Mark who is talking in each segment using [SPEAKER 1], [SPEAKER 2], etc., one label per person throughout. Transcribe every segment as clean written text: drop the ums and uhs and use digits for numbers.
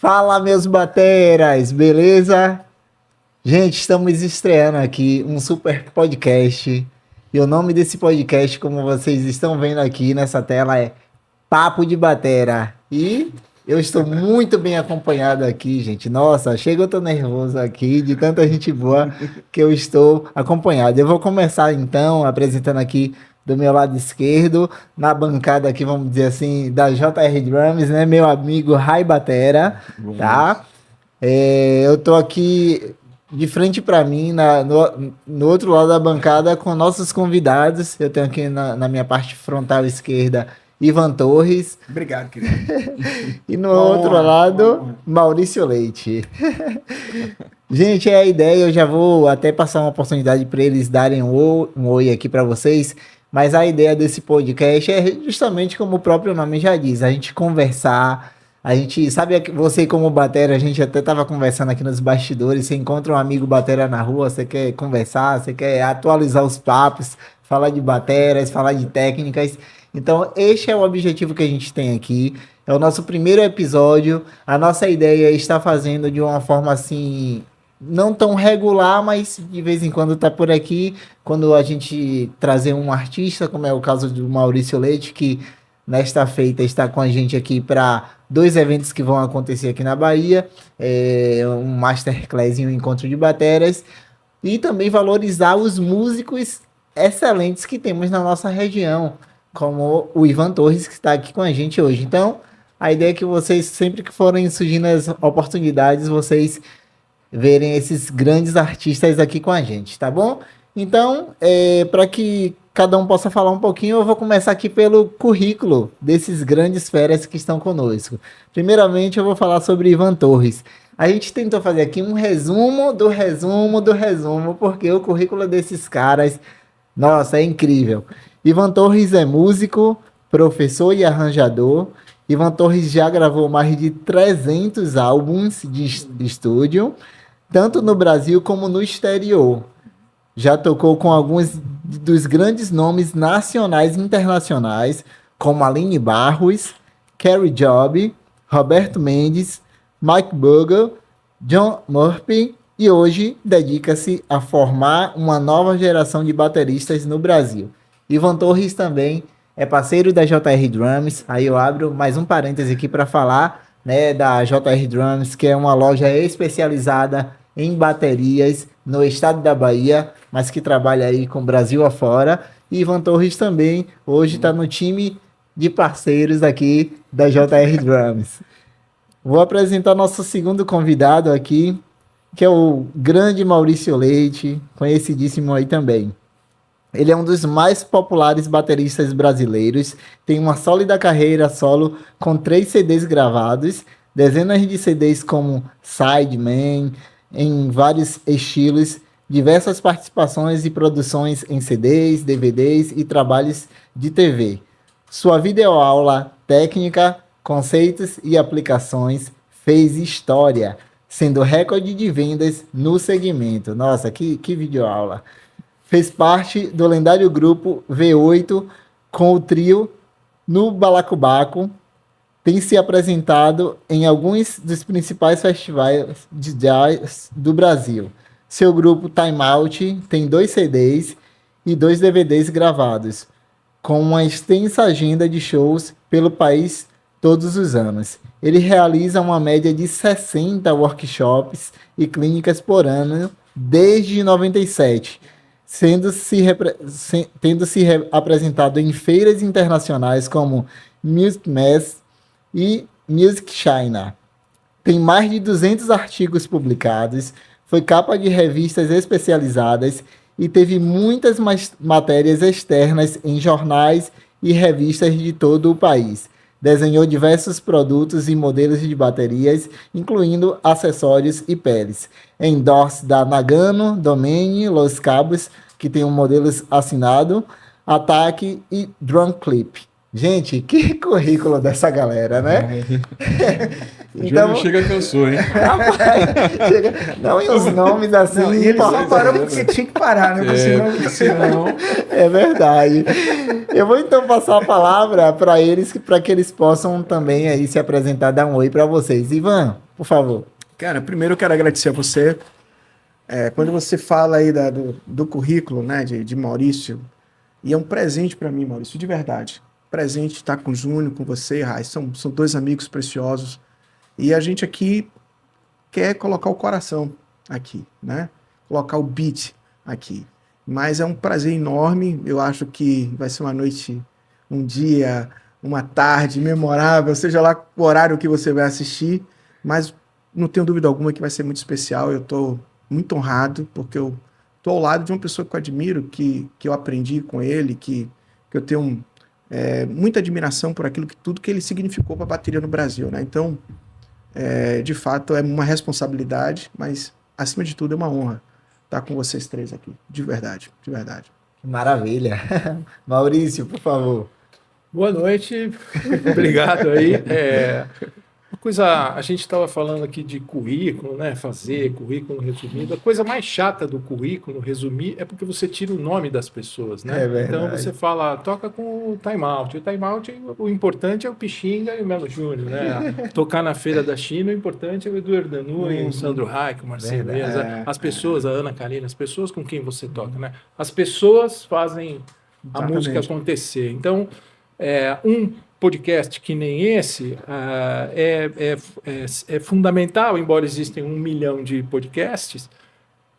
[SPEAKER 1] Fala, meus bateras, beleza? Gente, estamos estreando aqui um super podcast. E o nome desse podcast, como vocês estão vendo aqui nessa tela, é Papo de Batera. E eu estou muito bem acompanhado aqui, gente. Nossa, chega, eu tô nervoso aqui de tanta gente boa que eu estou acompanhado. Eu vou começar então apresentando aqui do meu lado esquerdo, na bancada aqui, vamos dizer assim, da JR Drums, né? Meu amigo Rai Batera, tá? Eu tô aqui de frente para mim, no outro lado da bancada, com nossos convidados. Eu tenho aqui na minha parte frontal esquerda Ivan Torres.
[SPEAKER 2] Obrigado, querido.
[SPEAKER 1] E no outro lado, Maurício Leite. Gente, é a ideia, eu já vou até passar uma oportunidade para eles darem um oi aqui para vocês, mas a ideia desse podcast é justamente como o próprio nome já diz, a gente conversar, a gente, sabe, você como batera, a gente até tava conversando aqui nos bastidores, você encontra um amigo batera na rua, você quer conversar, você quer atualizar os papos, falar de bateras, falar de técnicas. Então, este é o objetivo que a gente tem aqui. É o nosso primeiro episódio. A nossa ideia é estar fazendo de uma forma assim, não tão regular, mas de vez em quando tá por aqui. Quando a gente trazer um artista, como é o caso do Maurício Leite, que nesta feita está com a gente aqui para dois eventos que vão acontecer aqui na Bahia, um Masterclass e um encontro de bateras, e também valorizar os músicos excelentes que temos na nossa região, como o Ivan Torres, que está aqui com a gente hoje. Então, a ideia é que vocês, sempre que forem surgindo as oportunidades, vocês verem esses grandes artistas aqui com a gente, tá bom? Então, para que cada um possa falar um pouquinho, eu vou começar aqui pelo currículo desses grandes feras que estão conosco. Primeiramente, eu vou falar sobre Ivan Torres. A gente tentou fazer aqui um resumo do resumo do resumo, porque o currículo desses caras, nossa, é incrível. Ivan Torres é músico, professor e arranjador. Ivan Torres já gravou mais de 300 álbuns de estúdio, tanto no Brasil como no exterior. Já tocou com alguns dos grandes nomes nacionais e internacionais, como Aline Barros, Carrie Job, Roberto Mendes, Mike Bogle, John Murphy, e hoje dedica-se a formar uma nova geração de bateristas no Brasil. Ivan Torres também é parceiro da JR Drums. Aí eu abro mais um parêntese aqui para falar, né, da JR Drums, que é uma loja especializada em baterias no estado da Bahia, mas que trabalha aí com o Brasil afora. E Ivan Torres também hoje está no time de parceiros aqui da JR Drums. Vou apresentar nosso segundo convidado aqui, que é o grande Maurício Leite, conhecidíssimo aí também. Ele é um dos mais populares bateristas brasileiros, tem uma sólida carreira solo com 3 CDs gravados, dezenas de CDs como Sideman, em vários estilos, diversas participações e produções em CDs, DVDs e trabalhos de TV. Sua videoaula técnica, conceitos e aplicações fez história, sendo recorde de vendas no segmento. Nossa, que videoaula! Fez parte do lendário grupo V8 com o trio no Balacobaco. Tem se apresentado em alguns dos principais festivais de jazz do Brasil. Seu grupo Time Out tem 2 CDs e 2 DVDs gravados, com uma extensa agenda de shows pelo país todos os anos. Ele realiza uma média de 60 workshops e clínicas por ano desde 97, tendo se apresentado em feiras internacionais como Music Mass e Music China. Tem mais de 200 artigos publicados, foi capa de revistas especializadas e teve muitas matérias externas em jornais e revistas de todo o país. Desenhou diversos produtos e modelos de baterias, incluindo acessórios e peles. Endorse da Nagano, Domene, Los Cabos, que tem um modelo assinado, Ataque e Drum Clip. Gente, que currículo dessa galera, né?
[SPEAKER 3] Então, chega cansou, hein?
[SPEAKER 1] Não, e os nomes assim... Não,
[SPEAKER 2] e ele só parou porque tinha que parar, né?
[SPEAKER 1] Senão... É verdade. Eu vou então passar a palavra para eles, para que eles possam também aí se apresentar, dar um oi para vocês. Ivan, por favor.
[SPEAKER 2] Cara, primeiro eu quero agradecer a você. Quando você fala aí do currículo, né, de Maurício, e é um presente para mim, Maurício, de verdade. Presente estar com o Júnior, com você, Rai. São dois amigos preciosos. E a gente aqui quer colocar o coração aqui, né? Colocar o beat aqui. Mas é um prazer enorme. Eu acho que vai ser uma noite, um dia, uma tarde memorável, seja lá o horário que você vai assistir. Mas não tenho dúvida alguma que vai ser muito especial. Eu estou muito honrado, porque eu estou ao lado de uma pessoa que eu admiro, que eu aprendi com ele, que eu tenho muita admiração por tudo que ele significou para a bateria no Brasil, né? Então, de fato, é uma responsabilidade, mas, acima de tudo, é uma honra estar com vocês três aqui. De verdade, de verdade.
[SPEAKER 1] Maravilha. Maurício, por favor.
[SPEAKER 4] Boa noite. Obrigado aí. Uma coisa, a gente estava falando aqui de currículo, né? Fazer currículo resumido. A coisa mais chata do currículo resumir é porque você tira o nome das pessoas, né? Então você fala, toca com o Time Out. E o Time Out, o importante é o Pixinga e o Melo Júnior, né? Tocar na Feira da China, o importante é o Eduardo Danui, o Sandro Reich, o Marcelo Mesa, as pessoas, a Ana Karina, as pessoas com quem você toca, né? As pessoas fazem a música acontecer. Então, um podcast que nem esse é fundamental, embora existem 1 milhão de podcasts,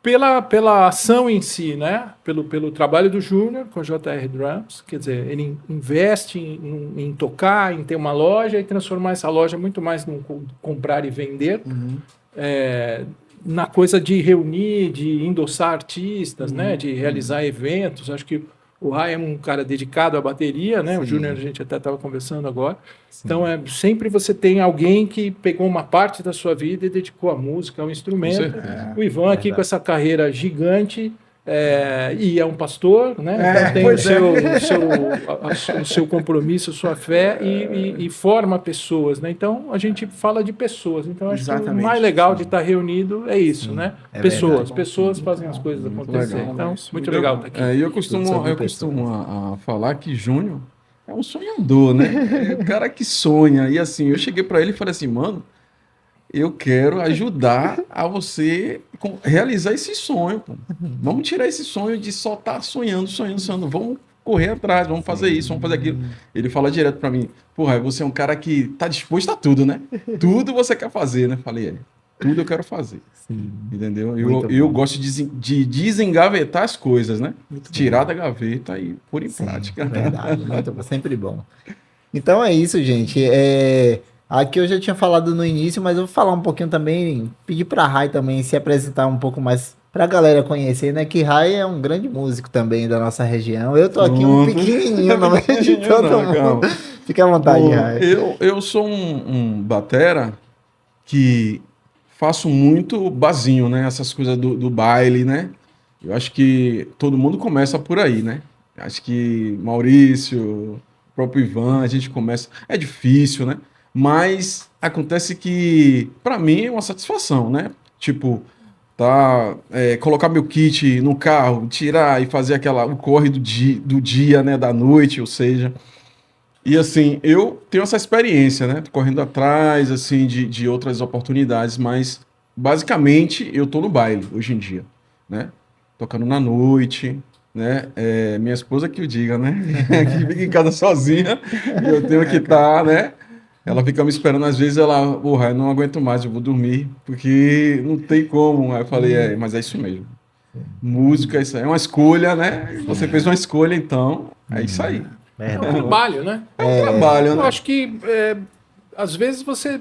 [SPEAKER 4] pela ação em si, né? Pelo trabalho do Júnior com a JR Drums, quer dizer, ele investe em tocar, em ter uma loja e transformar essa loja muito mais num comprar e vender, na coisa de reunir, de endossar artistas, né? De realizar eventos. Acho que o Rai é um cara dedicado à bateria, né? Sim. O Júnior, a gente até estava conversando agora. Sim. Então, sempre você tem alguém que pegou uma parte da sua vida e dedicou a música, ao instrumento. O Ivan aqui com essa carreira gigante, e é um pastor, né? Então tem o seu compromisso, a sua fé e forma pessoas, né? Então, a gente fala de pessoas. Então, acho que o mais legal de estar reunido é isso, né? Pessoas fazem as coisas acontecer. Legal, então, muito legal estar aqui.
[SPEAKER 3] Eu costumo a falar que Júnior é um sonhador, né? É o cara que sonha. E assim, eu cheguei para ele e falei assim, mano, eu quero ajudar a você realizar esse sonho. Pô. Vamos tirar esse sonho de só estar sonhando. Vamos correr atrás, vamos fazer isso, vamos fazer aquilo. Ele fala direto para mim, porra, você é um cara que tá disposto a tudo, né? Tudo você quer fazer, né? Falei, tudo eu quero fazer. Sim. Entendeu? Eu gosto de desengavetar as coisas, né? Tirar da gaveta e pôr em prática.
[SPEAKER 1] Verdade, sempre bom. Então é isso, gente. Aqui eu já tinha falado no início, mas eu vou falar um pouquinho também, pedir para Rai também se apresentar um pouco mais para a galera conhecer, né? Que Rai é um grande músico também da nossa região. Eu tô aqui um pequenininho no meio de todo mundo. Calma. Fica à vontade, Rai.
[SPEAKER 3] Eu sou um batera que faço muito barzinho, né? Essas coisas do baile, né? Eu acho que todo mundo começa por aí, né? Acho que Maurício, o próprio Ivan, a gente começa... É difícil, né? Mas acontece que, para mim, é uma satisfação, né? Tipo, colocar meu kit no carro, tirar e fazer o corre do dia, né? Da noite, ou seja. E assim, eu tenho essa experiência, né? Tô correndo atrás, assim, de outras oportunidades, mas basicamente eu tô no baile hoje em dia, né? Tocando na noite, né? Minha esposa que o diga, né? Que fica em casa sozinha e eu tenho que estar, né? Ela fica me esperando, às vezes ela, porra, eu não aguento mais, eu vou dormir, porque não tem como. Aí eu falei, mas é isso mesmo. Música, isso aí é uma escolha, né? Você fez uma escolha, então, é isso aí.
[SPEAKER 4] É um trabalho, né?
[SPEAKER 3] É um trabalho, né?
[SPEAKER 4] Eu acho que, às vezes, você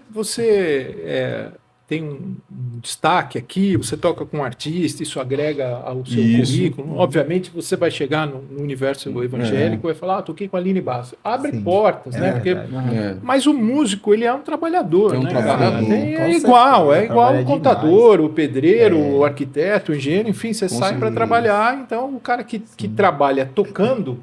[SPEAKER 4] tem um destaque aqui, você toca com um artista, isso agrega ao seu currículo. Obviamente, você vai chegar no universo evangélico e vai falar, toquei com a Aline Basso. Abre portas, né? Porque, mas o músico, ele é um trabalhador, né? É igual o contador, o pedreiro, o arquiteto, o engenheiro, enfim, você sai para trabalhar. Então, o cara que trabalha tocando...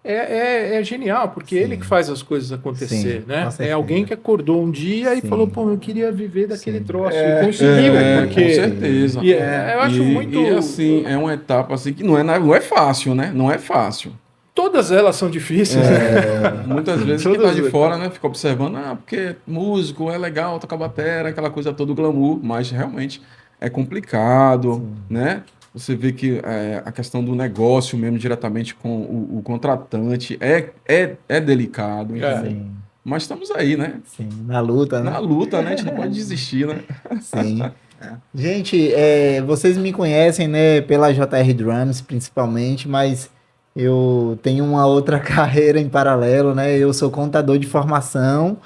[SPEAKER 4] É genial, porque ele que faz as coisas acontecer, né? É alguém que acordou um dia e falou, pô, eu queria viver daquele troço. E conseguiu, porque...
[SPEAKER 3] Com certeza.
[SPEAKER 4] Eu acho muito...
[SPEAKER 3] E assim, é uma etapa assim que não é fácil, né? Não é fácil.
[SPEAKER 4] Todas elas são difíceis, né?
[SPEAKER 3] Muitas vezes quem tá
[SPEAKER 4] Todas
[SPEAKER 3] de
[SPEAKER 4] elas.
[SPEAKER 3] fora, né, fica observando, porque músico é legal, tocar bateria, aquela coisa toda glamour, mas realmente é complicado, né? Você vê que a questão do negócio mesmo diretamente com o contratante é delicado, entendeu?
[SPEAKER 1] Sim,
[SPEAKER 3] Mas estamos aí, né?
[SPEAKER 1] sim. Na luta,
[SPEAKER 3] Na
[SPEAKER 1] né?
[SPEAKER 3] luta, né? A gente não pode desistir, né?
[SPEAKER 1] Sim. Gente, vocês me conhecem, né, pela JR Drums, principalmente, mas eu tenho uma outra carreira em paralelo, né? Eu sou contador de formação.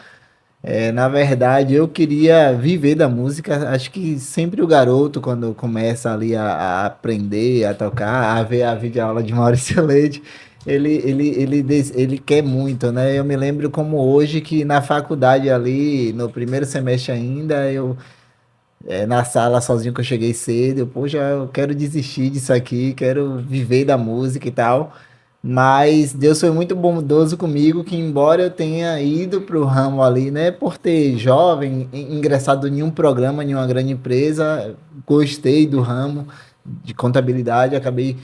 [SPEAKER 1] Na verdade, eu queria viver da música. Acho que sempre o garoto, quando começa ali a aprender, a tocar, a ver a videoaula de Maurício Leite, ele quer muito, né? Eu me lembro como hoje que na faculdade ali, no primeiro semestre ainda, na sala sozinho que eu cheguei cedo, poxa, eu quero desistir disso aqui, quero viver da música e tal. Mas Deus foi muito bondoso comigo, que embora eu tenha ido para o ramo ali, né, por ter jovem, ingressado em um programa, em uma grande empresa, gostei do ramo de contabilidade, acabei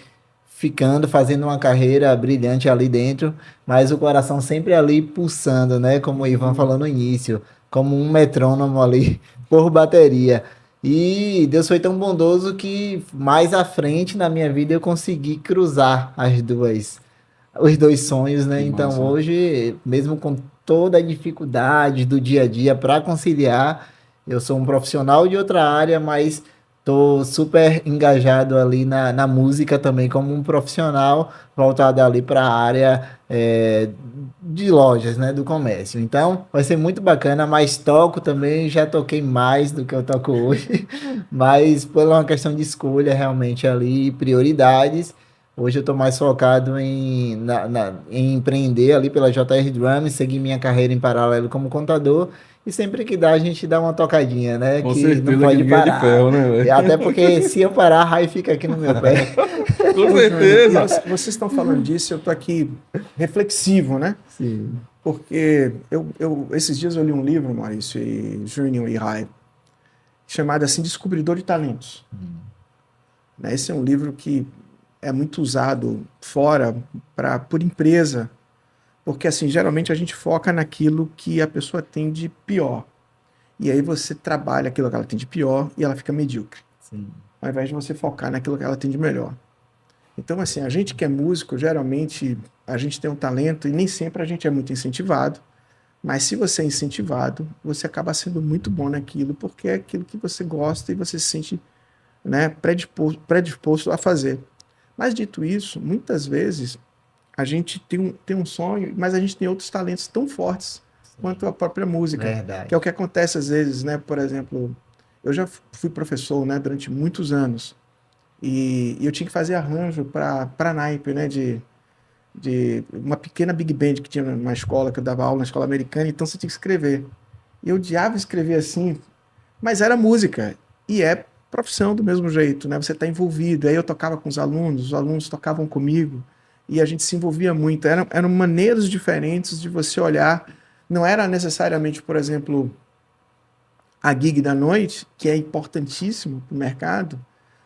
[SPEAKER 1] ficando, fazendo uma carreira brilhante ali dentro, mas o coração sempre ali pulsando, né, como o Ivan falou no início, como um metrônomo ali por bateria. E Deus foi tão bondoso que mais à frente na minha vida eu consegui cruzar os dois sonhos, né?
[SPEAKER 3] Que
[SPEAKER 1] Então
[SPEAKER 3] massa.
[SPEAKER 1] hoje, mesmo com toda a dificuldade do dia a dia para conciliar, eu sou um profissional de outra área, mas tô super engajado ali na música também como um profissional voltado ali para a área de lojas, né? Do comércio. Então vai ser muito bacana, mas toco também, já toquei mais do que eu toco hoje, mas por uma questão de escolha realmente ali, prioridades. Hoje eu estou mais focado em empreender ali pela JR Drums, seguir minha carreira em paralelo como contador. E sempre que dá, a gente dá uma tocadinha, né?
[SPEAKER 3] Com
[SPEAKER 1] Que não
[SPEAKER 3] certeza que
[SPEAKER 1] pode
[SPEAKER 3] ninguém é de ferro,
[SPEAKER 1] parar.
[SPEAKER 3] né,
[SPEAKER 1] E
[SPEAKER 3] velho?
[SPEAKER 1] até porque se eu parar, a Rai fica aqui no meu pé.
[SPEAKER 3] Com
[SPEAKER 2] Ô, Júnior,
[SPEAKER 3] certeza.
[SPEAKER 2] vocês estão falando disso, eu tô aqui reflexivo, né?
[SPEAKER 1] Sim.
[SPEAKER 2] Porque esses dias eu li um livro, Maurício, e Júnior e Rai, chamado assim Descobridor de Talentos. Né? Esse é um livro que é muito usado fora por empresa, porque assim, geralmente a gente foca naquilo que a pessoa tem de pior. E aí você trabalha aquilo que ela tem de pior e ela fica medíocre,
[SPEAKER 1] Sim.
[SPEAKER 2] ao invés de você focar naquilo que ela tem de melhor. Então, assim, a gente que é músico, geralmente a gente tem um talento e nem sempre a gente é muito incentivado, mas se você é incentivado, você acaba sendo muito bom naquilo, porque é aquilo que você gosta e você se sente, né, predisposto a fazer. Mas dito isso, muitas vezes a gente tem um sonho, mas a gente tem outros talentos tão fortes quanto a própria música,
[SPEAKER 1] Verdade.
[SPEAKER 2] que é o que acontece às vezes, né? Por exemplo, eu já fui professor, né, durante muitos anos e eu tinha que fazer arranjo para naipe, né, de uma pequena big band que tinha numa escola, que eu dava aula na escola americana, então você tinha que escrever. E eu odiava escrever assim, mas era música e é profissão do mesmo jeito, né? Você está envolvido. Aí eu tocava com os alunos tocavam comigo e a gente se envolvia muito. Eram maneiras diferentes de você olhar. Não era necessariamente, por exemplo, a gig da noite, que é importantíssimo para o mercado,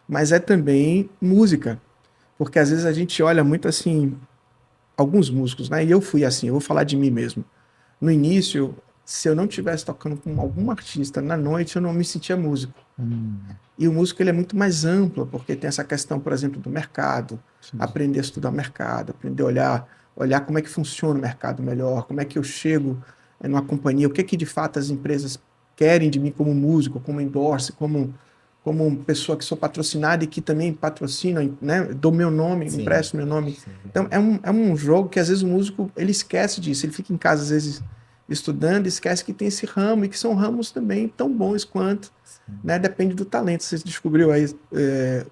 [SPEAKER 2] mas é também música. Porque às vezes a gente olha muito assim, alguns músicos, né? E eu fui assim, eu vou falar de mim mesmo. No início, se eu não estivesse tocando com algum artista na noite, eu não me sentia músico. E o músico ele é muito mais amplo, porque tem essa questão, por exemplo, do mercado, aprender a estudar o mercado, aprender a olhar como é que funciona o mercado melhor, como é que eu chego numa companhia, o que é que de fato as empresas querem de mim como músico, como endorse, como pessoa que sou patrocinada e que também patrocina, né? Dou meu nome,
[SPEAKER 1] Sim.
[SPEAKER 2] empresto meu nome.
[SPEAKER 1] Sim.
[SPEAKER 2] Então é um jogo que às vezes o músico ele esquece disso, ele fica em casa às vezes estudando, esquece que tem esse ramo e que são ramos também tão bons quanto, né? Depende do talento. Você descobriu aí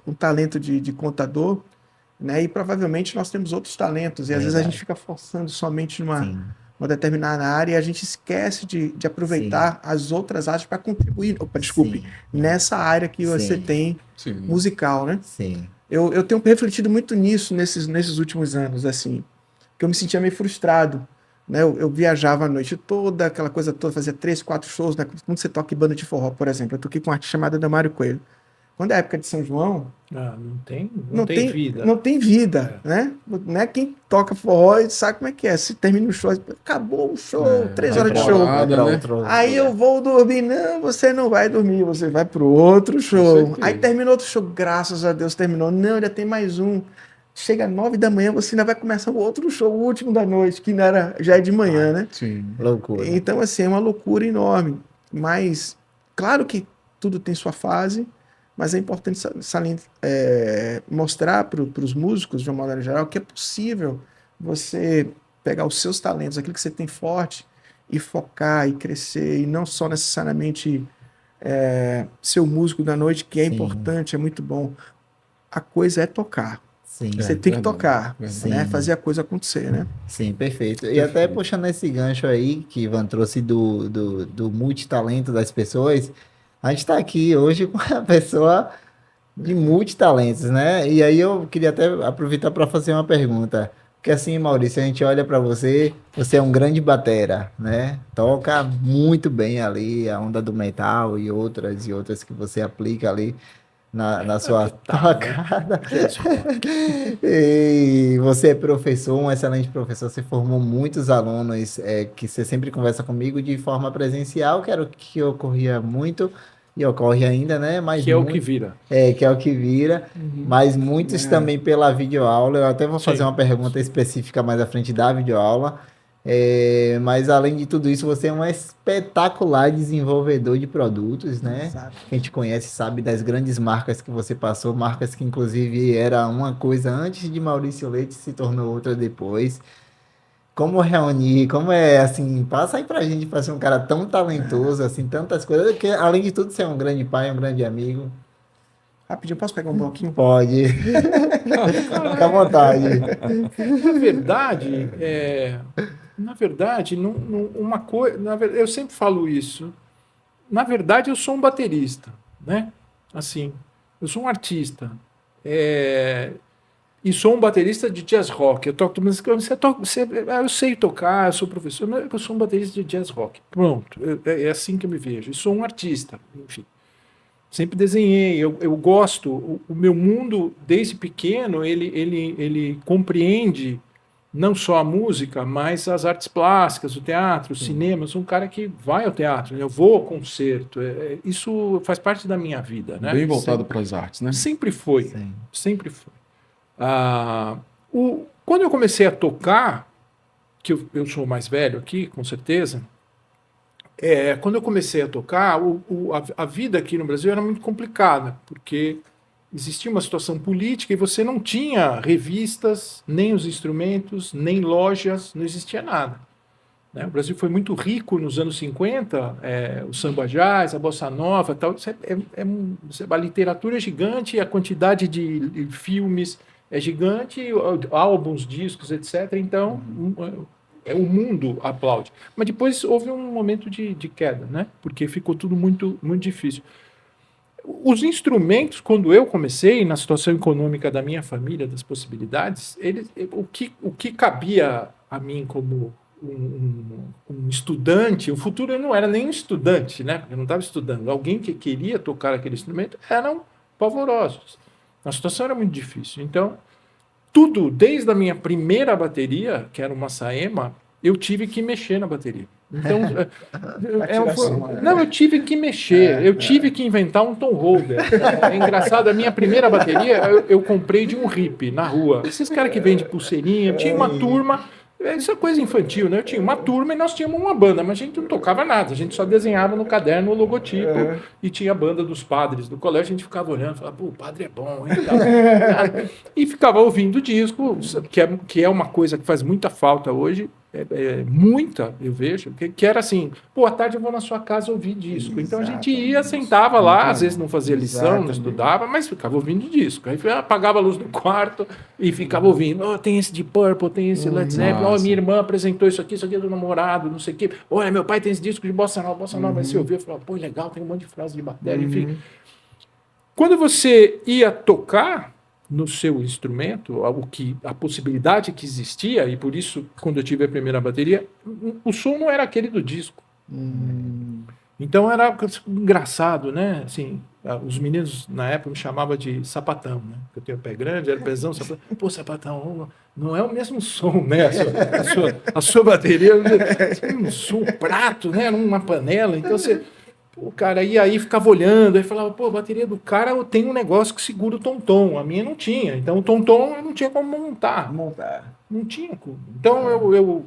[SPEAKER 2] um talento de contador, né? E provavelmente nós temos outros talentos e às vezes a gente fica forçando somente uma determinada área e a gente esquece de aproveitar as outras áreas para contribuir,
[SPEAKER 1] Sim.
[SPEAKER 2] nessa área que você
[SPEAKER 1] Sim.
[SPEAKER 2] tem
[SPEAKER 3] Sim.
[SPEAKER 2] musical, né?
[SPEAKER 1] Sim.
[SPEAKER 2] Eu tenho refletido muito nisso nesses últimos anos, assim, que eu me sentia meio frustrado, né? Eu viajava a noite toda, aquela coisa toda, fazia 3, 4 shows, né? Quando você toca em banda de forró, por exemplo, eu toquei com uma artista chamada Damário Coelho. Quando é a época de São João,
[SPEAKER 4] não tem vida.
[SPEAKER 2] Não tem vida, né? Não é quem toca forró e sabe como é que é. Se termina o show, acabou o show, 3 horas de show. Aí eu vou dormir. Não, você não vai dormir, você vai pro outro show. Aí terminou outro show, graças a Deus terminou. Não, ainda tem mais um. Chega 9 da manhã, você ainda vai começar o outro show, o último da noite, que não era, já é de manhã, né?
[SPEAKER 3] Sim.
[SPEAKER 1] Loucura.
[SPEAKER 2] Então, assim, é uma loucura enorme. Mas, claro que tudo tem sua fase, mas é importante mostrar para os músicos, de uma maneira geral, que é possível você pegar os seus talentos, aquilo que você tem forte, e focar e crescer, e não só necessariamente ser o músico da noite, que é importante, é muito bom. A coisa é tocar.
[SPEAKER 1] Sim.
[SPEAKER 2] Você tem que tocar,
[SPEAKER 1] Sim.
[SPEAKER 2] né? Fazer a coisa acontecer, né?
[SPEAKER 1] Sim, perfeito. E até puxando esse gancho aí, que Ivan trouxe do multitalento das pessoas, a gente está aqui hoje com uma pessoa de multitalentos, né? E aí eu queria até aproveitar para fazer uma pergunta. Porque assim, Maurício, a gente olha para você, você é um grande batera, né? Toca muito bem ali a onda do metal e outras que você aplica ali na sua tocada. E você é professor, um excelente professor, você formou muitos alunos que você sempre conversa comigo de forma presencial, que era o que ocorria muito e ocorre ainda, né? Mas
[SPEAKER 4] que é o que vira.
[SPEAKER 1] Que é o que vira, mas muitos também pela videoaula. Eu até vou fazer uma pergunta específica mais à frente da videoaula. Mas além de tudo isso, você é um espetacular desenvolvedor de produtos, né?
[SPEAKER 2] Exato.
[SPEAKER 1] Quem te conhece sabe das grandes marcas que você passou, marcas que inclusive era uma coisa antes de Maurício Leite se tornou outra depois. Como reunir, como é assim, passa aí pra gente para ser um cara tão talentoso, assim, tantas coisas, que além de tudo você é um grande pai, um grande amigo.
[SPEAKER 2] Rapidinho, posso pegar um bloquinho?
[SPEAKER 1] Pode. Fica à vontade.
[SPEAKER 4] Na verdade, uma coisa, eu sempre falo isso. Na verdade, eu sou um baterista, né? Assim, eu sou um artista. E sou um baterista de jazz rock. Eu toco música, eu sei tocar, eu sou professor, mas eu sou um baterista de jazz rock. Pronto, é assim que eu me vejo. E sou um artista, enfim. Sempre desenhei, eu gosto. O meu mundo, desde pequeno, ele compreende não só a música, mas as artes plásticas, o teatro, o cinema. Eu sou um cara que vai ao teatro, eu vou ao concerto. Isso faz parte da minha vida, né?
[SPEAKER 3] Bem voltado para as artes, né?
[SPEAKER 4] Sempre foi.
[SPEAKER 1] Sim.
[SPEAKER 4] Sempre foi. Quando eu comecei a tocar, que eu sou mais velho aqui, com certeza, quando eu comecei a tocar, a vida aqui no Brasil era muito complicada, porque existia uma situação política e você não tinha revistas, nem os instrumentos, nem lojas, não existia nada. Né? O Brasil foi muito rico nos anos 50, o samba jazz, a bossa nova, tal. A literatura é gigante, a quantidade de filmes é gigante, álbuns, discos, etc. Então, o mundo aplaude. Mas depois houve um momento de queda, né? Porque ficou tudo muito, muito difícil. Os instrumentos, quando eu comecei, na situação econômica da minha família, das possibilidades, o que cabia a mim como um estudante, o futuro eu não era nem um estudante, né? Eu não estava estudando. Alguém que queria tocar aquele instrumento eram pavorosos. A situação era muito difícil. Então, tudo, desde a minha primeira bateria, que era uma Saema, eu tive que mexer na bateria. Então, eu tive que mexer, eu tive que inventar um tom holder. É engraçado, a minha primeira bateria eu comprei de um hippie na rua. Esses caras que vendem pulseirinha, tinha uma turma. Isso é coisa infantil, né? Eu tinha uma turma e nós tínhamos uma banda, mas a gente não tocava nada, a gente só desenhava no caderno o logotipo e tinha a banda dos padres do colégio, a gente ficava olhando, falava, pô, o padre é bom, hein? E ficava ouvindo o disco, que é uma coisa que faz muita falta hoje, muita, eu vejo, que era assim, pô, à tarde eu vou na sua casa ouvir disco. Então a gente ia, sentava lá, às vezes não fazia lição, não estudava, mas ficava ouvindo disco. Aí apagava a luz do quarto e ficava ouvindo, tem esse de Purple, tem esse Led Zeppelin, minha irmã apresentou isso aqui é do namorado, não sei o quê. Olha, meu pai tem esse disco de bossa nova, aí você ouvia e falava, pô, legal, tem um monte de frase de bateria, enfim. Quando você ia tocar no seu instrumento, a possibilidade que existia, e por isso, quando eu tive a primeira bateria, o som não era aquele do disco. Então era engraçado, né? Assim, Os meninos, na época, me chamavam de sapatão, né? Porque eu tenho pé grande, era pezão, sapatão. Pô, sapatão, não é o mesmo som, né? A sua bateria tem um som, prato, né? Numa panela. Então, você... Pô, cara, e aí ficava olhando, aí falava, pô, a bateria do cara tem um negócio que segura o tom-tom. A minha não tinha. Então, o tom-tom eu não tinha como montar. Não tinha como. Então,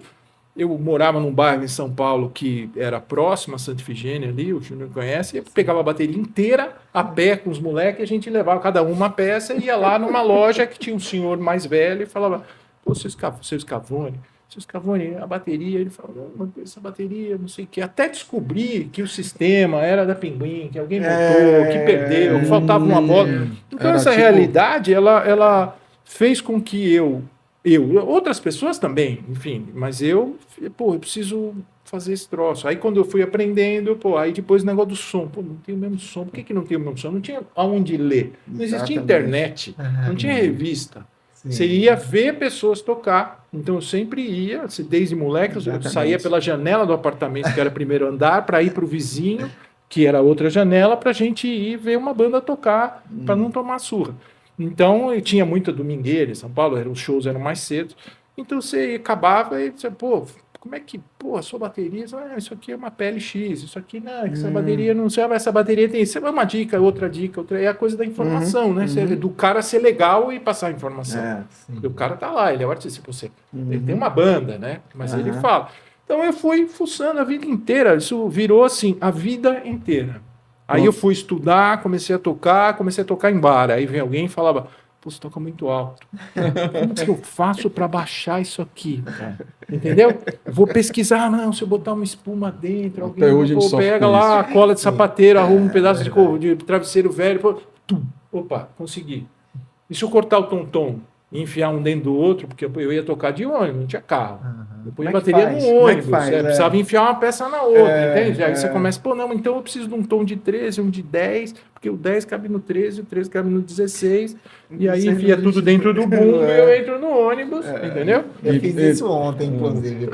[SPEAKER 4] eu morava num bairro em São Paulo que era próximo a Santa Ifigênia ali, o Júnior conhece, eu pegava a bateria inteira a pé com os moleques, a gente levava cada uma peça e ia lá numa loja que tinha um senhor mais velho e falava, pô, seu Scavone, a bateria, ele falou, não, essa bateria, não sei o que, até descobrir que o sistema era da Pinguim, que alguém botou, que perdeu, que faltava uma bola. Então essa realidade, ela fez com que outras pessoas também, enfim, mas eu preciso fazer esse troço. Aí quando eu fui aprendendo, aí depois o negócio do som, não tem o mesmo som, por que não tem o mesmo som? Não tinha aonde ler, não existia internet, não tinha revista. Sim. Você ia ver pessoas tocar, então eu sempre ia, desde moleque, eu saía pela janela do apartamento, que era o primeiro andar, para ir para o vizinho, que era outra janela, para a gente ir ver uma banda tocar, para não tomar surra. Então, eu tinha muita domingueira em São Paulo, os shows eram mais cedo. Então, você acabava e você, como é que, a sua bateria, isso aqui é uma PLX, isso aqui não, essa bateria não sei, essa bateria tem isso, é uma dica, outra, é a coisa da informação, né? Do cara ser legal e passar a informação. Porque o cara tá lá, ele é o artista, ele tem uma banda, né? Mas ele fala. Então, eu fui fuçando a vida inteira, isso virou assim, a vida inteira. Aí eu fui estudar, comecei a tocar em bar. Aí vem alguém e falava, você toca muito alto. Como que eu faço para baixar isso aqui? Entendeu? Eu vou pesquisar, se eu botar uma espuma dentro, alguém pega lá a cola de sapateiro, arruma um pedaço de travesseiro velho, opa, consegui. E se eu cortar o tom-tom e enfiar um dentro do outro, porque eu ia tocar de ônibus, não tinha carro. Eu punha bateria no ônibus, precisava enfiar uma peça na outra, entende? Aí você começa, então eu preciso de um tom de 13, um de 10, porque o 10 cabe no 13, o 13 cabe no 16, e aí enfia tudo dentro do bumbo e eu entro no ônibus, entendeu?
[SPEAKER 1] Eu fiz isso ontem, inclusive.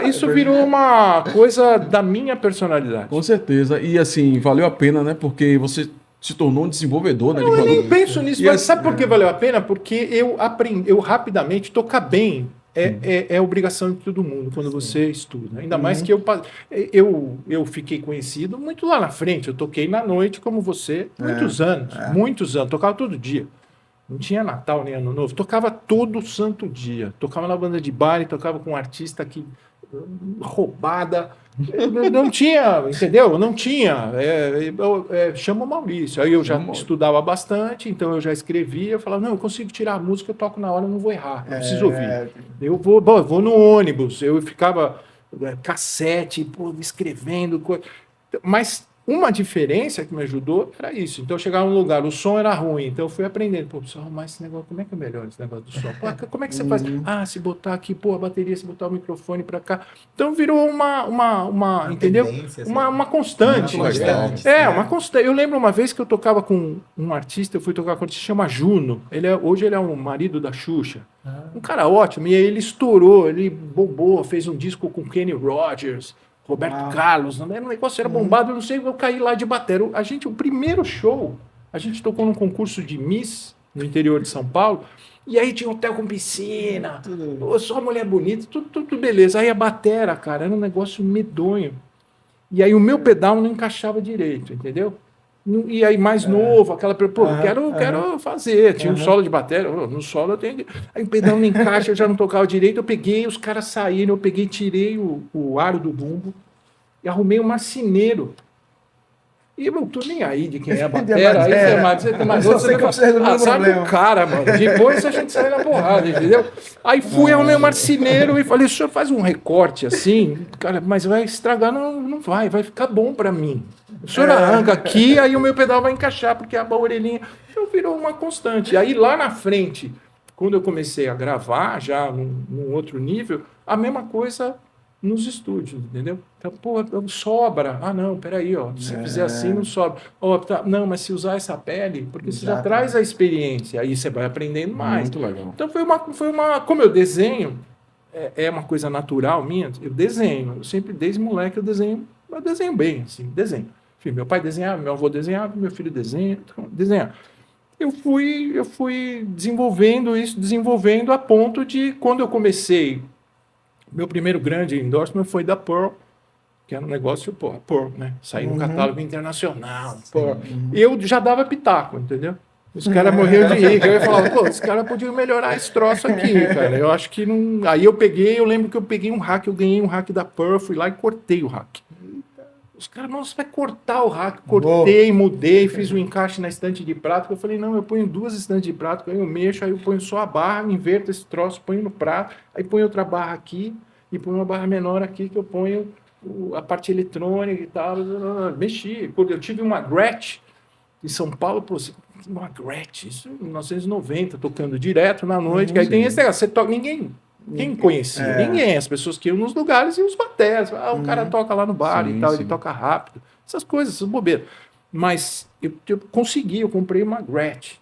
[SPEAKER 4] Isso virou uma coisa da minha personalidade.
[SPEAKER 3] Com certeza, e assim, valeu a pena, né? Porque você se tornou um desenvolvedor, né?
[SPEAKER 4] Eu nem penso nisso, mas sabe por que valeu a pena? Porque eu aprendi, rapidamente, tocar bem é obrigação de todo mundo quando você estuda. Ainda mais que eu fiquei conhecido muito lá na frente. Eu toquei na noite como você, muitos anos, tocava todo dia. Não tinha Natal nem Ano Novo, tocava todo santo dia. Tocava na banda de baile, tocava com um artista que roubada. Não tinha, entendeu? Não tinha. Chama o Maurício. Aí eu já estudava bastante, então eu já escrevia. Eu falava, eu consigo tirar a música, eu toco na hora, eu não vou errar, não preciso ouvir. Eu vou no ônibus, eu ficava cassete, escrevendo. Mas uma diferença que me ajudou era isso. Então eu chegava num lugar, o som era ruim, então eu fui aprendendo. Preciso arrumar esse negócio, como é que é melhor esse negócio do som? Como é que você faz? Se botar aqui, a bateria, se botar o microfone para cá. Então virou uma entendeu? Uma constante. Uma constante. Eu lembro uma vez que eu tocava com um artista, eu fui tocar com um artista que se chama Juno. Hoje ele é o marido da Xuxa. Um cara ótimo, e aí ele estourou, ele bombou, fez um disco com Kenny Rogers, Roberto Carlos, o negócio era bombado, eu não sei, eu caí lá de batera. O primeiro show, a gente tocou num concurso de Miss no interior de São Paulo, e aí tinha hotel com piscina, só mulher bonita, tudo beleza. Aí a batera, cara, era um negócio medonho. E aí o meu pedal não encaixava direito, entendeu? E aí mais novo, aquela... quero fazer. Tinha um solo de bateria, no solo eu tenho... Aí o pedal não encaixa, eu já não tocava direito, eu peguei, os caras saíram, tirei o aro do bumbo e arrumei um marceneiro. E eu não tô nem aí de quem é a batera. Aí você tem mais outro, sabe o cara, mano. Depois a gente sai na porrada, entendeu? Aí fui ao meu marceneiro e falei, o senhor faz um recorte assim, cara, mas vai estragar, não vai ficar bom para mim. O senhor arranca aqui, aí o meu pedal vai encaixar, porque a orelhinha... Então virou uma constante. Aí lá na frente, quando eu comecei a gravar, já num outro nível, a mesma coisa nos estúdios, entendeu? Então, sobra. Não, peraí, se você fizer assim, não sobra. Não, mas se usar essa pele, porque você já traz a experiência, aí você vai aprendendo mais.
[SPEAKER 3] Muito legal.
[SPEAKER 4] Então foi uma... Como eu desenho, é uma coisa natural minha, eu desenho. Eu sempre, desde moleque, eu desenho bem, assim, desenho. Enfim, meu pai desenhava, meu avô desenhava, meu filho desenha. Eu fui desenvolvendo a ponto de, quando eu comecei, meu primeiro grande endorsement foi da Pearl, que era um negócio, pô, Pearl, né? Sair no catálogo internacional, Pearl. Eu já dava pitaco, entendeu? Os caras morriam de rir. Eu falava, pô, os caras podiam melhorar esse troço aqui, cara. Eu acho que não. Aí eu lembro que eu peguei um hack, eu ganhei um hack da Pearl, fui lá e cortei o hack. Os caras, nossa, vai cortar o hack. Cortei, mudei, fiz um encaixe na estante de prato. Eu falei, não, eu ponho 2 estantes de prato, aí eu mexo, aí eu ponho só a barra, inverto esse troço, ponho no prato, aí ponho outra barra aqui e ponho uma barra menor aqui que eu ponho a parte eletrônica e tal. Mexi. Eu tive uma Gretsch em São Paulo, pô, uma Gretsch, isso em 1990, tocando direto na noite. Que aí tem esse negócio, você toca, ninguém conhecia, ninguém, as pessoas que iam nos lugares e os bateras. O cara toca lá no bar e tal, ele toca rápido, essas coisas, essas bobeiras. Mas eu consegui, eu comprei uma Gretsch.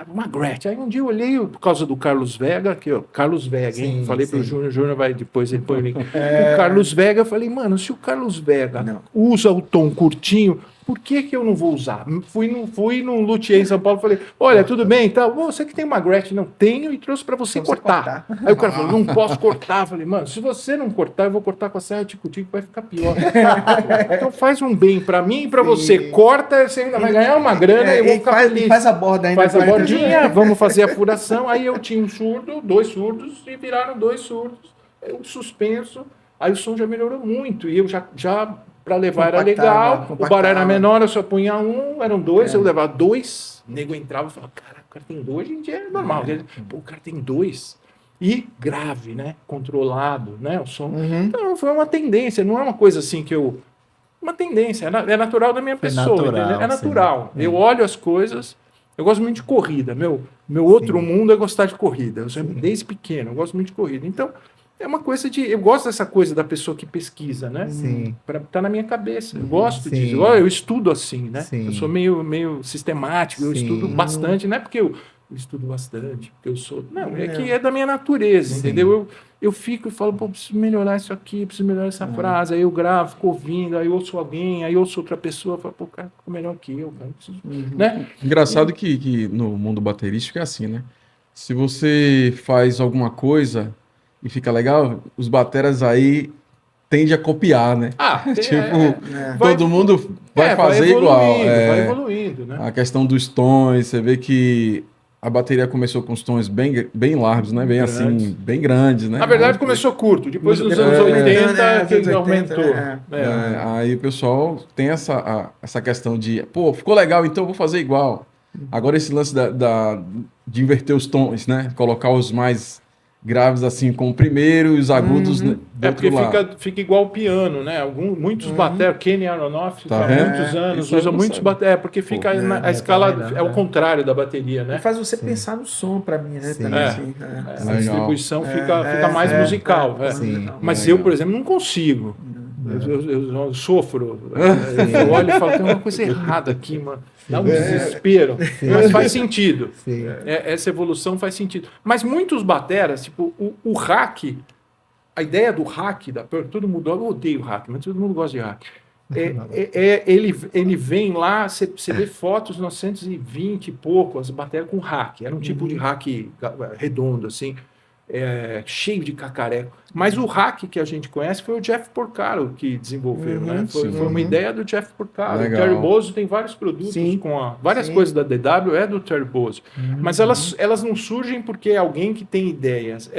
[SPEAKER 4] Uma Gretsch. Aí um dia eu olhei por causa do Carlos Vega, que Carlos Vega, hein? Falei pro Júnior, vai depois, ele põe o link. O Carlos Vega, eu falei, mano, se o Carlos Vega usa o tom curtinho, por que eu não vou usar? Fui num luthier em São Paulo, falei, olha, tudo bem, então, você que tem uma Gretsch, não tenho, e trouxe para você cortar. Aí o cara falou, não posso cortar. Eu falei, mano, se você não cortar, eu vou cortar com a serra tico-tico, vai ficar pior. Então faz um bem para mim e para você. Corta, você ainda vai ganhar uma grana e eu vou ficar feliz.
[SPEAKER 2] Faz a borda ainda.
[SPEAKER 4] Faz a bordinha, vamos fazer a furação. Aí eu tinha um surdo, 2 surdos, e viraram 2 surdos. Eu suspenso, aí o som já melhorou muito. E eu já para levar era legal, o bar era menor, eu só punha 1, eram 2, eu levava 2, o nego entrava e falava, cara, o cara tem 2, a gente é normal. Pô, o cara tem 2. E grave, né? Controlado, né? O som. Então foi uma tendência, não é uma coisa assim que eu... Uma tendência, é natural da minha pessoa, entendeu? É natural. Eu olho as coisas, eu gosto muito de corrida, meu outro mundo é gostar de corrida, desde pequeno, eu gosto muito de corrida. Então, é uma coisa de... Eu gosto dessa coisa da pessoa que pesquisa, né?
[SPEAKER 1] Sim.
[SPEAKER 4] Tá na minha cabeça. Eu gosto disso. Eu estudo assim, né?
[SPEAKER 1] Sim.
[SPEAKER 4] Eu sou meio sistemático, eu estudo bastante. Não é porque eu estudo bastante, porque eu sou... Não, é que é da minha natureza, entendeu? Eu fico e falo, pô, preciso melhorar isso aqui, preciso melhorar essa frase. Aí eu gravo, fico ouvindo, aí ouço alguém, aí ouço outra pessoa, falo, pô, o cara ficou melhor que eu, cara. Preciso... né?
[SPEAKER 3] Engraçado que no mundo baterístico é assim, né? Se você faz alguma coisa e fica legal, os bateras aí tendem a copiar, né? Todo mundo vai fazer igual.
[SPEAKER 4] Vai evoluindo, né?
[SPEAKER 3] A questão dos tons, você vê que a bateria começou com os tons bem largos, né? Bem assim, bem grandes, né?
[SPEAKER 4] Na verdade começou curto, depois dos anos 80 que ele aumentou.
[SPEAKER 3] Aí o pessoal tem essa questão de, pô, ficou legal, então eu vou fazer igual. Agora esse lance de inverter os tons, né? Colocar os mais graves assim com o primeiro e os agudos do
[SPEAKER 4] porque
[SPEAKER 3] outro lado.
[SPEAKER 4] fica igual o piano, né? Muitos bateros, Kenny Aronoff, há muitos anos, usa muitos bateros, porque fica a escala é o contrário da bateria, né?
[SPEAKER 2] E faz você pensar no som para mim, né? Também, assim,
[SPEAKER 4] a distribuição fica mais musical. Mas eu, por exemplo, não consigo. Eu sofro. Eu olho e falo, tem uma coisa errada aqui, mano. Dá um desespero. Mas faz sentido. Essa evolução faz sentido. Mas muitos bateras, tipo, o hack, a ideia do hack, todo mundo, eu odeio hack, mas todo mundo gosta de hack. Ele vem lá, você vê fotos 1920 e pouco, as baterias com hack. Era um tipo de hack redondo, assim. Cheio de cacareco. Mas o hack que a gente conhece foi o Jeff Porcaro que desenvolveu, né? Foi uma ideia do Jeff Porcaro. O Terry Bozzio tem vários produtos com várias coisas da DW é do Terry Bozzio. Mas elas não surgem porque é alguém que tem ideias.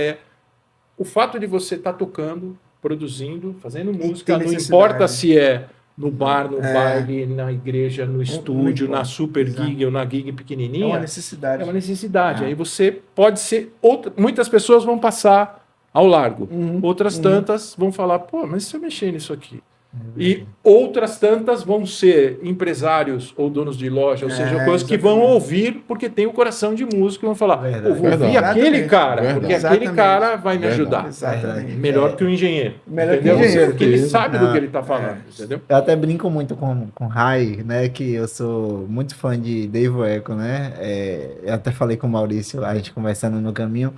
[SPEAKER 4] O fato de você estar tocando, produzindo, fazendo música, não importa se é no bar, no baile, na igreja, no estúdio, na super gig ou na gig pequenininha.
[SPEAKER 2] É uma necessidade.
[SPEAKER 4] É uma necessidade. Aí você pode ser... Muitas pessoas vão passar ao largo. Outras tantas vão falar, pô, mas se eu mexer nisso aqui? E outras tantas vão ser empresários ou donos de loja, ou seja, coisas que vão ouvir porque tem o coração de músico e vão falar, vou ouvir aquele cara, porque aquele cara vai me ajudar. Melhor que o engenheiro. Porque ele sabe do que ele está falando. Entendeu?
[SPEAKER 1] Eu até brinco muito com Rai, né? Que eu sou muito fã de Dave Echo, né? Eu até falei com o Maurício, a gente conversando no caminho.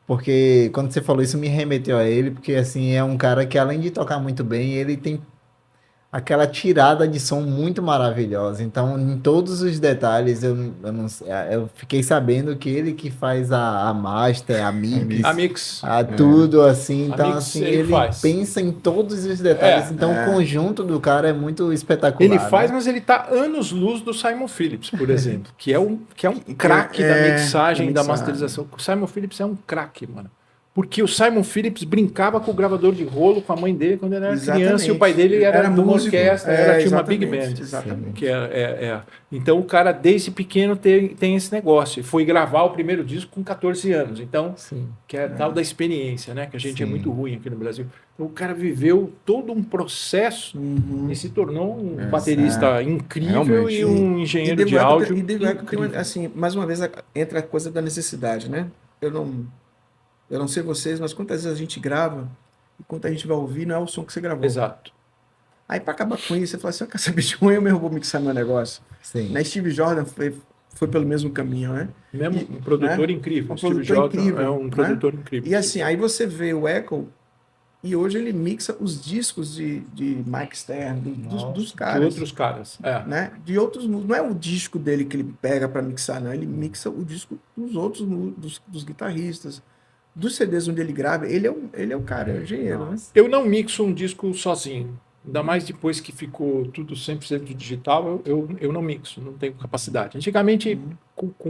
[SPEAKER 1] Porque quando você falou isso me remeteu a ele, porque assim é um cara que além de tocar muito bem, ele tem aquela tirada de som muito maravilhosa. Então, em todos os detalhes, não sei, eu fiquei sabendo que ele que faz a master, a mix,
[SPEAKER 4] A Mix.
[SPEAKER 1] tudo assim.
[SPEAKER 4] A
[SPEAKER 1] Então,
[SPEAKER 4] mix
[SPEAKER 1] assim,
[SPEAKER 4] ele
[SPEAKER 1] ele
[SPEAKER 4] faz.
[SPEAKER 1] pensa em todos os detalhes. Então, o conjunto do cara é muito espetacular.
[SPEAKER 4] Ele faz,
[SPEAKER 1] né?
[SPEAKER 4] mas ele tá anos-luz do Simon Phillips, por exemplo, que é um craque da mixagem, da masterização. O Simon Phillips é um craque, mano. Porque o Simon Phillips brincava com o gravador de rolo com a mãe dele quando ele era criança, e o pai dele era de uma
[SPEAKER 2] músico.
[SPEAKER 4] orquestra, tinha uma big band.
[SPEAKER 2] Exatamente.
[SPEAKER 4] Que Então o cara, desde pequeno, tem esse negócio. Foi gravar o primeiro disco com 14 anos. Então,
[SPEAKER 1] Sim.
[SPEAKER 4] que é tal da experiência, né? Que a gente é
[SPEAKER 1] Sim.
[SPEAKER 4] muito ruim aqui no Brasil. Então o cara viveu todo um processo e se tornou um baterista incrível
[SPEAKER 3] Realmente.
[SPEAKER 4] e um engenheiro de
[SPEAKER 2] Dave Weckl
[SPEAKER 4] áudio.
[SPEAKER 2] tem- e Dave Weckl tem
[SPEAKER 4] incrível.
[SPEAKER 2] assim, mais uma vez, entra a coisa da necessidade, né? Eu não sei vocês, mas quantas vezes a gente grava e quando a gente vai ouvir, não é o som que você gravou.
[SPEAKER 4] Exato.
[SPEAKER 2] Aí, para acabar com isso, você fala assim, eu quero saber de onde eu mesmo vou mixar meu negócio.
[SPEAKER 1] Sim.
[SPEAKER 2] Né? Steve Jordan foi pelo mesmo caminho, né?
[SPEAKER 4] Mesmo um produtor incrível.
[SPEAKER 2] Um
[SPEAKER 4] Steve
[SPEAKER 2] produtor
[SPEAKER 4] Jordan
[SPEAKER 2] incrível,
[SPEAKER 4] é um
[SPEAKER 2] né?
[SPEAKER 4] produtor incrível.
[SPEAKER 2] E assim, aí você vê o Echo e hoje ele mixa os discos de Mike Stern, dos
[SPEAKER 4] De
[SPEAKER 2] caras.
[SPEAKER 4] outros caras.
[SPEAKER 2] Né? De outros músicos. Não é o disco dele que ele pega para mixar, não. Ele mixa o disco dos outros dos guitarristas. Dos CDs onde ele grava, ele é o cara, é o engenheiro, né?
[SPEAKER 4] Eu não mixo um disco sozinho. Ainda mais depois que ficou tudo 100% digital, eu não mixo, não tenho capacidade. Antigamente,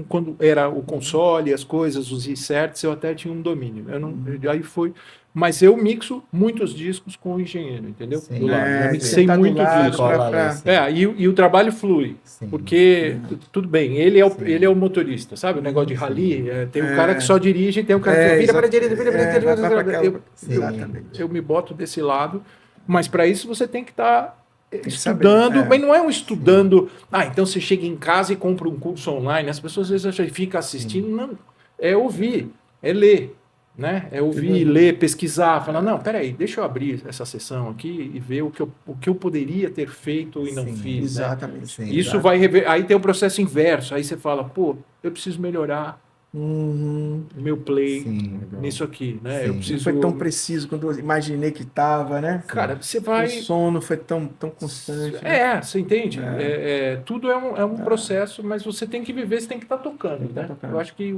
[SPEAKER 4] quando era o console, as coisas, os inserts, eu até tinha um domínio. Aí foi. Mas eu mixo muitos discos com o engenheiro, entendeu?
[SPEAKER 1] Sim.
[SPEAKER 4] Do lado. Eu
[SPEAKER 2] você
[SPEAKER 4] mixei
[SPEAKER 2] tá do
[SPEAKER 4] muito
[SPEAKER 2] lado
[SPEAKER 4] disco.
[SPEAKER 1] pra-
[SPEAKER 4] E o trabalho flui.
[SPEAKER 1] Sim.
[SPEAKER 4] Porque, tudo bem, ele é o motorista, sabe? O negócio de rally, tem um cara que só dirige, tem um cara que vira para a direita, vira para a direita.
[SPEAKER 2] vai pra aquela-
[SPEAKER 4] Eu-
[SPEAKER 2] Exatamente.
[SPEAKER 4] eu me boto desse lado, mas para isso você tem que estar
[SPEAKER 2] que
[SPEAKER 4] estudando,
[SPEAKER 2] saber,
[SPEAKER 4] mas não é um estudando. Então você chega em casa e compra um curso online. As pessoas às vezes acham que fica assistindo. Não, é ouvir, é ler. Né? É ouvir, ler, pesquisar, falar, não, peraí, deixa eu abrir essa sessão aqui e ver o que eu poderia ter feito e não
[SPEAKER 1] Sim,
[SPEAKER 4] fiz. Né?
[SPEAKER 2] Exatamente.
[SPEAKER 1] Sim.
[SPEAKER 4] Isso vai aí tem o processo inverso. Aí você fala, pô, eu preciso melhorar o meu play
[SPEAKER 1] Sim.
[SPEAKER 4] nisso aqui, né?
[SPEAKER 1] Sim.
[SPEAKER 4] Eu
[SPEAKER 2] Não
[SPEAKER 4] preciso.
[SPEAKER 2] foi tão preciso quando eu imaginei que estava, né?
[SPEAKER 4] Cara, você vai.
[SPEAKER 2] O som não foi tão constante. Né?
[SPEAKER 4] Você entende? Tudo é um processo, mas você tem que viver, você tem que estar tocando, né?
[SPEAKER 2] tocando.
[SPEAKER 4] Eu acho que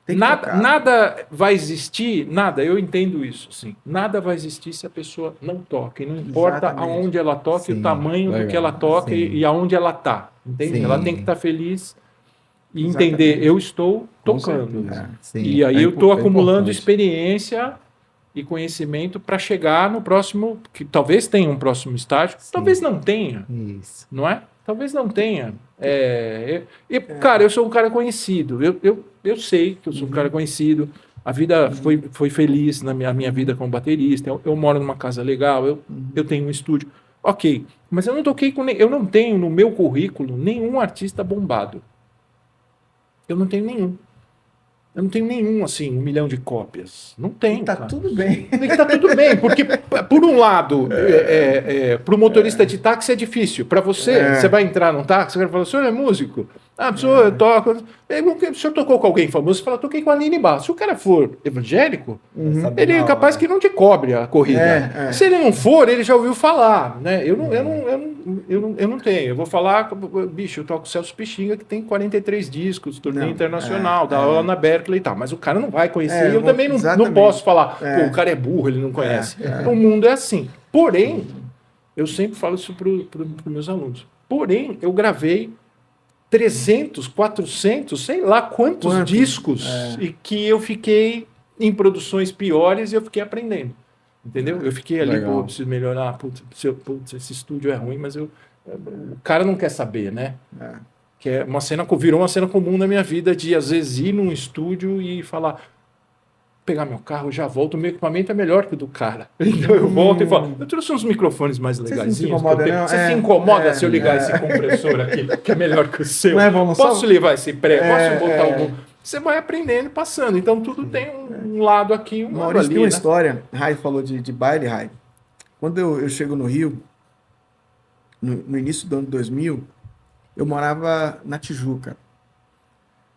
[SPEAKER 2] Tem que tocar.
[SPEAKER 4] nada vai existir, eu entendo isso, assim. Nada vai existir se a pessoa não toca. E não importa
[SPEAKER 2] Exatamente.
[SPEAKER 4] aonde ela toca, e
[SPEAKER 1] Sim.
[SPEAKER 4] o tamanho do
[SPEAKER 3] Legal.
[SPEAKER 4] que ela toca
[SPEAKER 1] Sim.
[SPEAKER 4] e aonde ela está. Entende?
[SPEAKER 1] Sim.
[SPEAKER 4] Ela tem que estar feliz e
[SPEAKER 2] Exatamente.
[SPEAKER 4] entender, eu estou
[SPEAKER 3] Com
[SPEAKER 4] tocando.
[SPEAKER 3] certeza.
[SPEAKER 1] Sim.
[SPEAKER 4] E aí
[SPEAKER 3] É
[SPEAKER 4] eu estou
[SPEAKER 3] é
[SPEAKER 4] acumulando
[SPEAKER 3] importante.
[SPEAKER 4] experiência e conhecimento para chegar no próximo, que talvez tenha um próximo estágio, talvez não tenha,
[SPEAKER 1] Isso.
[SPEAKER 4] não é? Talvez não tenha. Cara, eu sou um cara conhecido. Eu sei que eu sou um cara conhecido. A vida foi feliz na minha vida como baterista. Eu moro numa casa legal. Eu tenho um estúdio. Ok. Mas eu não tenho no meu currículo nenhum artista bombado. Eu não tenho nenhum. Eu não tenho nenhum, assim, 1 milhão de cópias. Não tenho.
[SPEAKER 2] E tá
[SPEAKER 4] cara.
[SPEAKER 2] tudo bem.
[SPEAKER 4] Tem que tá tudo bem, porque, por um lado, para o motorista de táxi é difícil. Para você, você vai entrar num táxi, o cara fala, o senhor é músico? Senhor, eu toco. O senhor tocou com alguém famoso? Você fala, toquei com a Aline Barros. Se o cara for evangélico,
[SPEAKER 1] Sabe
[SPEAKER 4] ele é
[SPEAKER 1] na
[SPEAKER 4] capaz
[SPEAKER 1] hora.
[SPEAKER 4] que não te cobre a corrida. Se ele não for, ele já ouviu falar. Né? Eu não tenho. Eu vou falar, bicho, eu toco o Celso Pixinga, que tem 43 discos, turnê internacional, dá aula na Berkeley e tal. Mas o cara não vai conhecer. Eu também não
[SPEAKER 2] exatamente.
[SPEAKER 4] posso falar, pô, o cara é burro, ele não conhece. O mundo é assim. Porém, eu sempre falo isso para os meus alunos. Porém, eu gravei 300, 400, sei lá quantos discos e que eu fiquei em produções piores e eu fiquei aprendendo. Entendeu? Eu fiquei ali,
[SPEAKER 3] Legal.
[SPEAKER 4] pô, preciso melhorar, putz, esse estúdio é ruim, mas o cara não quer saber, né? Que é virou uma cena comum na minha vida de, às vezes, ir num estúdio e falar, pegar meu carro, já volto, o meu equipamento é melhor que o do cara. Então eu volto e falo, eu trouxe uns microfones mais
[SPEAKER 2] não se
[SPEAKER 4] legaisinhos.
[SPEAKER 2] incomoda,
[SPEAKER 4] que eu tenho.
[SPEAKER 2] não?
[SPEAKER 4] Você se incomoda se eu ligar esse compressor aqui, que é melhor que o seu?
[SPEAKER 2] Não é bom, não
[SPEAKER 4] Posso
[SPEAKER 2] só-
[SPEAKER 4] levar esse pré? Posso botar algum? Você vai aprendendo e passando. Então tudo tem um lado aqui, um lado
[SPEAKER 2] Maurício,
[SPEAKER 4] ali.
[SPEAKER 2] tem uma
[SPEAKER 4] né?
[SPEAKER 2] história, Rai falou de baile, Rai. Quando eu chego no Rio, no início do ano 2000, eu morava na Tijuca.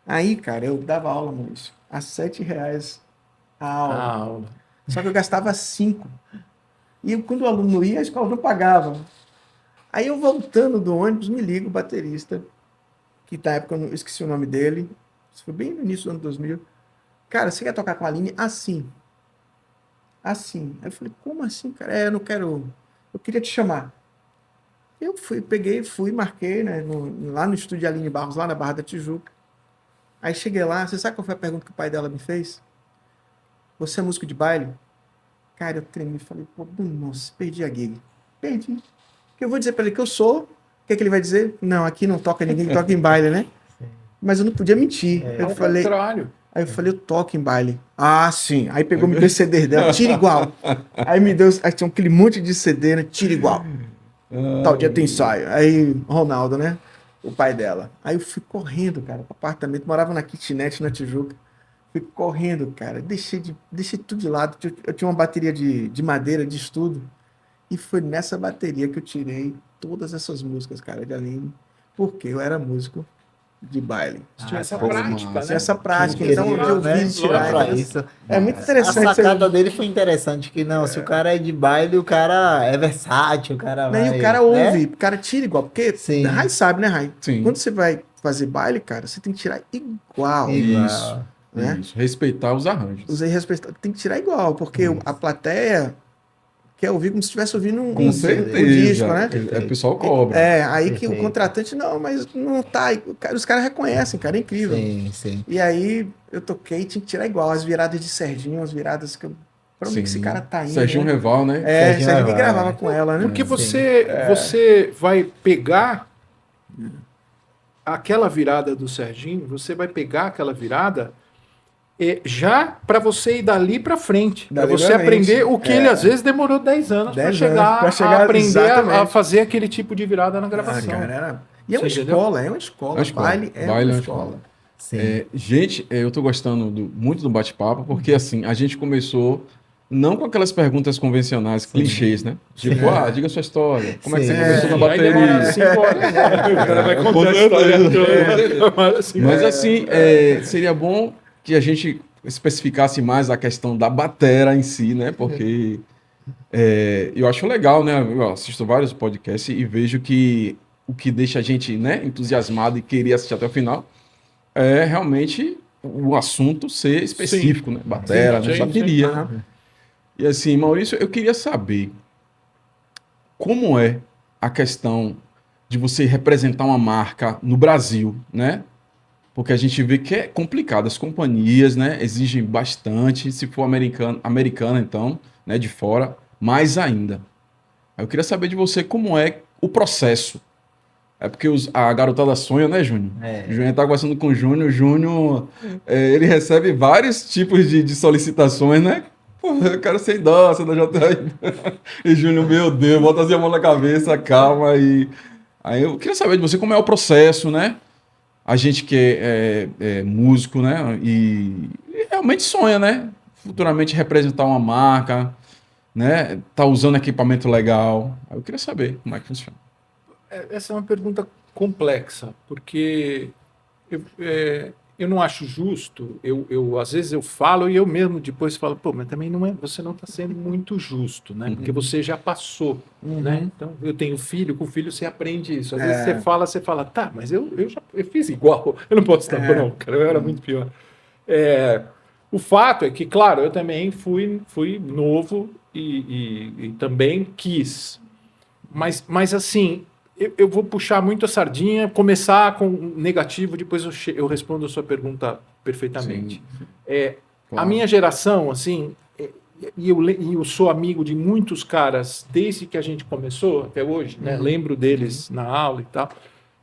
[SPEAKER 2] Aí, cara, eu dava aula, Maurício, a R$7 a aula.
[SPEAKER 4] A aula.
[SPEAKER 2] Só que eu gastava 5. E quando o aluno ia, a escola não pagava. Aí eu voltando do ônibus, me liga o baterista, que na época eu esqueci o nome dele, isso foi bem no início do ano 2000. Cara, você quer tocar com a Aline assim? Assim. Aí eu falei, como assim, cara? Eu não quero... Eu queria te chamar. Eu fui, marquei, né, lá no estúdio de Aline Barros, lá na Barra da Tijuca. Aí cheguei lá, você sabe qual foi a pergunta que o pai dela me fez? Você é músico de baile? Cara, eu tremi, falei, pô, nossa, perdi a gig. Perdi. Eu vou dizer pra ele que eu sou, o que é que ele vai dizer? Não, aqui não toca ninguém que toca em baile, né? Mas eu não podia mentir. Eu falei,
[SPEAKER 4] contrário.
[SPEAKER 2] aí eu falei, eu toco em baile. Ah, sim. Aí pegou, me deu o CD dela, tira igual. Aí me deu, aí tinha aquele monte de CD, né? Tira igual. Tal dia tem ensaio. Aí, Ronaldo, né? O pai dela. Aí eu fui correndo, cara, pro apartamento. Morava na kitnet, na Tijuca. Fui correndo, cara. Deixei tudo de lado. Eu tinha uma bateria de madeira, de estudo. E foi nessa bateria que eu tirei todas essas músicas, cara, de Aline. Porque eu era músico de baile.
[SPEAKER 4] Tinha essa
[SPEAKER 1] pô,
[SPEAKER 4] prática,
[SPEAKER 1] mano.
[SPEAKER 2] Tinha essa prática.
[SPEAKER 1] Queria,
[SPEAKER 2] Então eu
[SPEAKER 1] né,
[SPEAKER 2] vi tirar
[SPEAKER 1] pra
[SPEAKER 2] isso.
[SPEAKER 1] isso.
[SPEAKER 2] É muito
[SPEAKER 1] A
[SPEAKER 2] interessante.
[SPEAKER 1] sacada dele foi interessante, que não, se o cara é de baile, o cara é versátil, o cara
[SPEAKER 2] Né?
[SPEAKER 1] vai...
[SPEAKER 2] E o cara
[SPEAKER 1] né?
[SPEAKER 2] ouve, o cara tira igual. Porque
[SPEAKER 1] Sim.
[SPEAKER 2] Rai sabe, né, Rai?
[SPEAKER 3] Sim.
[SPEAKER 2] Quando você vai fazer baile, cara, você tem que tirar igual.
[SPEAKER 1] Igual.
[SPEAKER 3] Isso.
[SPEAKER 2] Né?
[SPEAKER 3] Isso. Respeitar os arranjos.
[SPEAKER 2] Usei respeito. Tem que tirar igual, porque a plateia quer ouvir como se estivesse ouvindo um
[SPEAKER 3] Com certeza.
[SPEAKER 2] disco, né?
[SPEAKER 3] O pessoal cobra.
[SPEAKER 2] É, aí que o
[SPEAKER 1] Perfeito.
[SPEAKER 2] contratante, não, mas não tá. Os caras reconhecem, cara, é incrível.
[SPEAKER 1] Sim, sim.
[SPEAKER 2] E aí eu toquei, tinha que tirar igual. As viradas de Serginho, as viradas que eu. Pra onde que esse cara tá indo?
[SPEAKER 3] Serginho
[SPEAKER 2] né?
[SPEAKER 3] Reval, né?
[SPEAKER 2] É,
[SPEAKER 1] Serginho
[SPEAKER 2] Serginho que
[SPEAKER 1] Reval,
[SPEAKER 2] gravava
[SPEAKER 1] é.
[SPEAKER 2] com ela, né?
[SPEAKER 4] Porque
[SPEAKER 1] Sim.
[SPEAKER 4] você vai pegar aquela virada do Serginho, você vai pegar aquela virada já para você ir dali para frente, para
[SPEAKER 2] Dali
[SPEAKER 4] você
[SPEAKER 2] pra frente.
[SPEAKER 4] aprender o que ele às vezes demorou 10 anos para
[SPEAKER 2] 10
[SPEAKER 4] chegar,
[SPEAKER 2] anos, pra chegar
[SPEAKER 4] a aprender a
[SPEAKER 2] exatamente.
[SPEAKER 4] fazer aquele tipo de virada na
[SPEAKER 2] Ah,
[SPEAKER 4] gravação.
[SPEAKER 2] cara, era... E é uma
[SPEAKER 4] Você entendeu?
[SPEAKER 2] escola, é uma escola.
[SPEAKER 3] É uma escola.
[SPEAKER 2] Baile é
[SPEAKER 3] Baile
[SPEAKER 2] uma
[SPEAKER 3] é uma
[SPEAKER 2] escola.
[SPEAKER 1] Sim.
[SPEAKER 3] Gente, eu tô gostando muito do bate-papo, porque assim, a gente começou não com aquelas perguntas convencionais, clichês, né? Tipo, diga sua história. Como é que você
[SPEAKER 1] Sim.
[SPEAKER 3] começou na
[SPEAKER 4] Aí demora
[SPEAKER 3] bateria?
[SPEAKER 4] 5 horas, né? O cara vai
[SPEAKER 3] Com
[SPEAKER 4] contar a história
[SPEAKER 3] certeza.
[SPEAKER 4] toda. Demora 5
[SPEAKER 3] Mas
[SPEAKER 4] horas.
[SPEAKER 3] assim, seria bom que a gente especificasse mais a questão da batera em si, né? Porque eu acho legal, né? Eu assisto vários podcasts e vejo que o que deixa a gente, né, entusiasmado e querer assistir até o final é realmente o assunto ser específico, né? Batera, né?
[SPEAKER 4] Sim,
[SPEAKER 3] Bateria.
[SPEAKER 2] Aham.
[SPEAKER 3] E assim, Maurício, eu queria saber como é a questão de você representar uma marca no Brasil, né? Porque a gente vê que é complicado. As companhias, né, exigem bastante. Se for americana, então, né, de fora, mais ainda. Eu queria saber de você como é o processo. É porque a garotada sonha, né, Júnior? O Júnior tá conversando com o Júnior. O Júnior, ele recebe vários tipos de solicitações, né? Pô, eu quero ser idosa da JI. E Júnior, meu Deus, bota assim a mão na cabeça, calma aí. Aí eu queria saber de você como é o processo, né? A gente que é músico, né? E realmente sonha, né? Futuramente representar uma marca, né? Tá usando equipamento legal. Aí eu queria saber como é que funciona.
[SPEAKER 4] Essa é uma pergunta complexa, porque eu não acho justo. Às vezes eu falo e eu mesmo depois falo, pô, mas também você não está sendo muito justo, né? Porque você já passou, né? Então eu tenho filho, com filho você aprende isso. Às vezes você fala, tá, mas eu fiz igual, eu não posso estar, não, cara, eu era muito pior. O fato é que, claro, eu também fui novo e também quis, mas assim. Eu vou puxar muito a sardinha, começar com negativo, depois eu respondo a sua pergunta perfeitamente. A minha geração, assim, e eu sou amigo de muitos caras desde que a gente começou até hoje, né? Lembro deles na aula e tal,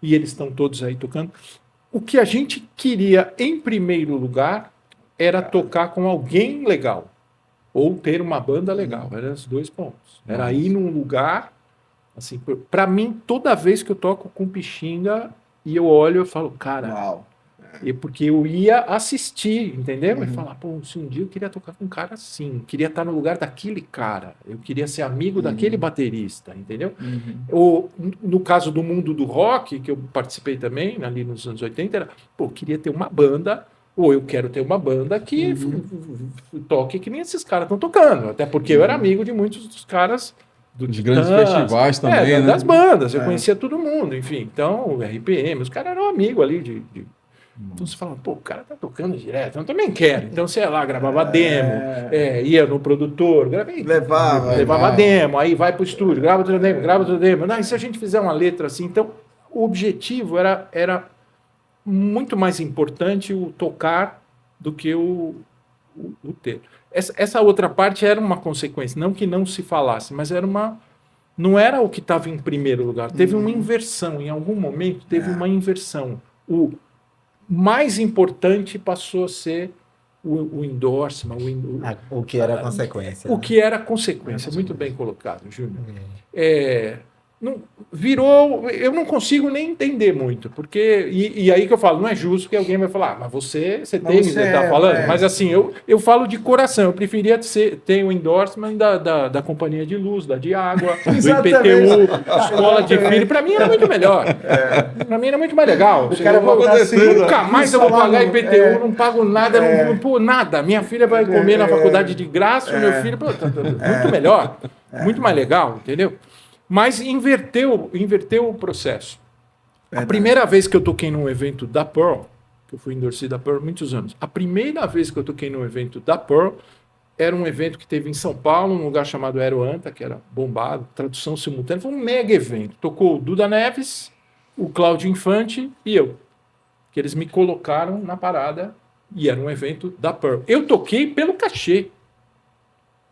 [SPEAKER 4] e eles estão todos aí tocando. O que a gente queria, em primeiro lugar, era tocar com alguém legal, ou ter uma banda legal. Eram os 2 pontos. Era ir num lugar... Assim, para mim, toda vez que eu toco com Pixinga e eu olho, eu falo, cara,
[SPEAKER 2] Uau.
[SPEAKER 4] porque eu ia assistir, entendeu? E falar, pô, se um dia eu queria tocar com um cara assim, queria estar no lugar daquele cara, eu queria ser amigo daquele baterista, entendeu? Ou, no caso do mundo do rock, que eu participei também, ali nos anos 80, era, pô, eu queria ter uma banda, ou eu quero ter uma banda que toque que nem esses caras estão tocando, até porque eu era amigo de muitos dos caras do
[SPEAKER 3] De
[SPEAKER 4] Titãs,
[SPEAKER 3] grandes festivais também, né?
[SPEAKER 4] das bandas, eu conhecia todo mundo, enfim. Então, o RPM, os caras eram amigos ali Então você fala, pô, o cara tá tocando direto, eu também quero. Então, sei lá, gravava demo, ia no produtor, levava demo, aí vai pro estúdio, grava outro demo. Não, e se a gente fizer uma letra assim? Então, o objetivo era muito mais importante o tocar do que o ter. Essa outra parte era uma consequência, não que não se falasse, mas não era o que estava em primeiro lugar. Teve uma inversão, em algum momento teve uma inversão. O mais importante passou a ser o endorsement.
[SPEAKER 1] O que era a consequência.
[SPEAKER 4] O que era a consequência. Muito bem colocado, Júnior. Virou. Eu não consigo nem entender muito, porque. E aí que eu falo, não é justo que alguém vai falar, mas você tem que estar falando. Mas assim, eu falo de coração. Eu preferia ter o endorsement da companhia de luz, de água, do IPTU, escola de filho. Para mim era muito melhor. Para mim era muito mais legal. Nunca mais eu vou pagar IPTU, não pago nada, não pago nada. Minha filha vai comer na faculdade de graça, o meu filho. Muito melhor, muito mais legal, entendeu? Mas inverteu o processo. Verdade. A primeira vez que eu toquei num evento da Pearl, que eu fui endorcido da Pearl há muitos anos, a primeira vez que eu toquei num evento da Pearl era um evento que teve em São Paulo, num lugar chamado Aeroanta, que era bombado, tradução simultânea, foi um mega evento. Tocou o Duda Neves, o Cláudio Infante e eu. Que eles me colocaram na parada e era um evento da Pearl. Eu toquei pelo cachê.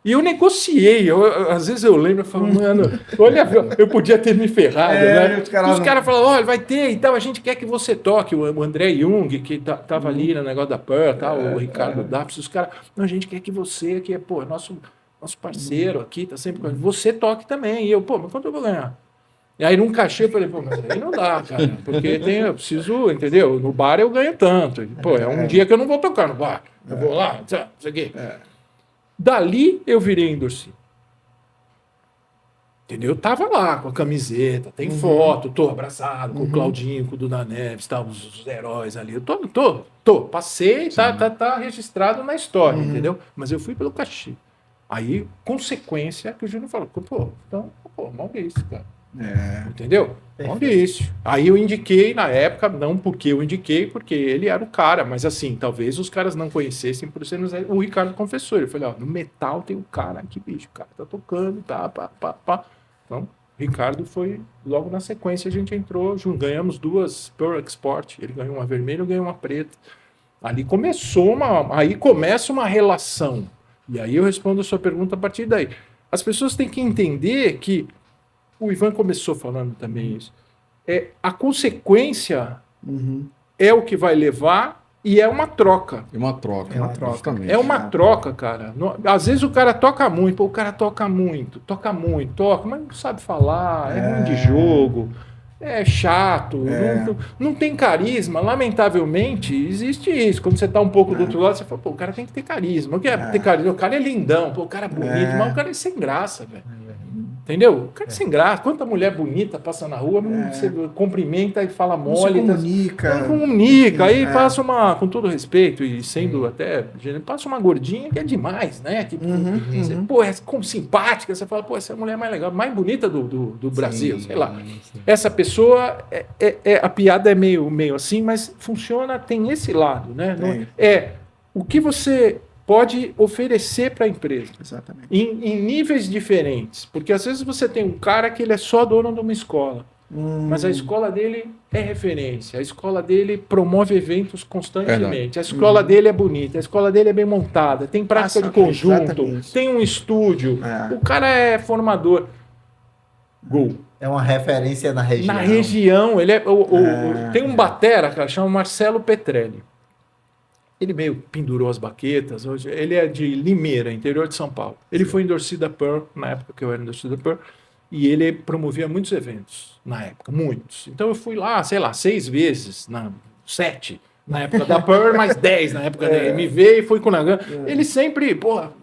[SPEAKER 4] E eu negociei, às vezes eu lembro e falo, mano, olha, eu podia ter me ferrado, né? Os caras falam, olha, vai ter e tal, a gente quer que você toque. O André Jung, que tava ali no negócio da Pearl, tal, o Ricardo Dapps, os caras, não, a gente quer que você, que é, pô, nosso parceiro aqui, tá sempre com a gente, você toque também. E eu, pô, mas quanto eu vou ganhar? E aí num cachê eu falei, pô, mas aí não dá, cara, porque eu preciso, entendeu? No bar eu ganho tanto. E, pô, é um dia que eu não vou tocar no bar, eu vou lá, isso aqui. Dali eu virei endorcido. Entendeu? Eu tava lá com a camiseta, tem foto, tô abraçado com o Claudinho, com o Duda Neves, tá, os heróis ali. Eu tô. Passei, tá registrado na história, entendeu? Mas eu fui pelo cachê. Aí, consequência que o Júnior falou, Maurício, cara. Entendeu? Maurício. Aí eu indiquei na época, não porque eu indiquei, porque ele era o cara, mas assim, talvez os caras não conhecessem por ser o Ricardo confessou. Ele falou, no metal tem um cara aqui, bicho, o cara tá tocando, pá. Então, o Ricardo foi, logo na sequência a gente entrou, ganhamos 2 Pearl Export, ele ganhou uma vermelha, eu ganhei uma preta. Ali começa uma relação. E aí eu respondo a sua pergunta a partir daí. As pessoas têm que entender que o Ivan começou falando também isso. A consequência é o que vai levar e é uma troca.
[SPEAKER 3] É uma troca. Justamente.
[SPEAKER 4] É uma troca, cara. Às vezes o cara toca muito, mas não sabe falar, é ruim de jogo, é chato, não tem carisma. Lamentavelmente, existe isso. Quando você tá um pouco do outro lado, você fala, pô, o cara tem que ter carisma. O que é ter carisma? O cara é lindão, pô, o cara é bonito, mas o cara é sem graça, velho. Entendeu? O cara é sem graça. Quanta mulher bonita passa na rua, você cumprimenta e fala mole.
[SPEAKER 2] Não se
[SPEAKER 4] comunica. Aí passa com todo respeito e sendo até... Passa uma gordinha que é demais, né? Que, você, pô, é simpática. Você fala, pô, essa é a mulher mais legal, mais bonita do Brasil, sei lá. Sim. Essa pessoa, a piada é meio assim, mas funciona, tem esse lado, né? O que você pode oferecer para a empresa.
[SPEAKER 2] Exatamente.
[SPEAKER 4] Em níveis diferentes. Porque às vezes você tem um cara que ele é só dono de uma escola. Mas a escola dele é referência. A escola dele promove eventos constantemente. A escola dele é bonita. A escola dele é bem montada. Tem prática de conjunto. Tem um estúdio. O cara é formador. Gol.
[SPEAKER 1] É uma referência na região.
[SPEAKER 4] Na região. Ele tem um batera, cara, chama Marcelo Petrelli. Ele meio pendurou as baquetas. Hoje ele é de Limeira, interior de São Paulo. Ele foi endorcido da Pearl, na época que eu era endorcido da Pearl, e ele promovia muitos eventos, na época, muitos. Então eu fui lá, 6 vezes, 7 na época da Pearl, mais 10 na época da MV, e fui com o Nagano. Ele sempre,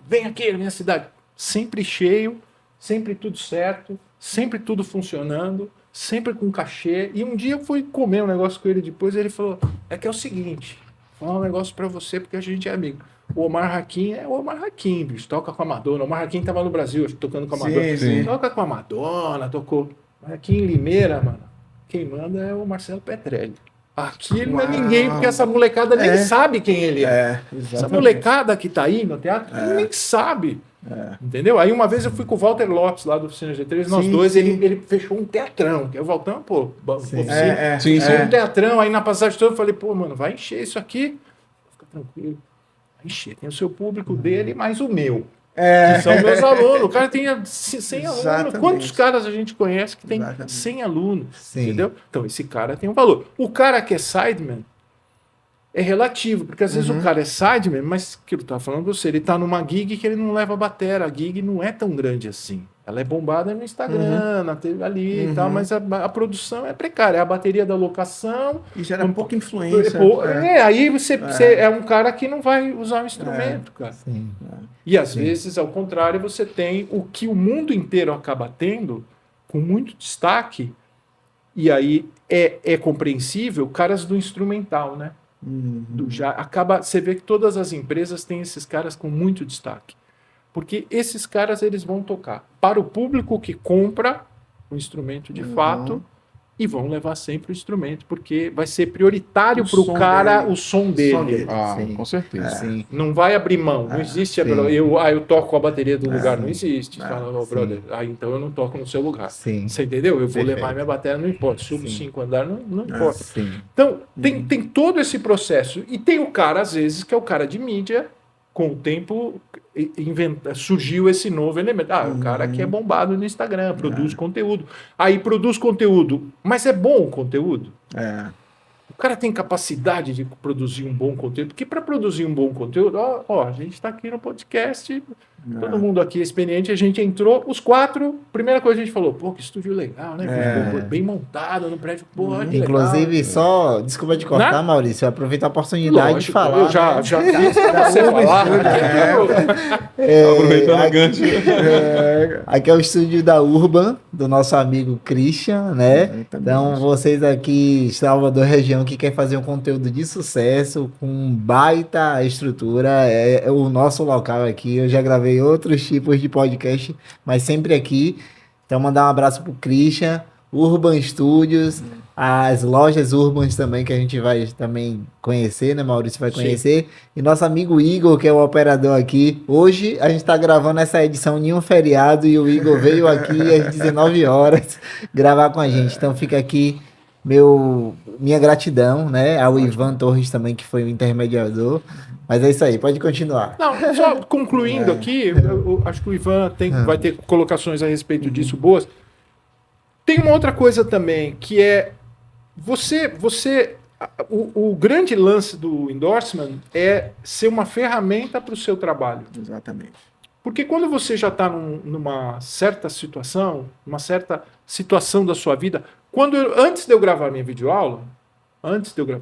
[SPEAKER 4] vem aqui na minha cidade. Sempre cheio, sempre tudo certo, sempre tudo funcionando, sempre com cachê. E um dia eu fui comer um negócio com ele depois, e ele falou, é o seguinte... Vou falar um negócio pra você, porque a gente é amigo. O Omar Hakim é o Omar Hakim, bicho, toca com a Madonna. O Omar Hakim tava no Brasil, acho que tocando com a Madonna.
[SPEAKER 2] Sim, sim.
[SPEAKER 4] Toca com a Madonna, tocou. Mas aqui em Limeira, mano, quem manda é o Marcelo Petrelli. Aqui ele não é
[SPEAKER 2] Uau.
[SPEAKER 4] ninguém, porque essa molecada nem sabe quem ele é. Essa
[SPEAKER 2] exatamente.
[SPEAKER 4] molecada que tá aí no teatro nem sabe. Entendeu? Aí uma vez eu fui com o Walter Lopes lá do Oficina G3, nós
[SPEAKER 2] Sim,
[SPEAKER 4] dois,
[SPEAKER 2] sim.
[SPEAKER 4] ele fechou um teatrão, que é o Valtão, pô, oficina.
[SPEAKER 3] Sim, sim.
[SPEAKER 4] Um teatrão, aí na passagem toda eu falei, pô, mano, vai encher isso aqui, fica tranquilo, vai encher, tem o seu público dele, mais o meu. Que são meus alunos. O cara tem 100 alunos.
[SPEAKER 2] Exatamente.
[SPEAKER 4] Quantos caras a gente conhece que tem
[SPEAKER 2] Exatamente.
[SPEAKER 4] 100 alunos?
[SPEAKER 1] Sim.
[SPEAKER 4] Entendeu? Então, esse cara tem um valor. O cara que é sideman é relativo, porque às vezes o cara é sideman, mas que eu estava falando pra você, ele tá numa gig que ele não leva batera. A gig não é tão grande assim. Ela é bombada no Instagram, na TV ali e tal, mas a produção é precária. É a bateria da locação.
[SPEAKER 2] E gera pouca influência.
[SPEAKER 4] Aí você é um cara que não vai usar o instrumento, cara.
[SPEAKER 1] Sim.
[SPEAKER 4] E às vezes, ao contrário, você tem o que o mundo inteiro acaba tendo, com muito destaque, e aí é compreensível, caras do instrumental, né? Você vê que todas as empresas têm esses caras com muito destaque. Porque esses caras eles vão tocar para o público que compra o instrumento de fato e vão levar sempre o instrumento, porque vai ser prioritário para o cara
[SPEAKER 2] dele.
[SPEAKER 4] o som dele.
[SPEAKER 3] Ah,
[SPEAKER 1] Sim.
[SPEAKER 3] com certeza.
[SPEAKER 1] Sim.
[SPEAKER 4] Não vai abrir mão, não existe. Eu toco a bateria do lugar, não existe. Fala, oh, brother, então eu não toco no seu lugar.
[SPEAKER 1] Sim.
[SPEAKER 4] Você entendeu? Eu vou
[SPEAKER 1] Perfeito.
[SPEAKER 4] levar minha bateria, não importa. Subo 5 andares, não importa.
[SPEAKER 1] Sim.
[SPEAKER 4] Então, tem todo esse processo. E tem o cara, às vezes, que é o cara de mídia, com o tempo surgiu esse novo elemento. O cara que é bombado no Instagram, produz conteúdo. Aí produz conteúdo, mas é bom o conteúdo? O cara tem capacidade de produzir um bom conteúdo, porque para produzir um bom conteúdo, a gente está aqui no podcast, todo mundo aqui é experiente, a gente entrou, os 4, primeira coisa que a gente falou, pô, que estúdio legal, né? Pô, bem montado no prédio, pô, que
[SPEAKER 1] Inclusive,
[SPEAKER 4] legal.
[SPEAKER 1] só, desculpa te cortar,
[SPEAKER 4] Né?
[SPEAKER 1] Maurício, eu aproveitar a oportunidade de falar.
[SPEAKER 4] Eu já
[SPEAKER 1] né?
[SPEAKER 4] fiz você falar.
[SPEAKER 3] Aproveitando a gancho.
[SPEAKER 1] Aqui é o estúdio da Urban, do nosso amigo Christian, né? Então, vocês aqui, Salvador região, que quer fazer um conteúdo de sucesso, com baita estrutura, é o nosso local aqui. Eu já gravei outros tipos de podcast, mas sempre aqui. Então, mandar um abraço pro Christian, Urban Studios, as lojas Urbans também, que a gente vai também conhecer, né? Maurício vai conhecer. E nosso amigo Igor, que é o operador aqui. Hoje a gente tá gravando essa edição em um feriado e o Igor veio aqui às 19 horas gravar com a gente. Então fica aqui minha gratidão, né? Ao Ivan Torres também, que foi o intermediador. Mas é isso aí, pode continuar.
[SPEAKER 4] Não, só concluindo aqui, eu acho que o Ivan vai ter colocações a respeito disso boas. Tem uma outra coisa também, que é o grande lance do endorsement é ser uma ferramenta para o seu trabalho.
[SPEAKER 2] Exatamente.
[SPEAKER 4] Porque quando você já está numa certa situação, da sua vida, antes de eu gravar minha videoaula,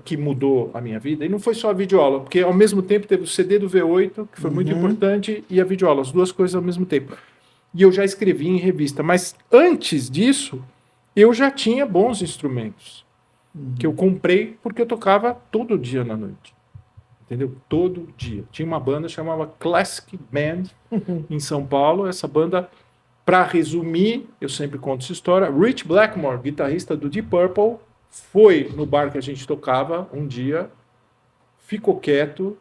[SPEAKER 4] que mudou a minha vida, e não foi só a videoaula, porque ao mesmo tempo teve o CD do V8, que foi muito importante, e a videoaula, as duas coisas ao mesmo tempo. E eu já escrevi em revista, mas antes disso, eu já tinha bons instrumentos, que eu comprei porque eu tocava todo dia na noite. Entendeu? Todo dia. Tinha uma banda que chamava Classic Band em São Paulo. Essa banda, para resumir, eu sempre conto essa história. Rich Blackmore, guitarrista do Deep Purple, foi no bar que a gente tocava um dia, ficou quieto,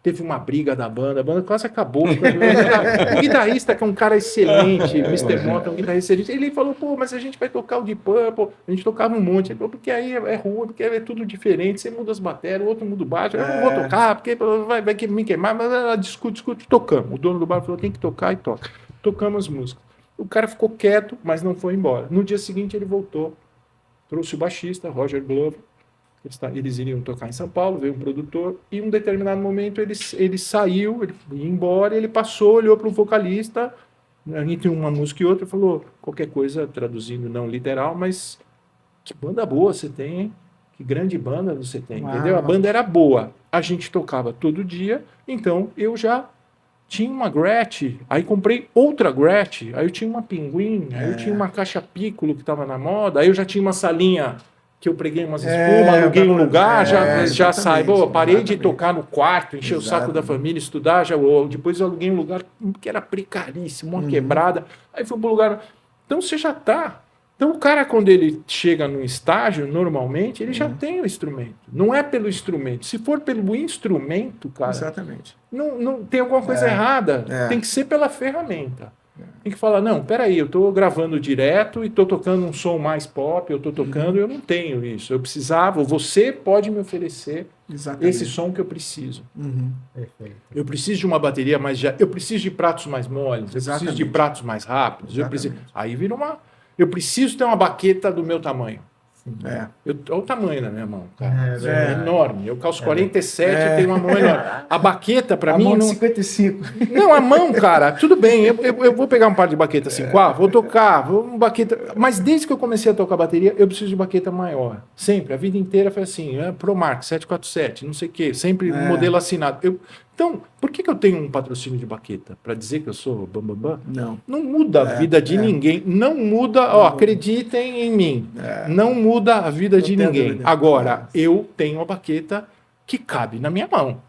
[SPEAKER 4] teve uma briga da banda, a banda quase acabou. O guitarrista, que é um cara excelente, Mr. Mota, é um guitarrista excelente, ele falou, pô, mas a gente vai tocar o Deep Purple, a gente tocava um monte, ele falou, porque aí é rua, porque é tudo diferente, você muda as baterias, o outro muda o baixo, eu não vou tocar, porque vai me queimar, mas ela discute, tocamos. O dono do bar falou, tem que tocar e toca. Tocamos as músicas. O cara ficou quieto, mas não foi embora. No dia seguinte ele voltou, trouxe o baixista, Roger Glover, eles iriam tocar em São Paulo, veio um produtor, e em um determinado momento ele saiu, ele ia embora, ele passou, olhou para o vocalista, entre uma música e outra, falou, qualquer coisa, traduzindo não literal, mas que banda boa você tem, hein? Que grande banda você tem, entendeu? A banda era boa, a gente tocava todo dia, então eu já tinha uma Gretsch, aí comprei outra Gretsch, aí eu tinha uma Pinguim, aí eu tinha uma caixa Piccolo que estava na moda, aí eu já tinha uma salinha que eu preguei umas espumas, aluguei um lugar, já sai.
[SPEAKER 2] exatamente,
[SPEAKER 4] Parei de
[SPEAKER 2] exatamente.
[SPEAKER 4] tocar no quarto, encher o saco da família, estudar, depois eu aluguei um lugar que era precaríssimo, uma quebrada, aí fui para um lugar... Então você já está... Então o cara, quando ele chega num estágio, normalmente, ele já tem o instrumento. Não é pelo instrumento. Se for pelo instrumento, cara,
[SPEAKER 2] Exatamente.
[SPEAKER 4] não tem alguma coisa errada. Tem que ser pela ferramenta. Tem que falar, não, peraí, eu estou gravando direto e estou tocando um som mais pop, eu estou tocando, eu não tenho isso. Eu precisava, você pode me oferecer
[SPEAKER 2] Exatamente.
[SPEAKER 4] esse som que eu preciso.
[SPEAKER 1] Perfeito.
[SPEAKER 4] Eu preciso de uma bateria mais... Eu preciso de pratos mais moles, eu preciso
[SPEAKER 2] Exatamente.
[SPEAKER 4] de pratos mais rápidos. Eu preciso...
[SPEAKER 2] Exatamente.
[SPEAKER 4] Aí vira uma... Eu preciso ter uma baqueta do meu tamanho.
[SPEAKER 2] É.
[SPEAKER 4] Olha o tamanho da minha mão, cara.
[SPEAKER 1] É
[SPEAKER 4] É enorme. Eu calço 47 e tenho uma mão enorme. A baqueta, para
[SPEAKER 2] A
[SPEAKER 4] mim,
[SPEAKER 2] mão de
[SPEAKER 4] não...
[SPEAKER 2] 55.
[SPEAKER 4] Não, a mão, cara, tudo bem. Eu vou pegar um par de baqueta 5A, vou tocar, baqueta. Mas desde que eu comecei a tocar bateria, eu preciso de baqueta maior. Sempre, a vida inteira foi assim, ProMark 747, não sei o quê, sempre modelo assinado. Então, por que eu tenho um patrocínio de baqueta? Para dizer que eu sou bambambam?
[SPEAKER 2] Não.
[SPEAKER 4] Não muda a vida de ninguém. Não muda, acreditem em mim. Não muda a vida de
[SPEAKER 2] tenho
[SPEAKER 4] ninguém.
[SPEAKER 2] dúvida.
[SPEAKER 4] Agora, eu tenho uma baqueta que cabe na minha mão.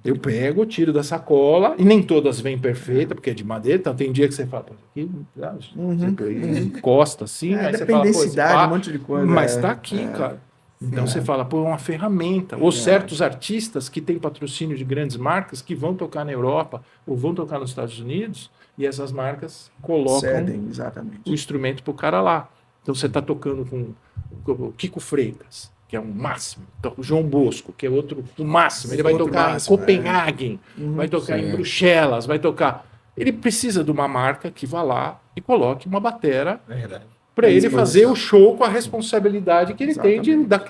[SPEAKER 4] Eu pego, tiro da sacola, e nem todas vêm perfeitas, porque é de madeira, então tem dia que você fala, pô, aqui, você encosta assim, aí você fala, pô, esse
[SPEAKER 2] Dependencidade,
[SPEAKER 4] pá,
[SPEAKER 2] um monte de coisa.
[SPEAKER 4] mas tá aqui, cara. Então você fala, pô, é uma ferramenta. Ou certos artistas que têm patrocínio de grandes marcas que vão tocar na Europa ou vão tocar nos Estados Unidos, e essas marcas colocam
[SPEAKER 2] Cedem, exatamente.
[SPEAKER 4] o instrumento pro cara lá. Então você está tocando com o Kiko Freitas, que é um máximo. Então, o João Bosco, que é outro o máximo. Ele vai
[SPEAKER 2] Outro
[SPEAKER 4] tocar
[SPEAKER 2] máximo,
[SPEAKER 4] em Copenhague, vai tocar em Bruxelas, vai tocar. Ele precisa de uma marca que vá lá e coloque uma batera
[SPEAKER 1] Verdade.
[SPEAKER 4] para ele fazer o show com a responsabilidade que ele tem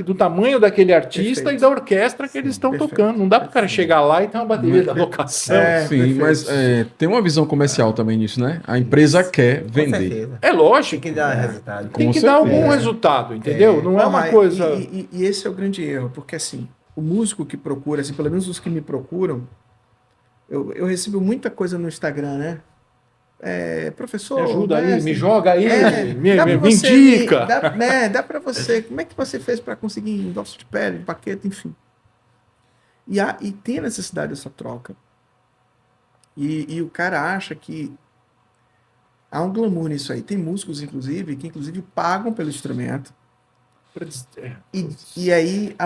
[SPEAKER 4] do tamanho daquele artista
[SPEAKER 2] Perfeito.
[SPEAKER 4] e da orquestra que eles estão
[SPEAKER 2] perfeito.
[SPEAKER 4] tocando. Não dá para o cara chegar lá e ter uma bateria da locação.
[SPEAKER 3] Sim,
[SPEAKER 2] perfeito.
[SPEAKER 3] mas tem uma visão comercial também nisso, né? A empresa quer
[SPEAKER 1] Com
[SPEAKER 3] vender.
[SPEAKER 1] certeza.
[SPEAKER 4] É lógico.
[SPEAKER 1] Tem que dar resultado.
[SPEAKER 4] Tem
[SPEAKER 3] Com
[SPEAKER 4] que dar
[SPEAKER 3] certeza.
[SPEAKER 4] algum resultado, entendeu? Não é uma
[SPEAKER 2] Rai,
[SPEAKER 4] coisa...
[SPEAKER 2] E esse é o grande erro, porque assim, o músico que procura, assim, pelo menos os que me procuram, eu recebo muita coisa no Instagram, né? Professor,
[SPEAKER 4] Me ajuda aí,
[SPEAKER 2] mestre,
[SPEAKER 4] me joga aí,
[SPEAKER 2] dá pra
[SPEAKER 4] me
[SPEAKER 2] você
[SPEAKER 4] indica.
[SPEAKER 2] Dá para você. Como é que você fez para conseguir endosso de pele, de baqueta, enfim. E tem a necessidade dessa troca. E o cara acha que há um glamour nisso aí. Tem músicos, inclusive, que inclusive pagam pelo instrumento. E aí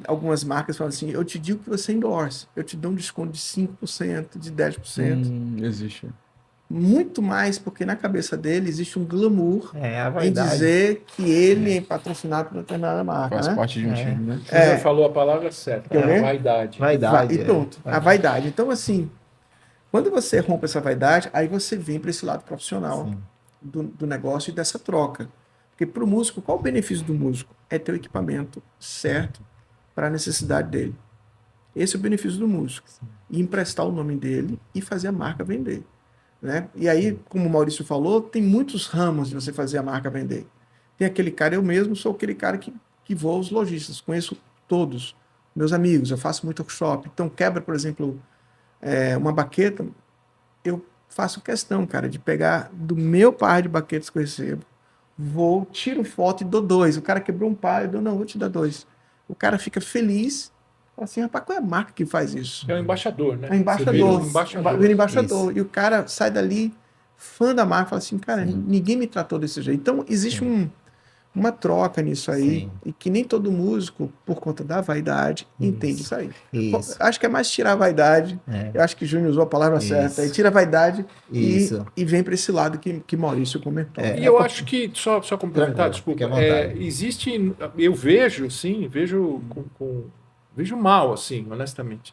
[SPEAKER 2] algumas marcas falam assim, eu te digo que você endorse. Eu te dou um desconto de 5%, de 10%.
[SPEAKER 3] Existe.
[SPEAKER 2] Muito mais porque na cabeça dele existe um glamour
[SPEAKER 1] É a
[SPEAKER 2] em
[SPEAKER 1] vaidade.
[SPEAKER 2] dizer que ele é patrocinado por determinada marca,
[SPEAKER 3] Faz
[SPEAKER 2] né?
[SPEAKER 3] parte de um time, né?
[SPEAKER 4] Você já falou a palavra certa,
[SPEAKER 2] Quer ver?
[SPEAKER 4] vaidade.
[SPEAKER 1] Vaidade.
[SPEAKER 2] E pronto, a vaidade. Então, assim, quando você rompe essa vaidade, aí você vem para esse lado profissional
[SPEAKER 1] Sim.
[SPEAKER 2] do negócio e dessa troca. Porque para o músico, qual o benefício do músico? É ter o equipamento certo para a necessidade dele. Esse é o benefício do músico. E emprestar o nome dele e fazer a marca vender. Né? E aí, como o Maurício falou, tem muitos ramos de você fazer a marca vender. Tem aquele cara, eu mesmo sou aquele cara que voa os lojistas, conheço todos, meus amigos, eu faço muito workshop. Então, quebra, por exemplo, uma baqueta, eu faço questão, cara, de pegar do meu par de baquetas que eu recebo, tiro foto e dou 2. O cara quebrou um par, eu dou, não, vou te dar 2. O cara fica feliz. Fala assim, rapaz, qual é a marca que faz isso?
[SPEAKER 4] É o embaixador, né?
[SPEAKER 2] É o embaixador.
[SPEAKER 4] Você vira um embaixador.
[SPEAKER 2] Vira embaixador.
[SPEAKER 1] Isso.
[SPEAKER 2] E o cara sai dali, fã da marca, fala assim, cara, ninguém me tratou desse jeito. Então, existe uma troca nisso aí,
[SPEAKER 1] Sim.
[SPEAKER 2] e que nem todo músico, por conta da vaidade, entende isso aí.
[SPEAKER 1] Isso.
[SPEAKER 2] Acho que é mais tirar a vaidade.
[SPEAKER 1] É.
[SPEAKER 2] Eu acho que o Júnior usou a palavra
[SPEAKER 1] Isso.
[SPEAKER 2] certa. Aí tira a vaidade
[SPEAKER 1] Isso.
[SPEAKER 2] e vem para esse lado que Maurício comentou.
[SPEAKER 4] E eu acho que, só complementar,
[SPEAKER 1] Tranquilo,
[SPEAKER 4] desculpa,
[SPEAKER 1] fique à vontade.
[SPEAKER 4] existe, eu vejo, sim, vejo mal, assim, honestamente.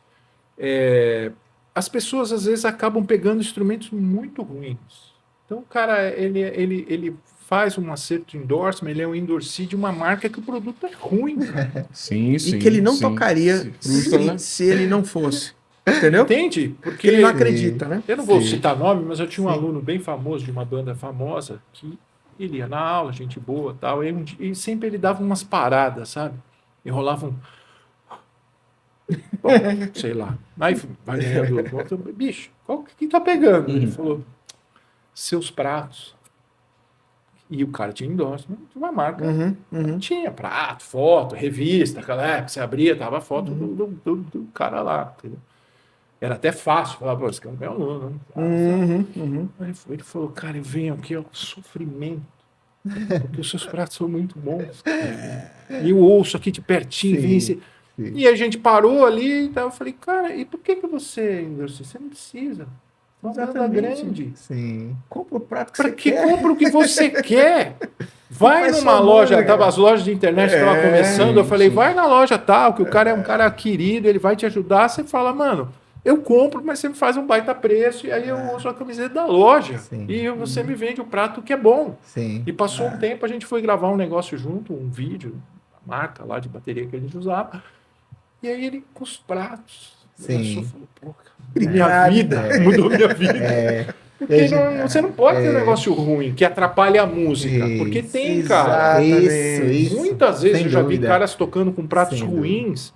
[SPEAKER 4] As pessoas, às vezes, acabam pegando instrumentos muito ruins. Então, o cara, ele faz um acerto endorsement, ele é um endorsee de uma marca que o produto é ruim, cara.
[SPEAKER 3] Sim, sim.
[SPEAKER 2] E que ele não
[SPEAKER 3] sim.
[SPEAKER 2] tocaria
[SPEAKER 3] Se frustra, né?
[SPEAKER 2] se ele não fosse. Entendeu?
[SPEAKER 4] Entende?
[SPEAKER 2] Porque ele não acredita, né?
[SPEAKER 4] Eu não vou
[SPEAKER 3] Sim.
[SPEAKER 4] citar nome, mas eu tinha um aluno bem famoso de uma banda famosa que ele ia na aula, gente boa e tal, e sempre ele dava umas paradas, sabe? Enrolava um... Bom, sei lá. Aí vai ganhando outro. Bicho, que tá pegando? Ele falou, seus pratos. E o cara tinha endorsement de uma marca.
[SPEAKER 2] Uhum.
[SPEAKER 4] Tinha prato, foto, revista, aquela época, você abria, tava a foto do cara lá. Entendeu? Era até fácil falar, pô, esse cara é meu aluno. Né? Aí ele falou, cara, eu venho aqui, ó, sofrimento. Porque os seus pratos são muito bons. E eu ouço aqui de pertinho,
[SPEAKER 1] Sim,
[SPEAKER 4] vem
[SPEAKER 1] sim.
[SPEAKER 4] E a gente parou ali e tal. Eu falei, cara, e por que você endossou? Você não precisa. Uma banda
[SPEAKER 2] Exatamente.
[SPEAKER 4] grande.
[SPEAKER 1] Sim.
[SPEAKER 2] Compra o prato que
[SPEAKER 4] Para
[SPEAKER 2] você
[SPEAKER 4] que
[SPEAKER 2] quer.
[SPEAKER 4] compra o que você quer? Vai
[SPEAKER 2] Faz
[SPEAKER 4] numa
[SPEAKER 2] sua
[SPEAKER 4] loja,
[SPEAKER 2] música.
[SPEAKER 4] as lojas de internet estavam começando, eu falei,
[SPEAKER 3] sim.
[SPEAKER 4] vai na loja tal, que o cara é um cara querido, ele vai te ajudar. Você fala, mano, eu compro, mas você me faz um baita preço, e aí eu uso a camiseta da loja.
[SPEAKER 1] Sim.
[SPEAKER 4] E você me vende o prato que é bom.
[SPEAKER 1] Sim.
[SPEAKER 4] E passou um tempo, a gente foi gravar um negócio junto, um vídeo, a marca lá de bateria que a gente usava. E aí ele, com os pratos,
[SPEAKER 1] Sim.
[SPEAKER 4] falou, pô, cara, minha vida, mudou minha vida. Porque você não pode ter um negócio ruim que atrapalhe a música. Porque tem, cara.
[SPEAKER 1] Isso.
[SPEAKER 4] Muitas vezes
[SPEAKER 1] Sem
[SPEAKER 4] eu já vi
[SPEAKER 1] dúvida.
[SPEAKER 4] caras tocando com pratos
[SPEAKER 1] Sem
[SPEAKER 4] ruins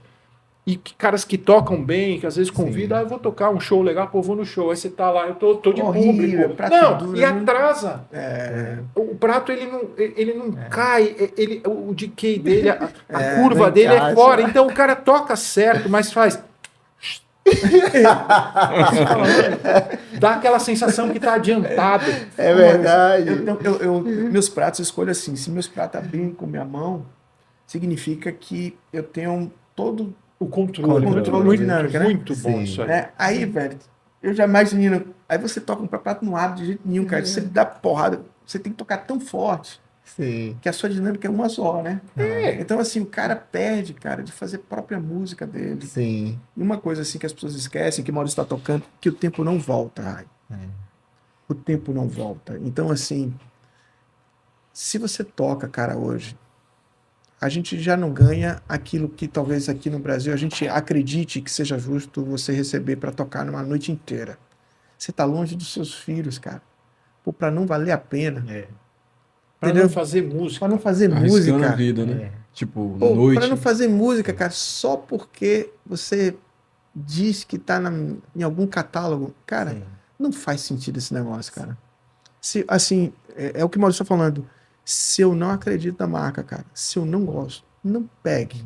[SPEAKER 4] e caras que tocam bem, que às vezes convidam,
[SPEAKER 1] Sim.
[SPEAKER 4] eu vou tocar um show legal, pô, eu vou no show. Aí você tá lá, eu tô de
[SPEAKER 2] Horrível,
[SPEAKER 4] público.
[SPEAKER 2] prato
[SPEAKER 4] Não,
[SPEAKER 2] duro,
[SPEAKER 4] e
[SPEAKER 2] né?
[SPEAKER 4] atrasa. O prato ele não cai, o decay dele, a curva
[SPEAKER 1] não
[SPEAKER 4] dele é
[SPEAKER 1] encaixa.
[SPEAKER 4] fora. Então o cara toca certo, mas faz. Dá aquela sensação que tá adiantado.
[SPEAKER 1] É verdade.
[SPEAKER 2] Meus pratos eu escolho assim. Se meus pratos abrem com minha mão, significa que eu tenho todo
[SPEAKER 4] O controle.
[SPEAKER 2] Controle dinâmico, né?
[SPEAKER 4] Muito bom
[SPEAKER 1] Sim.
[SPEAKER 4] isso aí.
[SPEAKER 2] né? Aí, velho, eu já imagino. Aí você toca um prato, não abre de jeito nenhum, cara. Se você dá porrada, você tem que tocar tão forte
[SPEAKER 1] Sim.
[SPEAKER 2] que a sua dinâmica é uma só, né? Então, assim, o cara perde, cara, de fazer a própria música dele.
[SPEAKER 1] Sim.
[SPEAKER 2] E uma coisa, assim, que as pessoas esquecem, que o Maurício está tocando, que o tempo não volta, Rai. O tempo não volta. Então, assim, se você toca, cara, hoje, a gente já não ganha aquilo que talvez aqui no Brasil a gente acredite que seja justo você receber para tocar numa noite inteira. Você tá longe dos seus filhos, cara. Pô, para não valer a pena.
[SPEAKER 4] Pra
[SPEAKER 2] Entendeu?
[SPEAKER 4] não fazer música.
[SPEAKER 2] Para não fazer
[SPEAKER 3] Arriscando
[SPEAKER 2] música.
[SPEAKER 3] a vida, né? Tipo,
[SPEAKER 2] Pô,
[SPEAKER 3] noite.
[SPEAKER 2] para não fazer música, cara, só porque você diz que tá em algum catálogo. Cara,
[SPEAKER 1] Sim.
[SPEAKER 2] não faz sentido esse negócio, cara. Se, assim, é o que o Maurício está falando. Se eu não acredito na marca, cara, se eu não gosto, não pegue.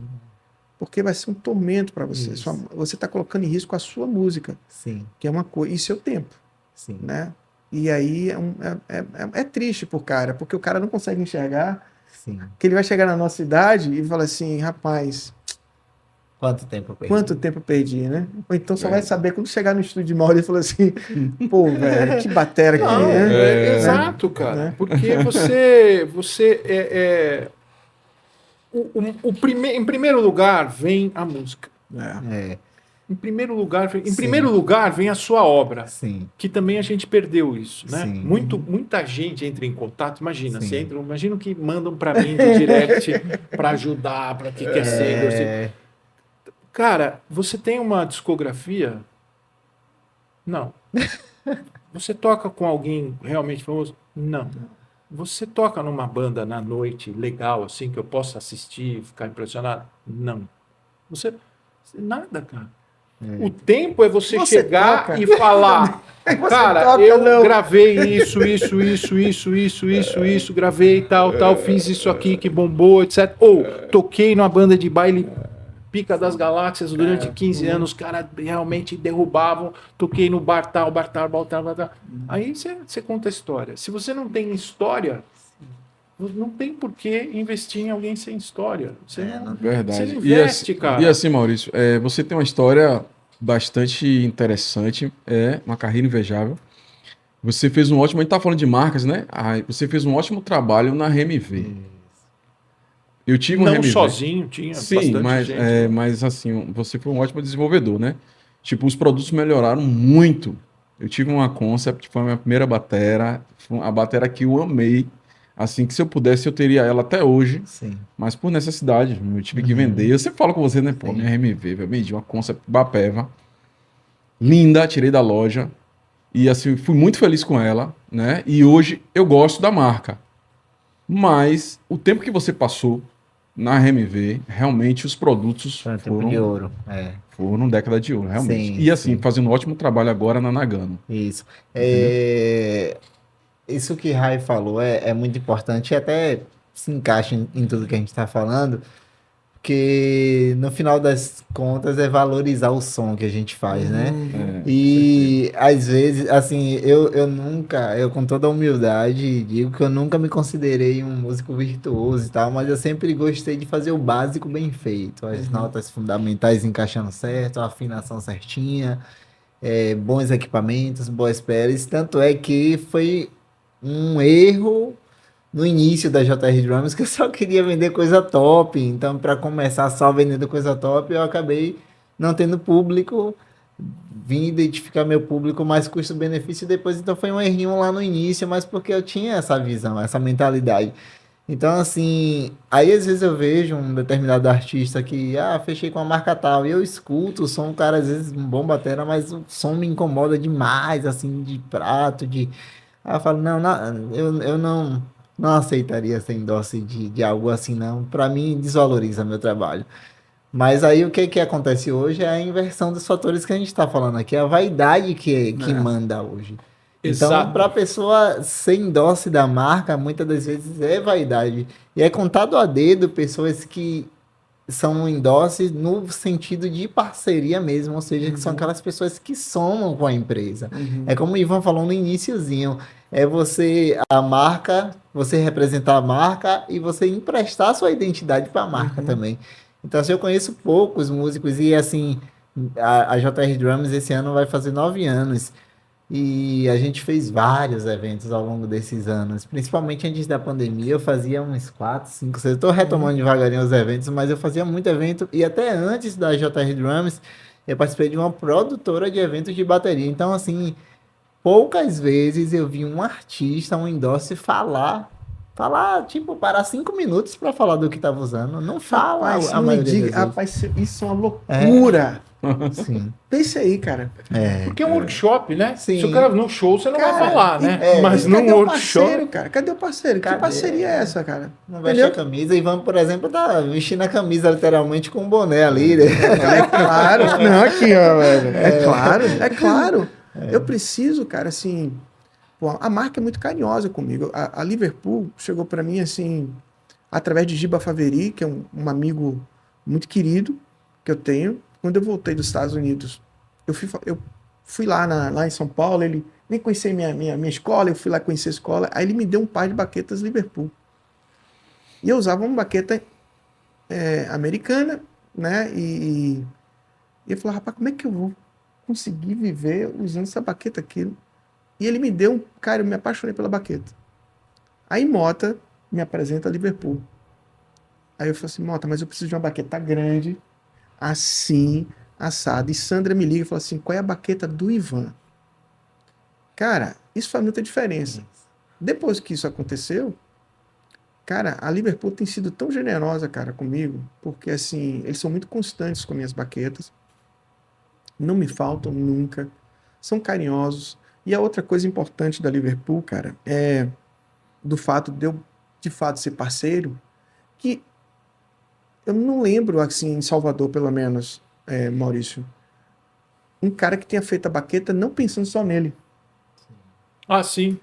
[SPEAKER 2] Porque vai ser um tormento para você.
[SPEAKER 1] Isso.
[SPEAKER 2] Você está colocando em risco a sua música,
[SPEAKER 1] Sim.
[SPEAKER 2] que é uma coisa, e seu tempo,
[SPEAKER 1] Sim.
[SPEAKER 2] né? E aí é triste pro cara, porque o cara não consegue enxergar
[SPEAKER 1] Sim.
[SPEAKER 2] que ele vai chegar na nossa idade e fala assim, rapaz,
[SPEAKER 1] Quanto tempo eu perdi?
[SPEAKER 2] quanto tempo eu perdi, né? Ou então só vai saber quando chegar no estúdio de Mauro e falar assim, pô, velho, que batera aqui,
[SPEAKER 4] Não,
[SPEAKER 2] né?
[SPEAKER 4] exato, cara.
[SPEAKER 2] Né?
[SPEAKER 4] Porque você em primeiro lugar vem a música.
[SPEAKER 1] É.
[SPEAKER 4] Em primeiro
[SPEAKER 1] Sim.
[SPEAKER 4] lugar vem a sua obra.
[SPEAKER 1] Sim.
[SPEAKER 4] Que também a gente perdeu isso, né?
[SPEAKER 1] Sim.
[SPEAKER 4] Muita gente entra em contato. Imagina,
[SPEAKER 1] Sim.
[SPEAKER 4] imagina que mandam para mim no direct para ajudar, para que quer ser.
[SPEAKER 1] É.
[SPEAKER 4] Cara, você tem uma discografia? Não. Você toca com alguém realmente famoso? Não. Você toca numa banda na noite legal, assim, que eu possa assistir e ficar impressionado? Não. Nada, cara. O tempo é você
[SPEAKER 2] Você
[SPEAKER 4] chegar
[SPEAKER 2] toca.
[SPEAKER 4] e falar, cara,
[SPEAKER 2] toca,
[SPEAKER 4] eu
[SPEAKER 2] não.
[SPEAKER 4] gravei isso, gravei tal, fiz isso aqui que bombou, etc. Ou toquei numa banda de baile Pica das Galáxias durante 15 anos, os caras realmente derrubavam, toquei no bar tal. Aí você conta a história. Se você não tem história, não tem por que investir em alguém sem história. Você não
[SPEAKER 3] Verdade.
[SPEAKER 4] investe, cara.
[SPEAKER 3] E assim, Maurício, você tem uma história bastante interessante, uma carreira invejável. Você fez um ótimo, a gente tá falando de marcas, né? Você fez um ótimo trabalho na RMV. Eu tive um
[SPEAKER 4] não
[SPEAKER 3] RMV.
[SPEAKER 4] sozinho, tinha
[SPEAKER 3] Sim,
[SPEAKER 4] bastante gente.
[SPEAKER 3] mas assim, você foi um ótimo desenvolvedor, né? Tipo, os produtos melhoraram muito. Eu tive uma Concept, foi a minha primeira batera, foi a batera que eu amei. Assim, que se eu pudesse, eu teria ela até hoje.
[SPEAKER 1] Sim.
[SPEAKER 3] Mas por necessidade, eu tive que vender. Eu sempre falo com você, né? Pô, minha RMV, eu vendi uma Concept Bapeva. Linda, tirei da loja. E assim, fui muito feliz com ela, né? E hoje eu gosto da marca. Mas o tempo que você passou na RMV, realmente os produtos
[SPEAKER 1] Foi um tempo de ouro. É.
[SPEAKER 3] foram década de ouro, realmente.
[SPEAKER 1] Sim,
[SPEAKER 3] E assim,
[SPEAKER 1] sim.
[SPEAKER 3] fazendo um ótimo trabalho agora na Nagano.
[SPEAKER 1] Isso. isso que Rai falou é muito importante e até se encaixa em tudo que a gente está falando, porque no final das contas é valorizar o som que a gente faz, né?
[SPEAKER 3] É,
[SPEAKER 1] E às vezes, assim, eu nunca, eu com toda a humildade digo que eu nunca me considerei um músico virtuoso e tal, mas eu sempre gostei de fazer o básico bem feito, as notas fundamentais encaixando certo, a afinação certinha, bons equipamentos, boas peças, tanto é que foi um erro no início da JR Drums que eu só queria vender coisa top. Então, para começar só vendendo coisa top, eu acabei não tendo público. Vim identificar meu público mais custo-benefício depois. Então, foi um errinho lá no início, mas porque eu tinha essa visão, essa mentalidade. Então, assim, aí às vezes eu vejo um determinado artista que, fechei com a marca tal, e eu escuto o som, o cara às vezes um bom batera, mas o som me incomoda demais, assim, de prato, de. Aí eu falo, não, eu não aceitaria ser endosse de algo assim, não. Para mim, desvaloriza meu trabalho. Mas aí o que acontece hoje é a inversão dos fatores que a gente está falando aqui, a vaidade que manda hoje. Então, para a
[SPEAKER 4] Exato.
[SPEAKER 1] pessoa ser endosse da marca, muitas das vezes é vaidade. E é contado a dedo pessoas que são endosses no sentido de parceria mesmo, ou seja, que são aquelas pessoas que somam com a empresa. É como o Ivan falou no iniciozinho, é você, a marca, você representar a marca e você emprestar a sua identidade para a marca também. Então, assim, eu conheço poucos músicos e, assim, a JR Drums esse ano vai fazer 9 anos. E a gente fez vários eventos ao longo desses anos, principalmente antes da pandemia. Eu fazia uns 4, 5, 6. Eu estou retomando devagarinho os eventos, mas eu fazia muito evento. E até antes da JR Drums, eu participei de uma produtora de eventos de bateria. Então, assim, poucas vezes eu vi um artista, um endosse falar, tipo, parar 5 minutos para falar do que estava usando. Não fala
[SPEAKER 2] Rapaz,
[SPEAKER 1] a
[SPEAKER 2] não me
[SPEAKER 1] maioria
[SPEAKER 2] diga,
[SPEAKER 1] das vezes.
[SPEAKER 2] rapaz, isso é uma loucura.
[SPEAKER 1] Sim.
[SPEAKER 2] Pense aí, cara.
[SPEAKER 4] Porque é um workshop, né?
[SPEAKER 1] Sim.
[SPEAKER 4] Se o cara num show, você não vai
[SPEAKER 2] Cara,
[SPEAKER 4] falar, né? Mas
[SPEAKER 2] e
[SPEAKER 4] num
[SPEAKER 2] cadê o
[SPEAKER 4] workshop.
[SPEAKER 2] parceiro, cara? Cadê o parceiro? Que
[SPEAKER 1] Cadê?
[SPEAKER 2] parceria é essa, cara?
[SPEAKER 1] Não veste a
[SPEAKER 2] Entendeu?
[SPEAKER 1] camisa. Ivan, por exemplo, tá vestindo a camisa literalmente com um boné ali, né?
[SPEAKER 2] É claro. Não, aqui, ó, velho. É claro, é claro. Eu preciso, cara, assim. Pô, a marca é muito carinhosa comigo. A Liverpool chegou pra mim, assim, através de Giba Faveri, que é um amigo muito querido que eu tenho. Quando eu voltei dos Estados Unidos, eu fui lá em São Paulo, ele nem conhecia minha escola, eu fui lá conhecer a escola, aí ele me deu um par de baquetas Liverpool. E eu usava uma baqueta americana, né? E eu falei, rapaz, como é que eu vou conseguir viver usando essa baqueta aqui? E ele me deu, cara, eu me apaixonei pela baqueta. Aí Mota me apresenta a Liverpool. Aí eu falei assim, Mota, mas eu preciso de uma baqueta grande, assim, assada. E Sandra me liga e fala assim, qual é a baqueta do Ivan? Cara, isso faz muita diferença. Depois que isso aconteceu, cara, a Liverpool tem sido tão generosa, cara, comigo, porque assim, eles são muito constantes com minhas baquetas, não me faltam nunca, são carinhosos. E a outra coisa importante da Liverpool, cara, é do fato de eu, de fato, ser parceiro, que eu não lembro, assim, em Salvador, pelo menos, Maurício, um cara que tenha feito a baqueta não pensando só nele.
[SPEAKER 4] Ah, sim.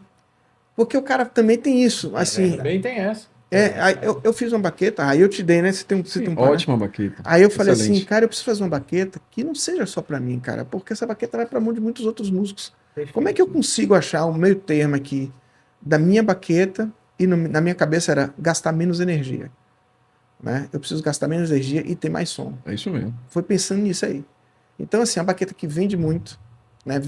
[SPEAKER 2] Porque o cara também tem isso, assim,
[SPEAKER 4] Também tem essa.
[SPEAKER 2] aí eu fiz uma baqueta, aí eu te dei, né? Você tem um par, né?
[SPEAKER 3] Ótima baqueta.
[SPEAKER 2] Aí eu falei
[SPEAKER 3] Excelente.
[SPEAKER 2] assim, cara, eu preciso fazer uma baqueta que não seja só pra mim, cara, porque essa baqueta vai pra mão de muitos outros músicos. Como é que eu consigo achar um meio termo aqui da minha baqueta e na minha cabeça era gastar menos energia, né? Eu preciso gastar menos energia e ter mais som.
[SPEAKER 3] É isso mesmo.
[SPEAKER 2] Foi pensando nisso aí. Então, assim, a baqueta que vende muito, né?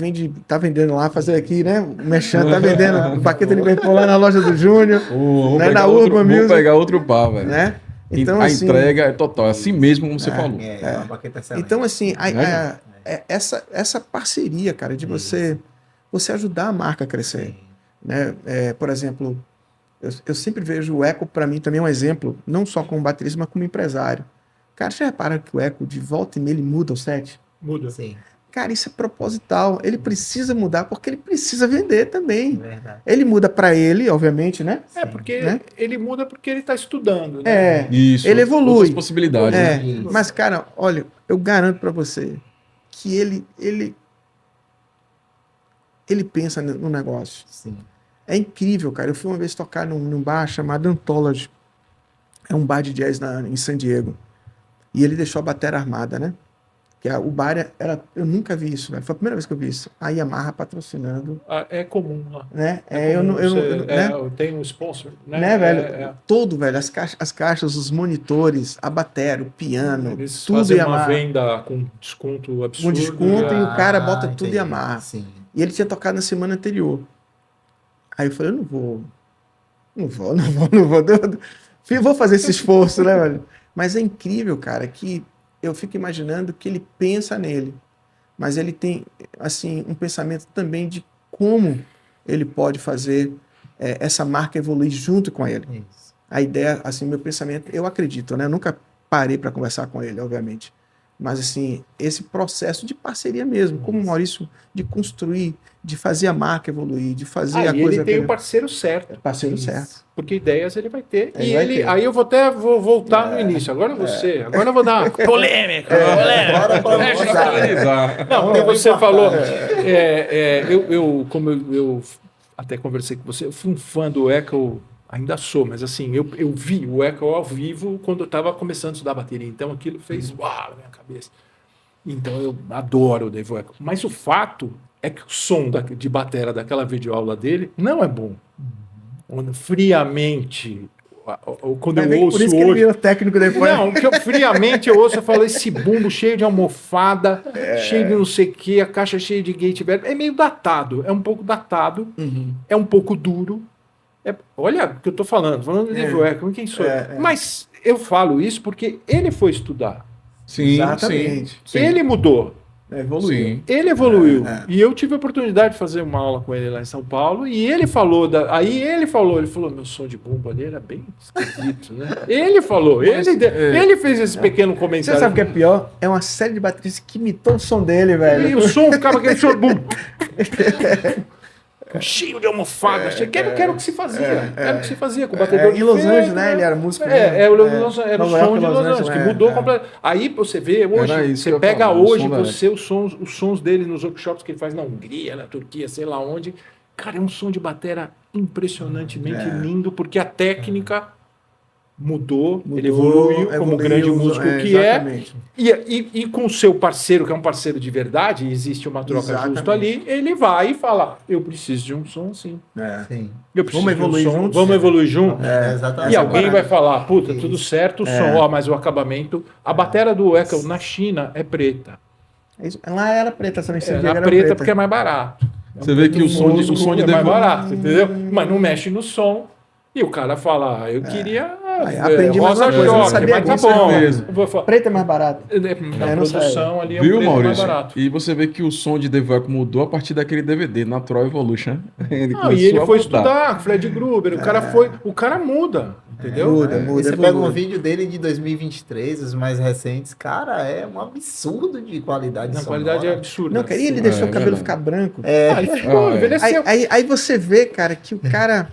[SPEAKER 2] Tá vendendo lá, fazer aqui, né? O Merchan tá vendendo baqueta Liverpool lá na loja do Júnior,
[SPEAKER 3] Vou
[SPEAKER 2] né?
[SPEAKER 3] pegar
[SPEAKER 2] Na
[SPEAKER 3] outro,
[SPEAKER 2] Urban
[SPEAKER 3] vou
[SPEAKER 2] Music,
[SPEAKER 3] pegar outro par, velho.
[SPEAKER 2] né? Então,
[SPEAKER 3] A
[SPEAKER 2] assim,
[SPEAKER 3] entrega é total, é assim mesmo como você falou.
[SPEAKER 1] É uma baqueta excelente.
[SPEAKER 2] então, assim,
[SPEAKER 3] Né?
[SPEAKER 2] essa parceria, cara, de você ajudar a marca a crescer, né? Por exemplo, eu sempre vejo o Eco, para mim, também é um exemplo, não só como baterista, mas como empresário. Cara, você repara que o Eco, de volta e meia, ele muda o set?
[SPEAKER 4] Muda.
[SPEAKER 1] Sim,
[SPEAKER 2] Cara, isso é proposital. Ele precisa mudar porque ele precisa vender também.
[SPEAKER 1] verdade.
[SPEAKER 2] Ele muda para ele, obviamente, né?
[SPEAKER 4] É, porque
[SPEAKER 2] Né?
[SPEAKER 4] ele muda porque ele está estudando, né?
[SPEAKER 3] Isso.
[SPEAKER 2] Ele evolui.
[SPEAKER 3] Outras possibilidades, né?
[SPEAKER 1] Isso.
[SPEAKER 2] Mas, cara, olha, eu garanto para você que ele pensa no negócio.
[SPEAKER 1] Sim.
[SPEAKER 2] É incrível, cara. Eu fui uma vez tocar num bar chamado Anthology. É um bar de jazz em San Diego. E ele deixou a bateria armada, né? O bar era... Eu nunca vi isso, velho. Foi a primeira vez que eu vi isso. A Yamaha patrocinando.
[SPEAKER 4] É comum lá.
[SPEAKER 2] Né?
[SPEAKER 4] Tem um sponsor, né?
[SPEAKER 2] Né, velho? Todo, velho. As caixas, os monitores, a bateria, o piano,
[SPEAKER 4] Eles
[SPEAKER 2] tudo
[SPEAKER 4] fazem
[SPEAKER 2] Yamaha.
[SPEAKER 4] uma venda com desconto absurdo.
[SPEAKER 2] Com desconto e o cara bota tudo
[SPEAKER 1] entendi.
[SPEAKER 2] Yamaha.
[SPEAKER 1] Sim.
[SPEAKER 2] E ele tinha tocado na semana anterior. Aí eu falei, eu não vou fazer esse esforço, né, velho? Mas é incrível, cara, que eu fico imaginando que ele pensa nele, mas ele tem, assim, um pensamento também de como ele pode fazer essa marca evoluir junto com ele.
[SPEAKER 1] Isso.
[SPEAKER 2] A ideia, assim, meu pensamento, eu acredito, né? Eu nunca parei para conversar com ele, obviamente. Mas, assim, esse processo de parceria mesmo, como o Maurício, de construir, de fazer a marca evoluir, de fazer a
[SPEAKER 4] E
[SPEAKER 2] coisa...
[SPEAKER 4] ele tem o parceiro certo.
[SPEAKER 2] Parceiro certo.
[SPEAKER 4] Porque ideias ele vai ter.
[SPEAKER 2] Ele vai ter.
[SPEAKER 4] Aí eu vou voltar no início. Agora eu vou dar uma polêmica.
[SPEAKER 1] Agora pra
[SPEAKER 3] Deixa eu
[SPEAKER 1] mostrar.
[SPEAKER 3] finalizar.
[SPEAKER 4] Não, porque você falou. Como eu até conversei com você, eu fui um fã do Echo, ainda sou, mas assim, eu vi o Echo ao vivo quando eu estava começando a estudar bateria. Então aquilo fez uau na minha cabeça. Então eu adoro o Dave Echo. Mas o fato é que o som de bateria daquela videoaula dele não é bom. Friamente, quando eu ouço
[SPEAKER 2] por isso que ele
[SPEAKER 4] hoje.
[SPEAKER 2] virou técnico depois.
[SPEAKER 4] Não, que eu friamente eu ouço, eu falo, esse bumbo cheio de almofada, cheio de não sei o que, a caixa cheia de gate velho. É meio datado, é um pouco datado, é um pouco duro. Olha o que eu tô falando de Dave Echo, quem sou eu? Mas eu falo isso porque ele foi estudar.
[SPEAKER 3] Sim,
[SPEAKER 2] Exatamente.
[SPEAKER 3] sim.
[SPEAKER 4] Ele mudou.
[SPEAKER 2] Evoluiu.
[SPEAKER 3] Sim.
[SPEAKER 4] Ele evoluiu. E eu tive a oportunidade de fazer uma aula com ele lá em São Paulo. E ele falou. Ele falou, meu som de bumbo ali era bem esquisito, né? Ele falou. Ele fez esse pequeno
[SPEAKER 2] Você
[SPEAKER 4] comentário.
[SPEAKER 2] sabe o que é pior? É uma série de bateristas que imitou o som dele, velho.
[SPEAKER 4] E o som ficava aquele som bum. Cheio de almofada. Que era o que se fazia. Era o que se fazia com o batedor
[SPEAKER 2] Em
[SPEAKER 4] de
[SPEAKER 2] Los
[SPEAKER 4] feito,
[SPEAKER 2] Angeles, né? Ele era músico.
[SPEAKER 4] era o som de
[SPEAKER 2] Nova
[SPEAKER 4] Los Angeles, que mudou
[SPEAKER 2] é.
[SPEAKER 4] completamente. Aí você vê hoje,
[SPEAKER 3] Era isso que
[SPEAKER 4] você
[SPEAKER 3] eu
[SPEAKER 4] pega
[SPEAKER 3] falava, o
[SPEAKER 4] hoje
[SPEAKER 3] som da
[SPEAKER 4] os sons dele nos workshops que ele faz na Hungria, na Turquia, sei lá onde. Cara, é um som de bateria impressionantemente lindo, porque a técnica mudou, ele evoluiu como grande músico que
[SPEAKER 2] exatamente.
[SPEAKER 4] E com o seu parceiro, que é um parceiro de verdade, existe uma troca
[SPEAKER 2] Exatamente.
[SPEAKER 4] justa ali, ele vai e fala, eu preciso de um som assim.
[SPEAKER 1] Sim.
[SPEAKER 4] Eu preciso
[SPEAKER 2] Vamos
[SPEAKER 4] de um
[SPEAKER 2] evoluir
[SPEAKER 4] som,
[SPEAKER 2] juntos?
[SPEAKER 4] vamos evoluir juntos.
[SPEAKER 1] Exatamente.
[SPEAKER 4] E alguém
[SPEAKER 2] parada.
[SPEAKER 4] vai falar, puta, tudo certo, o som, mas o acabamento. A bateria do Echo na China é preta.
[SPEAKER 2] Lá era preta, essa
[SPEAKER 4] Era preta porque é mais barato.
[SPEAKER 3] Você vê que o som de
[SPEAKER 4] é mais barato, entendeu? Mas não mexe no som. E o cara fala, eu queria
[SPEAKER 2] aprendi mais
[SPEAKER 4] rosa
[SPEAKER 2] uma coisa, eu não
[SPEAKER 4] choque,
[SPEAKER 2] sabia
[SPEAKER 4] mas tá
[SPEAKER 2] disso,
[SPEAKER 4] bom.
[SPEAKER 3] mesmo.
[SPEAKER 4] Eu vou falar,
[SPEAKER 2] Preta é mais barato.
[SPEAKER 4] na
[SPEAKER 2] não
[SPEAKER 4] produção ali é
[SPEAKER 3] Viu,
[SPEAKER 4] um preço mais
[SPEAKER 3] Maurício?
[SPEAKER 4] barato.
[SPEAKER 3] E você vê que o som de Dave Echo mudou a partir daquele DVD, Natural Evolution.
[SPEAKER 4] Não, e ele foi estudar com Fred Gruber, o cara muda, entendeu?
[SPEAKER 2] Muda,
[SPEAKER 1] E você
[SPEAKER 2] evolui.
[SPEAKER 1] pega um vídeo dele de 2023, os mais recentes, cara, é um absurdo de qualidade
[SPEAKER 4] Na
[SPEAKER 1] sonora.
[SPEAKER 4] qualidade é absurda.
[SPEAKER 2] Não, cara, e ele deixou o cabelo
[SPEAKER 3] verdade.
[SPEAKER 2] ficar branco.
[SPEAKER 4] Ele ficou, envelheceu.
[SPEAKER 2] Aí você vê, cara, que o cara...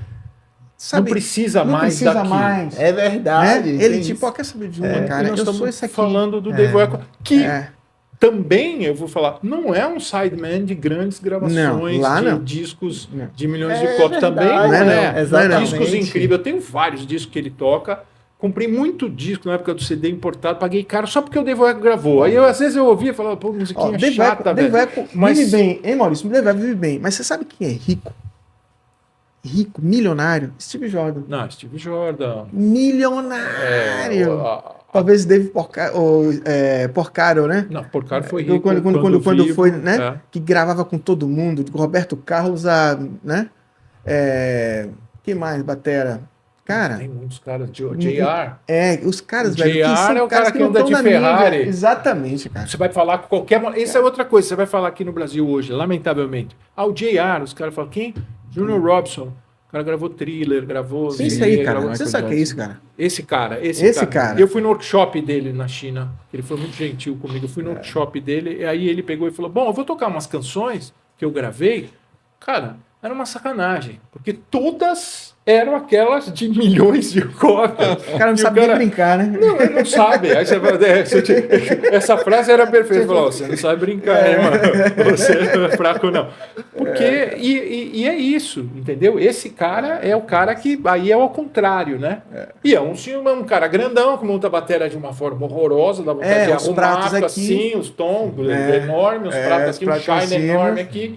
[SPEAKER 2] Sabe,
[SPEAKER 4] não precisa
[SPEAKER 2] não
[SPEAKER 4] mais
[SPEAKER 2] precisa
[SPEAKER 4] daqui.
[SPEAKER 2] mais.
[SPEAKER 1] É verdade.
[SPEAKER 2] Né? Ele
[SPEAKER 1] tem
[SPEAKER 2] tipo,
[SPEAKER 1] isso.
[SPEAKER 2] ó, quer saber de uma,
[SPEAKER 4] E
[SPEAKER 2] cara?
[SPEAKER 4] nós
[SPEAKER 2] Eu sou
[SPEAKER 4] estamos
[SPEAKER 2] esse aqui.
[SPEAKER 4] falando do Dave Echo, que
[SPEAKER 2] É.
[SPEAKER 4] também, eu vou falar, não é um sideman de grandes gravações,
[SPEAKER 2] Não, lá
[SPEAKER 4] de
[SPEAKER 2] não.
[SPEAKER 4] discos
[SPEAKER 2] Não.
[SPEAKER 4] de milhões
[SPEAKER 1] É
[SPEAKER 4] de cópias.
[SPEAKER 1] verdade,
[SPEAKER 4] Também não
[SPEAKER 2] não,
[SPEAKER 4] é.
[SPEAKER 1] exatamente.
[SPEAKER 4] Discos incríveis. Eu tenho vários discos que ele toca. Comprei muito disco na época do CD importado, paguei caro só porque o Dave Echo gravou. Aí às vezes eu ouvia e falava, pô, musiquinha chata,
[SPEAKER 2] Dave
[SPEAKER 4] velho.
[SPEAKER 2] Echo
[SPEAKER 4] Mas-
[SPEAKER 2] vive bem, hein, Maurício? Dave Echo vive bem. Mas você sabe quem é rico? Rico, milionário? Steve Jordan.
[SPEAKER 4] Não, Steve Jordan.
[SPEAKER 2] Milionário! Talvez Dave Porcaro, né?
[SPEAKER 4] Não, Porcaro foi rico.
[SPEAKER 2] Quando
[SPEAKER 4] vivo,
[SPEAKER 2] foi, né?
[SPEAKER 4] é.
[SPEAKER 2] Que gravava com todo mundo, do Roberto Carlos né? Quem mais, batera? Cara,
[SPEAKER 4] Tem muitos caras. JR.
[SPEAKER 2] os caras,
[SPEAKER 4] O
[SPEAKER 2] velho, que
[SPEAKER 4] JR
[SPEAKER 2] são
[SPEAKER 4] é o
[SPEAKER 2] caras
[SPEAKER 4] cara que
[SPEAKER 2] não
[SPEAKER 4] anda
[SPEAKER 2] tão
[SPEAKER 4] de
[SPEAKER 2] na mídia.
[SPEAKER 4] Ferrari.
[SPEAKER 2] Exatamente, cara.
[SPEAKER 4] Você vai falar com qualquer. Isso é outra coisa. Você vai falar aqui no Brasil hoje, lamentavelmente. O JR, os caras falam, quem? Junior Robson. O cara gravou Thriller, gravou.
[SPEAKER 2] Sim, isso aí, cara.
[SPEAKER 4] gravou-
[SPEAKER 2] Você sabe o que é isso, cara?
[SPEAKER 4] Esse cara.
[SPEAKER 2] Esse cara.
[SPEAKER 4] Eu fui no workshop dele na China. Ele foi muito gentil comigo. Eu fui no workshop dele. E aí ele pegou e falou: bom, eu vou tocar umas canções que eu gravei. Cara, era uma sacanagem. Porque todas eram aquelas de milhões de cópias.
[SPEAKER 2] O cara não
[SPEAKER 4] E
[SPEAKER 2] sabe nem brincar, né?
[SPEAKER 4] Não, ele não sabe. Aí você fala, essa frase era perfeita. Falou, você não sabe brincar, hein, mano? Você não é fraco, não. Porque, e é isso, entendeu? Esse cara é o cara que, aí é ao contrário, né? E é um cara grandão, que monta a bateria de uma forma horrorosa, dá vontade de
[SPEAKER 2] os pratos
[SPEAKER 4] arrumar,
[SPEAKER 2] aqui.
[SPEAKER 4] assim, os tons enormes, os pratos
[SPEAKER 2] os
[SPEAKER 4] aqui, um
[SPEAKER 2] pratos em
[SPEAKER 4] shine
[SPEAKER 2] cima.
[SPEAKER 4] enorme aqui,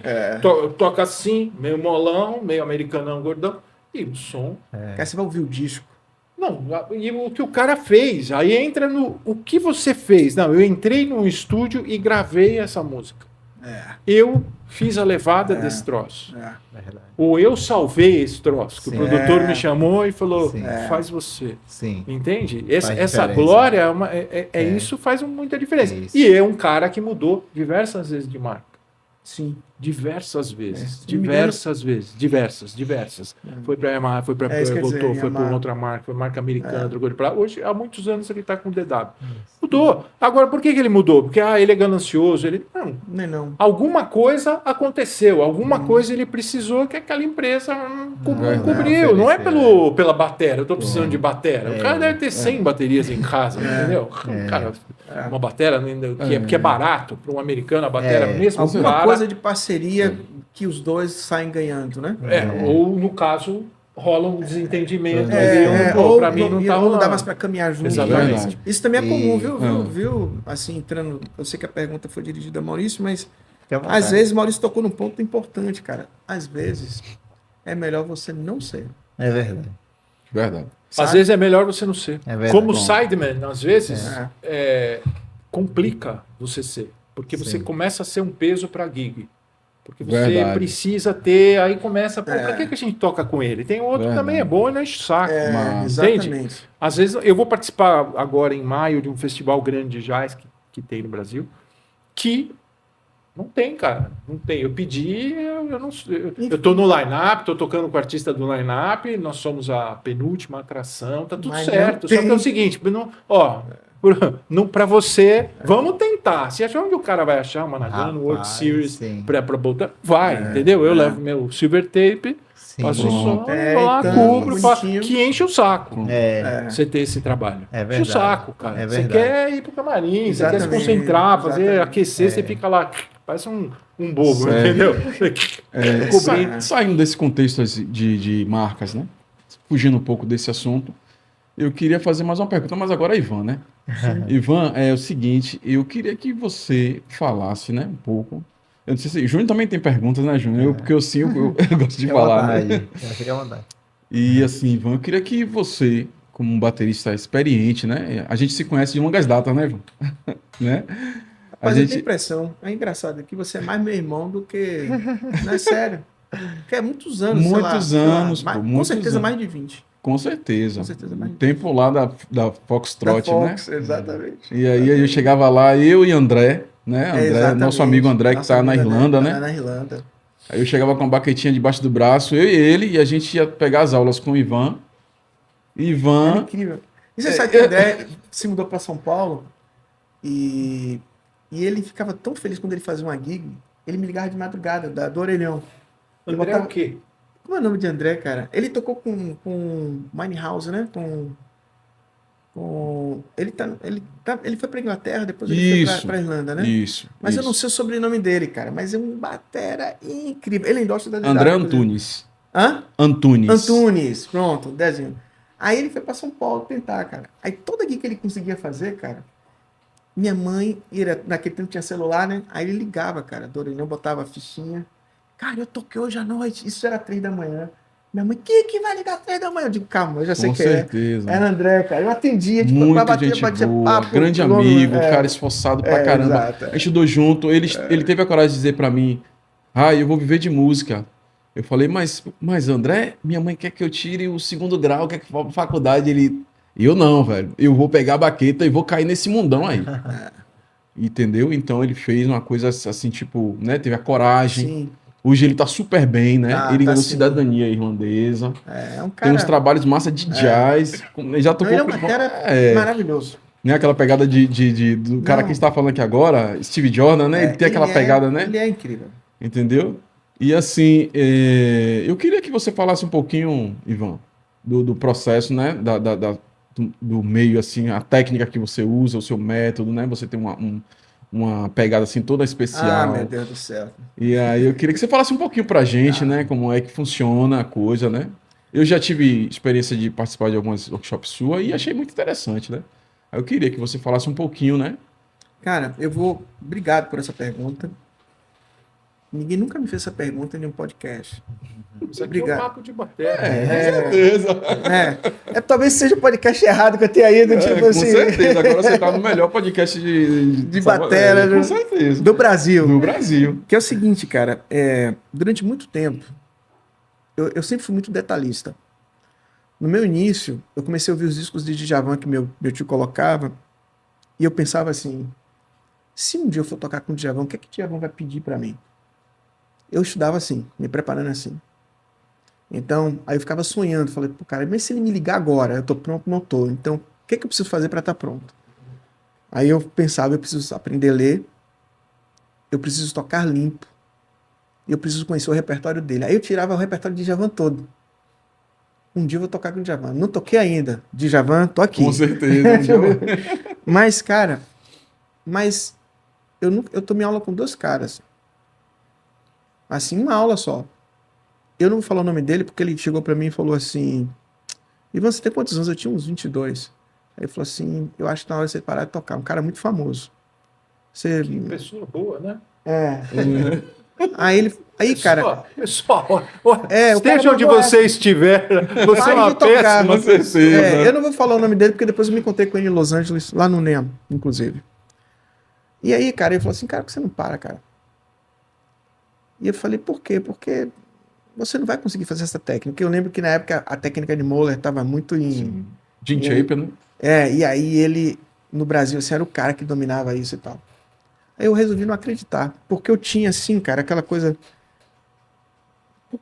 [SPEAKER 4] toca assim, meio molão, meio americanão, gordão, e o som...
[SPEAKER 2] Aí você vai ouvir o disco.
[SPEAKER 4] Não, e o que o cara fez, aí entra no o que você fez. Não, eu entrei num estúdio e gravei essa música. Eu fiz a levada desse troço.
[SPEAKER 1] Verdade.
[SPEAKER 4] Ou eu salvei esse troço, que
[SPEAKER 1] Sim.
[SPEAKER 4] o produtor me chamou e falou,
[SPEAKER 1] Sim.
[SPEAKER 4] faz você.
[SPEAKER 1] Sim.
[SPEAKER 4] Entende?
[SPEAKER 1] Faz
[SPEAKER 4] Essa
[SPEAKER 1] diferença.
[SPEAKER 4] glória, isso faz muita diferença.
[SPEAKER 1] É isso.
[SPEAKER 4] E é um cara que mudou diversas vezes de marca.
[SPEAKER 2] Sim.
[SPEAKER 4] Diversas vezes.
[SPEAKER 2] Se não me engano-
[SPEAKER 4] Diversas vezes. Diversas. Foi para Yamaha, foi para
[SPEAKER 2] isso quer dizer,
[SPEAKER 4] voltou, foi para
[SPEAKER 2] Yamaha.
[SPEAKER 4] outra marca, foi marca americana, trocou de pra lá. Hoje, há muitos anos, ele está com o DW. Mudou. Agora, por que ele mudou? Porque ele é ganancioso. Não.
[SPEAKER 2] Não.
[SPEAKER 4] Alguma coisa aconteceu, alguma coisa ele precisou que aquela empresa cobriu. Não é pela bateria, eu estou precisando de bateria. O cara deve ter 100 baterias em casa, entendeu? Cara, uma bateria que é barato para um americano, a bateria mesmo
[SPEAKER 2] Alguma
[SPEAKER 4] cara,
[SPEAKER 2] coisa de parceria que os dois saem ganhando, né?
[SPEAKER 4] ou no caso rola um desentendimento.
[SPEAKER 2] Ou
[SPEAKER 4] Para mim não tá
[SPEAKER 2] não
[SPEAKER 4] rolando.
[SPEAKER 2] dá mais para caminhar junto.
[SPEAKER 4] Exatamente.
[SPEAKER 2] Né? Isso também é comum,
[SPEAKER 1] E-
[SPEAKER 2] viu? Assim, entrando. Eu sei que a pergunta foi dirigida a Maurício, mas
[SPEAKER 1] Fica à vontade.
[SPEAKER 2] às vezes Maurício tocou num ponto importante, cara. Às vezes é melhor você não ser.
[SPEAKER 1] É verdade.
[SPEAKER 3] Verdade.
[SPEAKER 4] Às
[SPEAKER 2] sabe?
[SPEAKER 4] vezes é melhor você não ser.
[SPEAKER 1] É verdade.
[SPEAKER 4] Como
[SPEAKER 1] Bom.
[SPEAKER 4] sideman, às vezes, complica você ser. Porque você
[SPEAKER 1] Sim.
[SPEAKER 4] começa a ser um peso para gig. Porque você
[SPEAKER 3] Verdade.
[SPEAKER 4] precisa ter, aí começa, pra que a gente toca com ele? Tem outro que
[SPEAKER 3] Verdade.
[SPEAKER 4] também é bom e não enche o saco.
[SPEAKER 3] Mas-
[SPEAKER 2] Exatamente.
[SPEAKER 4] Às vezes, eu vou participar agora em maio de um festival grande de jazz que tem no Brasil, que não tem, cara. Não tem. Eu pedi, eu não eu tô no line-up, tô tocando com o artista do line-up, nós somos a penúltima atração, tá tudo
[SPEAKER 2] Mas
[SPEAKER 4] certo.
[SPEAKER 2] não
[SPEAKER 4] Só que é
[SPEAKER 2] tem.
[SPEAKER 4] o seguinte, não para você, vamos tentar. Se achar onde o cara vai achar uma Nagano World
[SPEAKER 1] Rapaz,
[SPEAKER 4] Series
[SPEAKER 1] sim.
[SPEAKER 4] pra botar, vai, entendeu? Eu levo meu silver tape,
[SPEAKER 1] Sim.
[SPEAKER 4] faço o som, vou lá,
[SPEAKER 2] então,
[SPEAKER 4] cubro, faço,
[SPEAKER 2] bonitinho.
[SPEAKER 4] que enche o saco. Você ter esse trabalho.
[SPEAKER 1] É
[SPEAKER 4] Enche o
[SPEAKER 1] verdade.
[SPEAKER 4] saco, cara.
[SPEAKER 1] É
[SPEAKER 4] Você
[SPEAKER 1] verdade.
[SPEAKER 4] quer ir pro camarim, você quer se
[SPEAKER 2] Exatamente,
[SPEAKER 4] concentrar, fazer,
[SPEAKER 2] exatamente.
[SPEAKER 4] aquecer, você fica lá, parece um bobo,
[SPEAKER 3] Sério.
[SPEAKER 4] entendeu? Cobrindo.
[SPEAKER 3] Saindo desse contexto de marcas, né? Fugindo um pouco desse assunto, eu queria fazer mais uma pergunta, mas agora é Ivan, né? Ivan, é o seguinte, eu queria que você falasse, né, um pouco. Eu não sei se. Júnior também tem perguntas, né, Júnior? Porque eu sim, eu gosto de
[SPEAKER 1] Fica à
[SPEAKER 3] falar, né?
[SPEAKER 1] vontade. Fica à vontade.
[SPEAKER 3] E assim, Ivan, eu queria que você, como um baterista experiente, né? A gente se conhece de longas datas, né, Ivan? Né? A
[SPEAKER 2] Mas eu tenho
[SPEAKER 3] gente.
[SPEAKER 2] impressão, é engraçado, que você é mais meu irmão do que. Não é sério. Porque é muitos anos, sei lá,
[SPEAKER 3] Muitos
[SPEAKER 2] sei lá,
[SPEAKER 3] anos, pô,
[SPEAKER 2] com
[SPEAKER 3] muitos
[SPEAKER 2] certeza
[SPEAKER 3] anos.
[SPEAKER 2] mais de 20.
[SPEAKER 3] Com certeza.
[SPEAKER 2] Com certeza, mas-
[SPEAKER 3] O tempo lá da Foxtrot,
[SPEAKER 2] Da
[SPEAKER 3] né?
[SPEAKER 2] Fox, exatamente.
[SPEAKER 3] E aí eu chegava lá, eu e André, né? André,
[SPEAKER 2] Exatamente.
[SPEAKER 3] nosso amigo André, que
[SPEAKER 2] Nosso
[SPEAKER 3] tá na
[SPEAKER 2] amigo André,
[SPEAKER 3] Irlanda,
[SPEAKER 2] tá
[SPEAKER 3] né?
[SPEAKER 2] Na Irlanda.
[SPEAKER 3] Aí eu chegava com uma baquetinha debaixo do braço, eu e ele, e a gente ia pegar as aulas com o Ivan.
[SPEAKER 2] Era
[SPEAKER 3] Ivan,
[SPEAKER 2] incrível. E você sabe que o André se mudou para São Paulo e ele ficava tão feliz quando ele fazia uma gig, ele me ligava de madrugada, do Orelhão. Ele
[SPEAKER 4] André,
[SPEAKER 2] botava-
[SPEAKER 4] o quê?
[SPEAKER 2] Como é o nome de André, cara? Ele tocou com Minehouse, né? Ele foi pra Inglaterra, depois ele
[SPEAKER 3] Isso.
[SPEAKER 2] foi pra Irlanda, né?
[SPEAKER 3] isso.
[SPEAKER 2] Mas eu não
[SPEAKER 3] isso.
[SPEAKER 2] sei o sobrenome dele, cara. Mas é um batera incrível. Ele endossa da
[SPEAKER 3] André
[SPEAKER 2] DW, inclusive.
[SPEAKER 3] Antunes.
[SPEAKER 2] Hã?
[SPEAKER 3] Antunes.
[SPEAKER 2] Antunes, pronto, desenho. Aí ele foi pra São Paulo tentar, cara. Aí toda gig que ele conseguia fazer, cara, minha mãe, naquele tempo tinha celular, né? Aí ele ligava, cara, do Orelhão, botava a fichinha. Cara, eu toquei hoje à noite, isso era 3 da manhã. Minha mãe, que vai ligar 3 da manhã? Eu digo, calma, eu já sei
[SPEAKER 3] Com
[SPEAKER 2] que
[SPEAKER 3] certeza.
[SPEAKER 2] Era André, cara. Eu atendia, tipo,
[SPEAKER 3] Muito
[SPEAKER 2] batia
[SPEAKER 3] gente boa,
[SPEAKER 2] papo.
[SPEAKER 3] grande
[SPEAKER 2] longo,
[SPEAKER 3] amigo,
[SPEAKER 2] é.
[SPEAKER 3] cara esforçado pra caramba.
[SPEAKER 2] exato,
[SPEAKER 3] A gente estudou junto, ele teve a coragem de dizer pra mim, eu vou viver de música. Eu falei, mas André, minha mãe quer que eu tire o 2º grau, quer que vá pra faculdade. Eu não, velho, eu vou pegar a baqueta e vou cair nesse mundão aí. Entendeu? Então ele fez uma coisa assim, tipo, né, teve a coragem.
[SPEAKER 2] Sim,
[SPEAKER 3] Hoje ele tá super bem, né?
[SPEAKER 2] Tá,
[SPEAKER 3] Ele
[SPEAKER 2] tá
[SPEAKER 3] ganhou
[SPEAKER 2] sim.
[SPEAKER 3] cidadania irlandesa.
[SPEAKER 2] é um
[SPEAKER 3] Tem
[SPEAKER 2] cara...
[SPEAKER 3] uns trabalhos massa de jazz. Ele já
[SPEAKER 2] Não,
[SPEAKER 3] tocou
[SPEAKER 2] ele é
[SPEAKER 3] com-
[SPEAKER 2] um batera
[SPEAKER 3] é,
[SPEAKER 2] maravilhoso.
[SPEAKER 3] né? Aquela pegada do cara
[SPEAKER 2] Não.
[SPEAKER 3] que está falando aqui agora, Steve Jordan, né? Ele tem aquela pegada, né?
[SPEAKER 2] Ele é incrível.
[SPEAKER 3] Entendeu? E assim, eu queria que você falasse um pouquinho, Ivan, do processo, né? Do meio, assim, a técnica que você usa, o seu método, né? Você tem uma pegada assim toda
[SPEAKER 2] Ah, meu
[SPEAKER 3] especial.
[SPEAKER 2] Deus do céu.
[SPEAKER 3] E aí eu queria que você falasse um pouquinho pra gente, né? Como é que funciona a coisa, né? Eu já tive experiência de participar de algumas workshops sua e achei muito interessante, né? Aí eu queria que você falasse um pouquinho, né?
[SPEAKER 2] Cara, eu vou. Obrigado por essa pergunta. Ninguém nunca me fez essa pergunta em um podcast.
[SPEAKER 4] Isso aqui é um
[SPEAKER 2] Obrigado.
[SPEAKER 4] papo de bateria.
[SPEAKER 3] Com certeza.
[SPEAKER 2] Talvez seja o podcast errado que eu tenha ido, tipo
[SPEAKER 3] Com
[SPEAKER 2] assim.
[SPEAKER 3] certeza. Agora você tá no melhor podcast
[SPEAKER 2] De batera,
[SPEAKER 3] com certeza.
[SPEAKER 2] do Brasil.
[SPEAKER 3] No Brasil.
[SPEAKER 2] Que é o seguinte, cara, durante muito tempo, eu sempre fui muito detalhista. No meu início, eu comecei a ouvir os discos de Djavan que meu tio colocava, e eu pensava assim, se um dia eu for tocar com o Djavan, o que é que o Djavan vai pedir pra mim? Eu estudava assim, me preparando assim. Então, aí eu ficava sonhando, falei, pô, cara, mas se ele me ligar agora, eu tô pronto, não tô. Então, o que é que eu preciso fazer pra estar pronto? Aí eu pensava, eu preciso aprender a ler, eu preciso tocar limpo, e eu preciso conhecer o repertório dele. Aí eu tirava o repertório de Djavan todo. Um dia eu vou tocar com o Djavan. Não toquei ainda. Djavan, tô aqui.
[SPEAKER 3] Com certeza.
[SPEAKER 2] Mas, cara, eu tomei aula com dois caras. Assim, uma aula só. Eu não vou falar o nome dele porque ele chegou pra mim e falou assim: Ivan, você tem quantos anos? Eu tinha uns 22. Aí ele falou assim: eu acho que tá na hora de você parar de tocar. Um cara muito famoso. Você...
[SPEAKER 4] Que pessoa boa, né?
[SPEAKER 2] Aí, cara.
[SPEAKER 4] Pessoal,
[SPEAKER 2] o
[SPEAKER 4] esteja
[SPEAKER 2] cara
[SPEAKER 4] onde
[SPEAKER 2] mandou
[SPEAKER 4] você estiver, você é
[SPEAKER 2] Pare
[SPEAKER 4] uma
[SPEAKER 2] de tocar.
[SPEAKER 4] péssima pessoa.
[SPEAKER 2] Eu não vou falar o nome dele porque depois eu me encontrei com ele em Los Angeles, lá no NEM, inclusive. E aí, cara, ele falou assim: cara, por que você não para, cara? E eu falei: por quê? Porque você não vai conseguir fazer essa técnica. Eu lembro que na época a técnica de Moeller estava muito em.
[SPEAKER 3] Jim Shaper, né?
[SPEAKER 2] E aí ele, no Brasil, assim, era o cara que dominava isso e tal. Aí eu resolvi não acreditar, porque eu tinha, assim, cara, aquela coisa.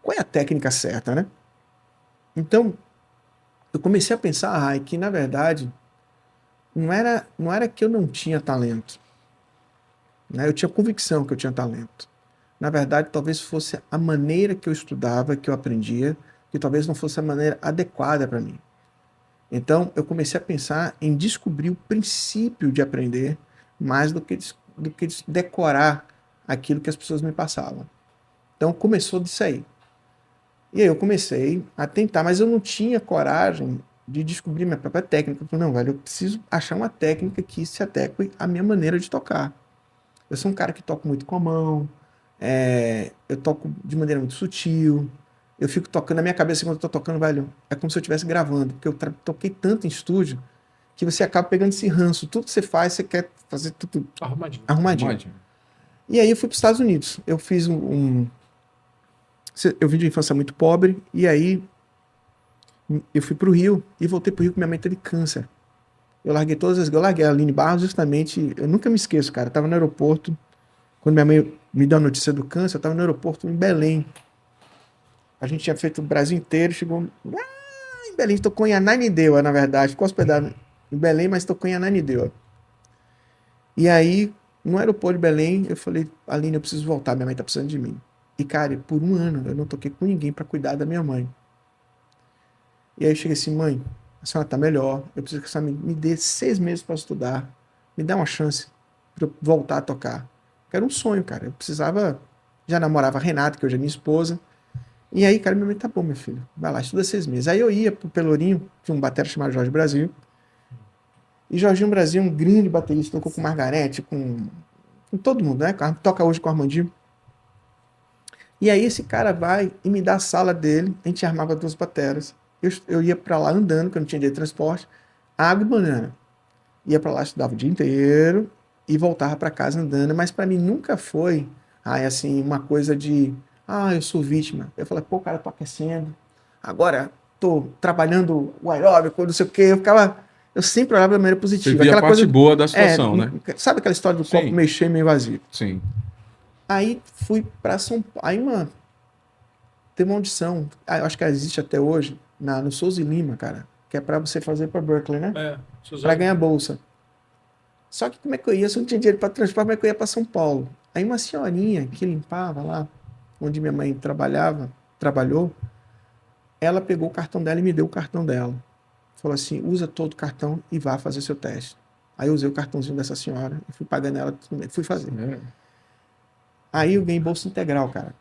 [SPEAKER 2] Qual é a técnica certa, né? Então, eu comecei a pensar, que na verdade, não era que eu não tinha talento. Né? Eu tinha convicção que eu tinha talento. Na verdade, talvez fosse a maneira que eu estudava, que eu aprendia, que talvez não fosse a maneira adequada para mim. Então, eu comecei a pensar em descobrir o princípio de aprender mais do que decorar aquilo que as pessoas me passavam. Então, começou disso aí. E aí eu comecei a tentar, mas eu não tinha coragem de descobrir minha própria técnica. Eu falei, não, velho, eu preciso achar uma técnica que se adeque à minha maneira de tocar. Eu sou um cara que toco muito com a mão, eu toco de maneira muito sutil, eu fico tocando, na minha cabeça quando eu tô tocando, velho, é como se eu estivesse gravando, porque eu toquei tanto em estúdio que você acaba pegando esse ranço. Tudo que você faz, você quer fazer tudo arrumadinho. E aí eu fui para os Estados Unidos. Eu fiz eu vim de uma infância muito pobre, e aí eu fui para o Rio e voltei para o Rio com minha mãe teve câncer. Eu larguei a Aline Barros justamente, eu nunca me esqueço, cara, eu tava no aeroporto, quando minha mãe me deu a notícia do câncer, eu tava no aeroporto em Belém. A gente tinha feito o Brasil inteiro, chegou em Belém, tocou em Ananindeua, na verdade, ficou hospedado em Belém, mas tocou em Ananindeua. E aí, no aeroporto de Belém, eu falei, Aline, eu preciso voltar, minha mãe tá precisando de mim. E, cara, por um ano eu não toquei com ninguém para cuidar da minha mãe. E aí eu cheguei assim, mãe, a senhora tá melhor, eu preciso que a senhora me dê 6 meses para estudar, me dá uma chance para eu voltar a tocar. Era um sonho, cara, eu precisava, já namorava a Renata, que hoje é minha esposa, e aí, cara, minha mãe, tá bom, meu filho, vai lá, estuda 6 meses. Aí eu ia pro Pelourinho, tinha um batera chamado Jorge Brasil, e Jorginho Brasil é um grande baterista, tocou com Margarete, com todo mundo, né, toca hoje com o Armandinho. E aí esse cara vai e me dá a sala dele, a gente armava 2 bateras. Eu ia para lá andando, porque eu não tinha dinheiro de transporte, água e banana. Ia para lá, estudava o dia inteiro e voltava para casa andando, mas para mim nunca foi, assim, uma coisa de, eu sou vítima. Eu falei, pô, cara, tô aquecendo, agora tô trabalhando o aeróbico, não sei o quê. Eu sempre olhava da maneira positiva.
[SPEAKER 3] Você via
[SPEAKER 2] aquela
[SPEAKER 3] a parte
[SPEAKER 2] coisa,
[SPEAKER 3] boa da situação, né?
[SPEAKER 2] Sabe aquela história do copo meio cheio, meio vazio?
[SPEAKER 3] Sim.
[SPEAKER 2] Aí fui para São Paulo. Aí, tem uma audição, eu acho que existe até hoje, no Souza e Lima, cara, que é para você fazer para Berkeley, né? Para ganhar bolsa. Só que como é que eu ia? Se eu não tinha dinheiro para transporte, como é que eu ia para São Paulo? Aí uma senhorinha que limpava lá onde minha mãe trabalhou, ela pegou o cartão dela e me deu o cartão dela. Falou assim, usa todo o cartão e vá fazer seu teste. Aí eu usei o cartãozinho dessa senhora e fui pagando ela, fui fazer. Aí eu ganhei bolsa integral, cara.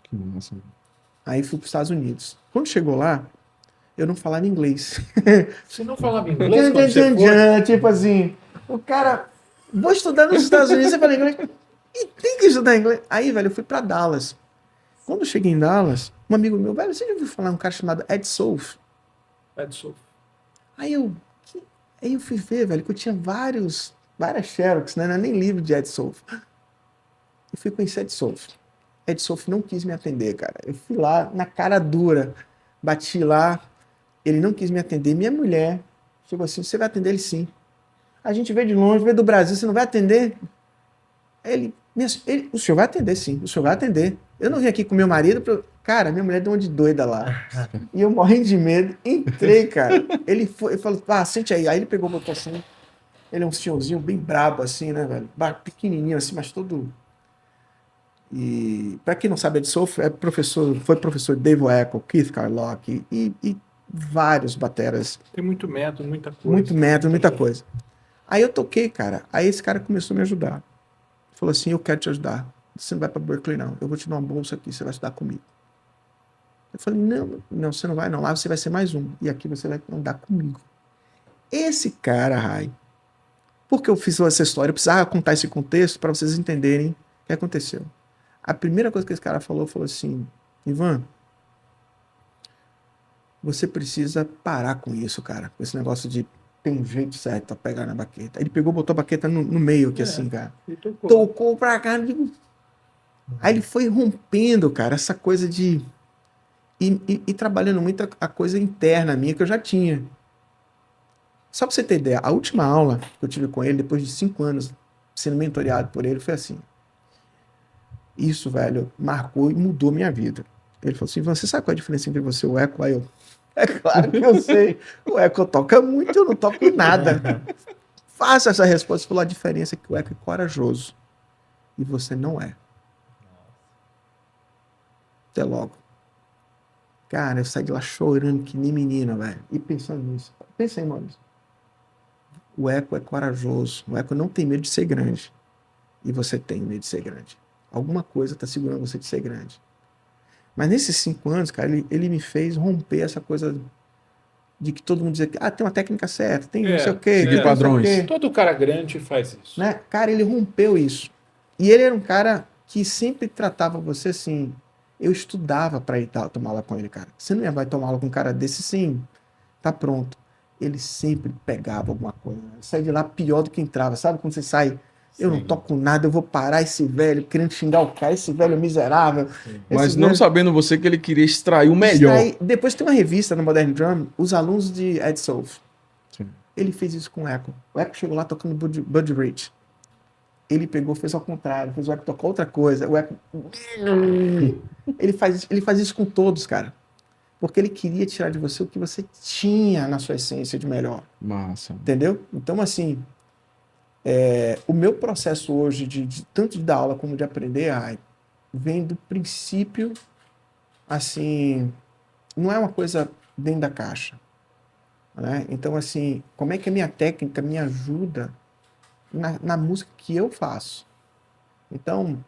[SPEAKER 3] Que massa.
[SPEAKER 2] Aí fui para os Estados Unidos. Quando chegou lá, eu não falava inglês.
[SPEAKER 4] Você não falava inglês quando você foi?
[SPEAKER 2] Tipo assim, o cara, vou estudar nos Estados Unidos, você fala inglês? E tem que estudar inglês. Aí, velho, eu fui para Dallas. Quando eu cheguei em Dallas, um amigo meu, velho, você já ouviu falar um cara chamado Ed Solf?
[SPEAKER 4] Edson.
[SPEAKER 2] Aí eu fui ver, velho, que eu tinha várias Xerox, né? Não era nem livro de Ed Solf. Eu fui conhecer Ed Solf. Ed Solf não quis me atender, cara. Eu fui lá na cara dura, bati lá, ele não quis me atender. Minha mulher chegou assim, você vai atender ele sim. A gente veio de longe, veio do Brasil, você não vai atender? O senhor vai atender sim, o senhor vai atender. Eu não vim aqui com meu marido, cara, minha mulher deu uma de doida lá. E eu morrendo de medo, entrei, cara. Ele falou, sente aí. Aí ele pegou, botou assim, ele é um senhorzinho bem brabo assim, né, velho? Pequenininho assim, mas todo... E para quem não sabe, Ed Solf foi professor de Dave Echo, Keith Carlock e vários bateras.
[SPEAKER 4] Tem muito método, muita coisa.
[SPEAKER 2] Muito método, muita coisa. Aí eu toquei, cara. Aí esse cara começou a me ajudar. Falou assim, eu quero te ajudar. Você não vai para Berkeley, não. Eu vou te dar uma bolsa aqui, você vai estudar comigo. Eu falei, não, você não vai não. Lá você vai ser mais um. E aqui você vai andar comigo. Esse cara, Rai, porque eu fiz essa história, eu precisava contar esse contexto para vocês entenderem o que aconteceu. A primeira coisa que esse cara falou assim, Ivan, você precisa parar com isso, cara. Com esse negócio de tem um jeito certo pra pegar na baqueta. Ele pegou, botou a baqueta no meio aqui, assim, cara. Tocou pra cá. Aí ele foi rompendo, cara, essa coisa de... E trabalhando muito a coisa interna minha que eu já tinha. Só pra você ter ideia, a última aula que eu tive com ele, depois de 5 anos sendo mentoreado por ele, foi assim. Isso, velho, marcou e mudou minha vida. Ele falou assim, você sabe qual é a diferença entre você e o Echo? Aí eu, é claro que eu sei. O Echo toca muito, eu não toco nada. Faça essa resposta. Ele falou, a diferença é que o Echo é corajoso. E você não é. Até logo. Cara, eu saí de lá chorando que nem menina, velho. E pensando nisso. Pensa aí, Maurício. O Echo é corajoso. O Echo não tem medo de ser grande. E você tem medo de ser grande. Alguma coisa está segurando você de ser grande. Mas nesses 5 anos, cara, ele me fez romper essa coisa de que todo mundo dizia que tem uma técnica certa, tem não sei o quê.
[SPEAKER 3] Seguir padrões.
[SPEAKER 2] Sei o quê.
[SPEAKER 4] Todo cara grande faz isso.
[SPEAKER 2] Né? Cara, ele rompeu isso. E ele era um cara que sempre tratava você assim. Eu estudava para ir tomar aula com ele, cara. Você não vai tomar aula com um cara desse, sim. Tá pronto. Ele sempre pegava alguma coisa. Saía de lá pior do que entrava. Sabe quando você sai... Eu não toco nada, eu vou parar esse velho querendo xingar o cara, esse velho miserável.
[SPEAKER 3] Mas não sabendo você que ele queria extrair o melhor.
[SPEAKER 2] Depois tem uma revista na Modern Drum, os alunos de Ed Solf. Ele fez isso com o Echo. O Echo chegou lá tocando Buddy Rich. Ele pegou, fez ao contrário, fez o Echo tocar outra coisa. O Echo... ele faz isso com todos, cara. Porque ele queria tirar de você o que você tinha na sua essência de melhor.
[SPEAKER 3] Massa.
[SPEAKER 2] Entendeu? Então, assim... o meu processo hoje, tanto de dar aula como de aprender, vem do princípio, assim, não é uma coisa dentro da caixa. Né? Então, assim, como é que a minha técnica me ajuda na música que eu faço? Então,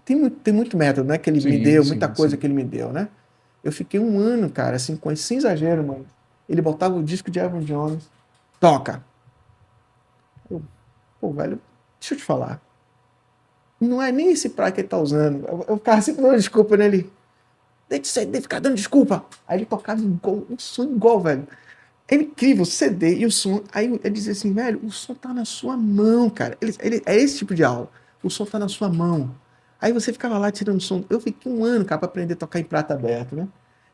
[SPEAKER 2] tem muito método, né, que ele me deu, muita coisa que ele me deu, né? Eu fiquei 1 ano, cara, assim, sem exagero, mano. Ele botava o disco de Evan Jones, toca. Pô, velho, deixa eu te falar. Não é nem esse prato que ele tá usando. Eu ficava sempre dando desculpa nele. Deixa de ficar dando desculpa. Aí ele tocava um som igual, velho. É incrível, o CD e o som. Aí ele dizia assim, velho, o som tá na sua mão, cara. É esse tipo de aula. O som tá na sua mão. Aí você ficava lá tirando som. Eu fiquei 1 ano, cara, pra aprender a tocar em prata aberto, né?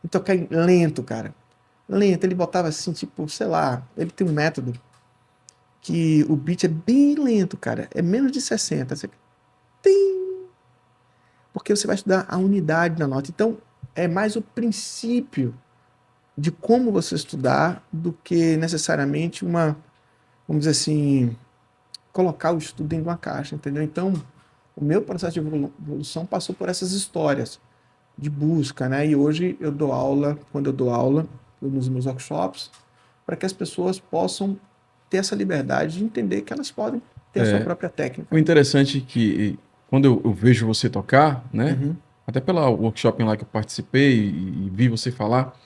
[SPEAKER 2] E tocar lento, cara. Lento. Ele botava assim, tipo, sei lá, ele tem um método que o beat é bem lento, cara. É menos de 60. Você... Porque você vai estudar a unidade da nota. Então, é mais o princípio de como você estudar do que necessariamente vamos dizer assim, colocar o estudo dentro de uma caixa, entendeu? Então, o meu processo de evolução passou por essas histórias de busca, né? E hoje eu dou aula, quando eu dou aula nos meus workshops, para que as pessoas possam ter essa liberdade de entender que elas podem ter a sua própria técnica.
[SPEAKER 3] O interessante é que quando eu vejo você tocar, né?
[SPEAKER 2] Uhum.
[SPEAKER 3] Até pela workshop lá que eu participei e vi você falar,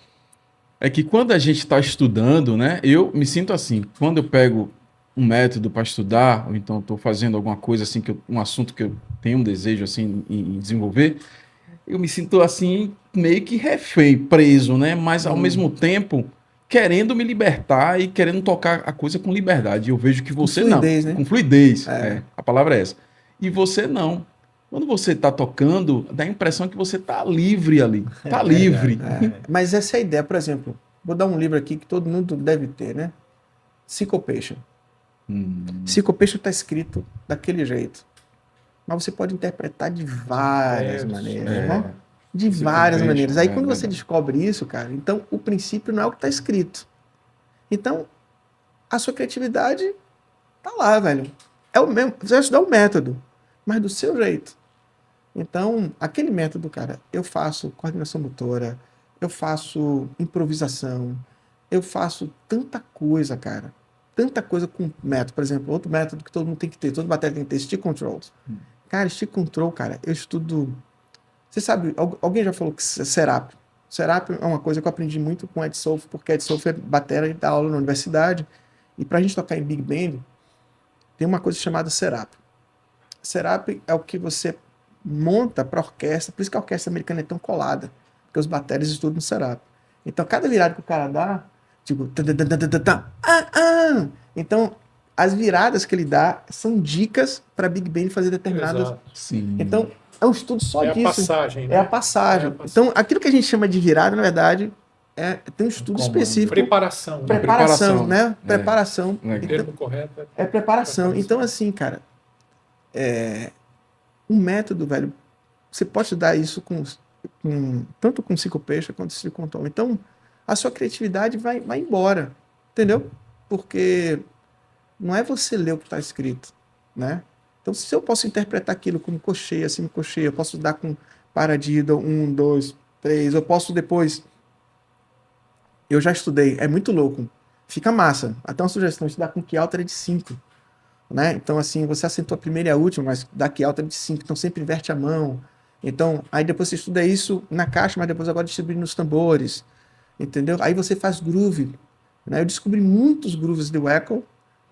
[SPEAKER 3] é que quando a gente está estudando, né? Eu me sinto assim, quando eu pego um método para estudar, ou então estou fazendo alguma coisa assim, um assunto que eu tenho um desejo assim em desenvolver, eu me sinto assim, meio que refém, preso, né? Mas ao mesmo tempo querendo me libertar e querendo tocar a coisa com liberdade. Eu vejo que você
[SPEAKER 2] fluidez,
[SPEAKER 3] não.
[SPEAKER 2] né?
[SPEAKER 3] Com fluidez,
[SPEAKER 2] É.
[SPEAKER 3] a palavra é essa. E você não. Quando você está tocando, dá a impressão que você está livre ali. Está livre.
[SPEAKER 2] Mas essa é a ideia, por exemplo, vou dar um livro aqui que todo mundo deve ter, né? Syncopation. Syncopation está escrito daquele jeito. Mas você pode interpretar de várias maneiras, irmão. De várias
[SPEAKER 3] Syncopation,
[SPEAKER 2] maneiras. Aí quando você
[SPEAKER 3] verdade.
[SPEAKER 2] descobre isso, cara, então o princípio não é o que está escrito. Então, a sua criatividade tá lá, velho. É o mesmo. Você vai estudar o método, mas do seu jeito. Então, aquele método, cara, eu faço coordenação motora, eu faço improvisação, eu faço tanta coisa, cara. Tanta coisa com método. Por exemplo, outro método que todo mundo tem que ter, todo bateria tem que ter, stick controls. Cara, stick control, cara, eu estudo... Você sabe, alguém já falou que Serap. Serap é uma coisa que eu aprendi muito com Ed Solf, porque Ed Solf é batera e dá aula na universidade. E pra gente tocar em Big Band, tem uma coisa chamada Serap. Serap é o que você monta para orquestra, por isso que a orquestra americana é tão colada, porque os bateras estudam no Serap. Então, cada virada que o cara dá, tipo, então, as viradas que ele dá são dicas para Big Band fazer determinadas.
[SPEAKER 4] Exato.
[SPEAKER 3] Sim.
[SPEAKER 2] Então, é um estudo só
[SPEAKER 4] É a
[SPEAKER 2] disso.
[SPEAKER 4] passagem, né?
[SPEAKER 2] É a passagem.
[SPEAKER 4] É a passagem.
[SPEAKER 2] Então, aquilo que a gente chama de virada, na verdade, tem um estudo
[SPEAKER 1] comando.
[SPEAKER 2] específico.
[SPEAKER 4] Preparação. Né?
[SPEAKER 2] Preparação, né?
[SPEAKER 3] É.
[SPEAKER 2] Preparação.
[SPEAKER 3] Legal.
[SPEAKER 4] O termo correto
[SPEAKER 2] É preparação. Então, assim, cara, um método, velho, você pode estudar isso tanto com Syncopation quanto com Control. Então, a sua criatividade vai embora, entendeu? Porque não é você ler o que está escrito, né? Então, se eu posso interpretar aquilo como cocheia, semicocheia, eu posso dar com paradiddle, 1, 2, 3, eu posso depois... Eu já estudei, é muito louco, fica massa. Até uma sugestão, estudar com key alter de 5. Né? Então, assim, você acentua a primeira e a última, mas dá key alter de 5, então sempre inverte a mão. Então, aí depois você estuda isso na caixa, mas depois agora distribui nos tambores, entendeu? Aí você faz groove, né? Eu descobri muitos grooves de Wackel,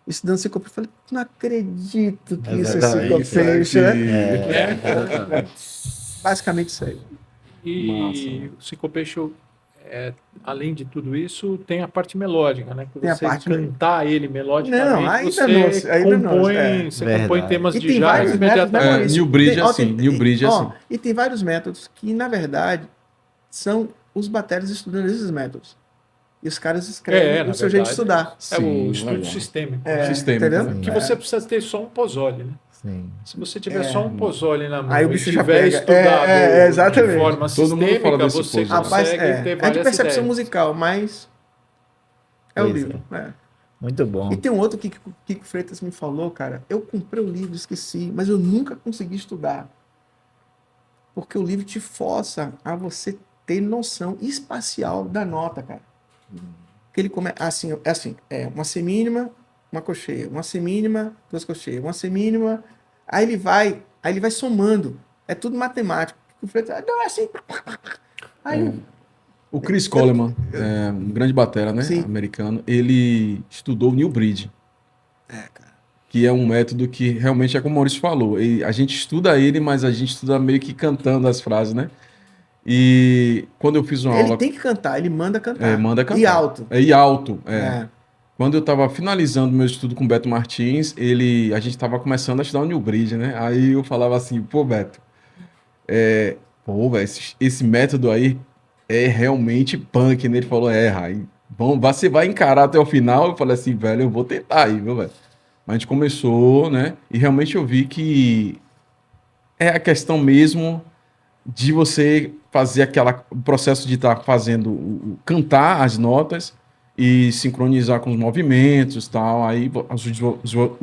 [SPEAKER 2] estudando Syncopation, eu falei, não acredito que isso é
[SPEAKER 1] Exatamente.
[SPEAKER 2] Syncopation, né?
[SPEAKER 4] É.
[SPEAKER 2] Basicamente isso aí.
[SPEAKER 4] E o Syncopation, além de tudo isso, tem a parte melódica, né? Que
[SPEAKER 2] Tem a
[SPEAKER 4] você
[SPEAKER 2] parte
[SPEAKER 4] cantar ele melodicamente,
[SPEAKER 2] Não, ainda
[SPEAKER 4] você
[SPEAKER 2] não, ainda não,
[SPEAKER 4] compõe, você
[SPEAKER 1] Verdade.
[SPEAKER 4] compõe temas
[SPEAKER 2] E
[SPEAKER 4] de
[SPEAKER 2] tem
[SPEAKER 4] jazz
[SPEAKER 2] vários métodos, né,
[SPEAKER 4] imediatamente.
[SPEAKER 2] Maurício?
[SPEAKER 3] New Bridge
[SPEAKER 2] Tem-
[SPEAKER 3] é assim, New Bridge é
[SPEAKER 2] ó,
[SPEAKER 3] assim.
[SPEAKER 2] E tem vários métodos que, na verdade, são os bateras estudando esses métodos. E os caras escrevem
[SPEAKER 4] na
[SPEAKER 2] o seu jeito de
[SPEAKER 4] verdade,
[SPEAKER 2] estudar.
[SPEAKER 4] É
[SPEAKER 3] Sim,
[SPEAKER 4] o estudo
[SPEAKER 3] legal.
[SPEAKER 4] sistêmico.
[SPEAKER 2] É,
[SPEAKER 4] né?
[SPEAKER 3] Sistema,
[SPEAKER 2] entendeu?
[SPEAKER 3] também.
[SPEAKER 4] Que você precisa ter só um pozole, né?
[SPEAKER 1] Sim.
[SPEAKER 4] Se você tiver só um pozole na mão
[SPEAKER 2] Aí o
[SPEAKER 4] e
[SPEAKER 2] bicho já
[SPEAKER 4] tiver
[SPEAKER 2] pega.
[SPEAKER 4] estudado
[SPEAKER 2] Exatamente.
[SPEAKER 4] de forma
[SPEAKER 3] Todo mundo
[SPEAKER 4] sistêmica,
[SPEAKER 3] fala desse
[SPEAKER 4] você
[SPEAKER 3] pozole.
[SPEAKER 2] Rapaz,
[SPEAKER 4] consegue ter
[SPEAKER 2] é de
[SPEAKER 4] várias
[SPEAKER 2] percepção
[SPEAKER 4] ideias.
[SPEAKER 2] musical, mas é o
[SPEAKER 1] Pois
[SPEAKER 2] livro. É.
[SPEAKER 1] Muito bom.
[SPEAKER 2] E tem um outro que o Kiko Freitas me falou, cara. Eu comprei o livro, esqueci, mas eu nunca consegui estudar. Porque o livro te força a você ter noção espacial da nota, cara. Que ele começa assim, é uma semínima, uma cocheia, uma semínima, duas cocheias, uma semínima, aí ele vai somando. É tudo matemático. O Freitas, não é assim. Aí,
[SPEAKER 3] O Chris Coleman, um grande batera, né?
[SPEAKER 2] Sim.
[SPEAKER 3] Americano, ele estudou o New Bridge.
[SPEAKER 2] cara.
[SPEAKER 3] Que é um método que realmente é como o Maurício falou. A gente estuda ele, mas a gente estuda meio que cantando as frases, né? E quando eu fiz uma
[SPEAKER 2] Ele
[SPEAKER 3] aula.
[SPEAKER 2] tem que cantar, ele manda cantar.
[SPEAKER 3] Manda cantar.
[SPEAKER 2] E alto.
[SPEAKER 3] E alto,
[SPEAKER 2] É.
[SPEAKER 3] Quando eu estava finalizando meu estudo com o Beto Martins, a gente estava começando a estudar o New Bridge, né? Aí eu falava assim, pô, Beto, velho, esse método aí é realmente punk, né? Ele falou, Rai, você vai encarar até o final? Eu falei assim, velho, eu vou tentar aí, viu, velho? Mas a gente começou, né? E realmente eu vi que é a questão mesmo de você fazer o processo de estar fazendo, cantar as notas e sincronizar com os movimentos e tal, aí o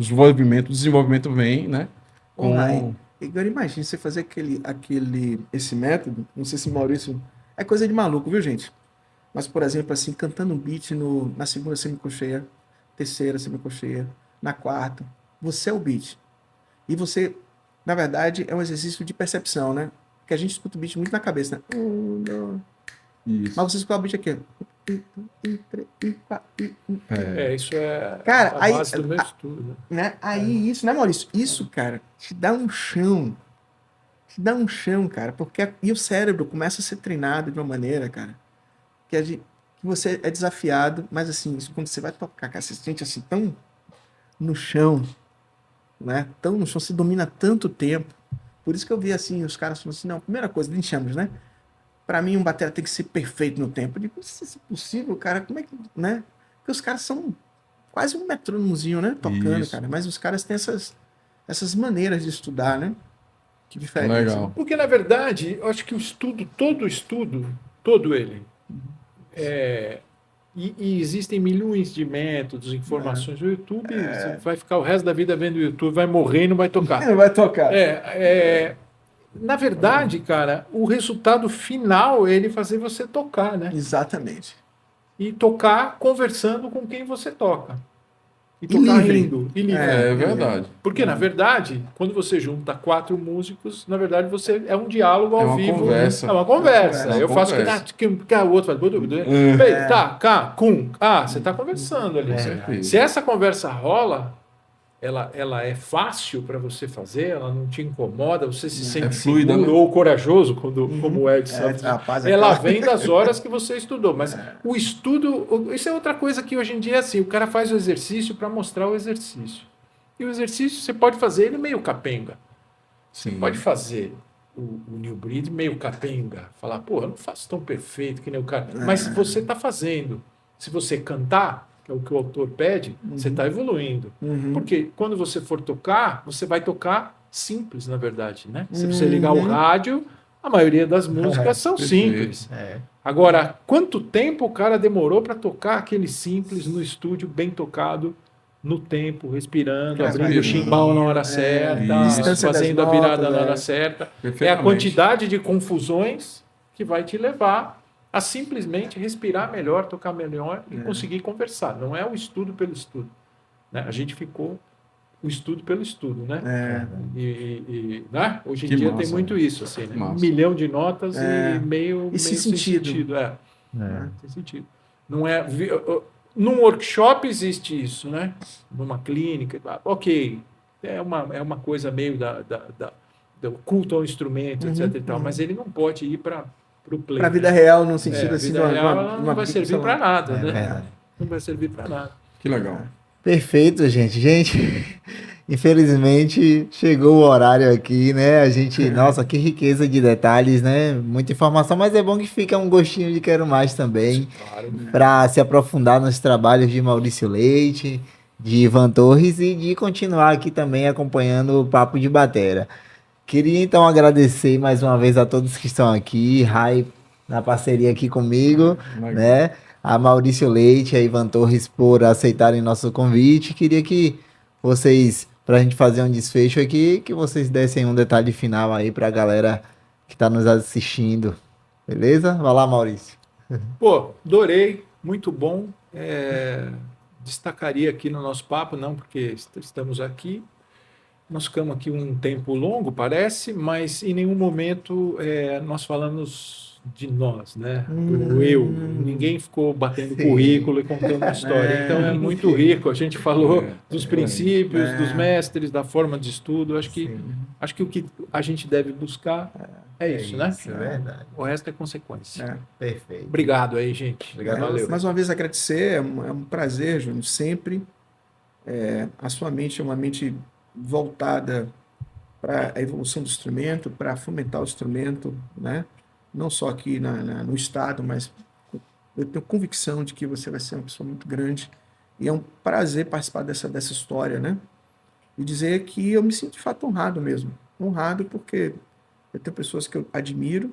[SPEAKER 3] desenvolvimento vem, né?
[SPEAKER 2] Ô, Rai, Agora imagine você fazer esse método, não sei se Maurício, é coisa de maluco, viu, gente? Mas, por exemplo, assim, cantando um beat na segunda semicolcheia, terceira semicolcheia, na quarta, você é o beat. E você, na verdade, é um exercício de percepção, né? Porque a gente escuta o beat muito na cabeça, né?
[SPEAKER 3] Isso.
[SPEAKER 2] Mas você escuta o beat aqui.
[SPEAKER 4] Isso é
[SPEAKER 2] Cara,
[SPEAKER 4] a base do meu estudo.
[SPEAKER 2] Né? Aí isso, né, Maurício? Isso, cara, te dá um chão. Te dá um chão, cara. E o cérebro começa a ser treinado de uma maneira, cara, que você é desafiado, mas assim, quando você vai tocar, cara, você se sente assim tão no chão, né? Tão no chão, você domina tanto tempo. Por isso que eu vi assim, os caras falando assim, não, primeira coisa, linchamos, né? Pra mim, um batera tem que ser perfeito no tempo. Eu digo, se isso é possível, cara, como é que, né? Porque os caras são quase um metrônomozinho, né? Tocando,
[SPEAKER 3] Isso.
[SPEAKER 2] cara. Mas os caras têm essas maneiras de estudar, né? Que diferente.
[SPEAKER 3] Legal.
[SPEAKER 4] Porque, na verdade, eu acho que todo ele, e existem milhões de métodos, informações. O YouTube, você vai ficar o resto da vida vendo o YouTube, vai morrer e não vai tocar.
[SPEAKER 2] Não vai tocar.
[SPEAKER 4] Na verdade, cara, o resultado final é ele fazer você tocar, né?
[SPEAKER 2] Exatamente.
[SPEAKER 4] E tocar conversando com quem você toca. E tocar
[SPEAKER 2] livre.
[SPEAKER 4] rindo. E livre.
[SPEAKER 3] É verdade.
[SPEAKER 4] Porque, na verdade, quando você junta 4 músicos, na verdade, você é um diálogo ao vivo.
[SPEAKER 3] Conversa.
[SPEAKER 4] É uma conversa.
[SPEAKER 3] É uma
[SPEAKER 4] Eu faço
[SPEAKER 3] conversa.
[SPEAKER 4] que o outro faz. Tá, cá, cum. Você está conversando ali.
[SPEAKER 3] certeza.
[SPEAKER 4] Se essa conversa rola, ela é fácil para você fazer, ela não te incomoda, você se sente
[SPEAKER 3] fluida,
[SPEAKER 4] seguro
[SPEAKER 3] né?
[SPEAKER 4] ou corajoso, como o Ed Santos.
[SPEAKER 2] rapaz,
[SPEAKER 4] Ela
[SPEAKER 2] aquela-
[SPEAKER 4] vem das horas que você estudou. Mas o estudo, isso é outra coisa que hoje em dia é assim, o cara faz o exercício para mostrar o exercício. E o exercício você pode fazer ele meio capenga.
[SPEAKER 3] Sim.
[SPEAKER 4] Pode fazer o New Breed meio capenga. Falar, pô, eu não faço tão perfeito que nem o cara. Mas se você está fazendo, se você cantar, que é o que o autor pede, você está evoluindo. Porque quando você for tocar, você vai tocar simples, na verdade, né? Se você ligar o rádio, a maioria das músicas são
[SPEAKER 3] perfeito.
[SPEAKER 4] simples. Agora, quanto tempo o cara demorou para tocar aquele simples no estúdio, bem tocado, no tempo, respirando, abrindo o chimbal na hora certa,
[SPEAKER 2] distância das
[SPEAKER 4] fazendo a virada
[SPEAKER 2] notas,
[SPEAKER 4] na hora certa. É a
[SPEAKER 3] Perfeitamente.
[SPEAKER 4] quantidade de confusões que vai te levar a simplesmente respirar melhor, tocar melhor e conseguir conversar. Não é o estudo pelo estudo. Né? A gente ficou o estudo pelo estudo, né? Né? Hoje em
[SPEAKER 3] Que
[SPEAKER 4] dia
[SPEAKER 3] massa,
[SPEAKER 4] tem muito isso, assim, né?
[SPEAKER 3] Massa.
[SPEAKER 4] 1 milhão de notas e meio
[SPEAKER 2] sem
[SPEAKER 4] sem
[SPEAKER 2] sentido.
[SPEAKER 4] sentido. Sem sentido. Não é, num workshop existe isso, né? Numa clínica, ok, é uma coisa meio do culto ao instrumento, etc. E tal, mas ele não pode ir para o play.
[SPEAKER 2] Pra vida real, no sentido
[SPEAKER 4] a
[SPEAKER 2] assim,
[SPEAKER 4] vida real ela não vai servir para nada, né?
[SPEAKER 1] verdade.
[SPEAKER 4] Não vai servir para nada.
[SPEAKER 3] Que legal.
[SPEAKER 1] Perfeito, gente. Gente, infelizmente chegou o horário aqui, né? A gente, nossa, que riqueza de detalhes, né? Muita informação, mas é bom que fica um gostinho de quero mais também,
[SPEAKER 4] Claro.
[SPEAKER 1] para se aprofundar nos trabalhos de Maurício Leite, de Ivan Torres e de continuar aqui também acompanhando o Papo de Batera. Queria então agradecer mais uma vez a todos que estão aqui, Rai na parceria aqui comigo,
[SPEAKER 3] Legal.
[SPEAKER 1] né? A Maurício Leite, a Ivan Torres por aceitarem nosso convite. Queria que vocês, para a gente fazer um desfecho aqui, que vocês dessem um detalhe final aí para a galera que está nos assistindo. Beleza? Vai lá, Maurício.
[SPEAKER 4] Pô, adorei, muito bom. Destacaria aqui no nosso papo, não porque estamos aqui. Nós ficamos aqui um tempo longo, parece, mas em nenhum momento nós falamos de nós, né? Do eu. Ninguém ficou batendo currículo e contando história. Então é muito rico. A gente falou dos princípios, dos mestres, da forma de estudo. Acho que o que a gente deve buscar é isso, né?
[SPEAKER 1] É verdade.
[SPEAKER 4] O resto é consequência.
[SPEAKER 1] Perfeito.
[SPEAKER 4] Obrigado aí, gente.
[SPEAKER 1] Obrigado.
[SPEAKER 4] Valeu.
[SPEAKER 2] Mais uma vez agradecer, é um prazer, Júnior, sempre. A sua mente é uma mente voltada para a evolução do instrumento, para fomentar o instrumento, né? Não só aqui no estado, mas eu tenho convicção de que você vai ser uma pessoa muito grande e é um prazer participar dessa história, né? E dizer que eu me sinto de fato honrado mesmo, honrado porque eu tenho pessoas que eu admiro,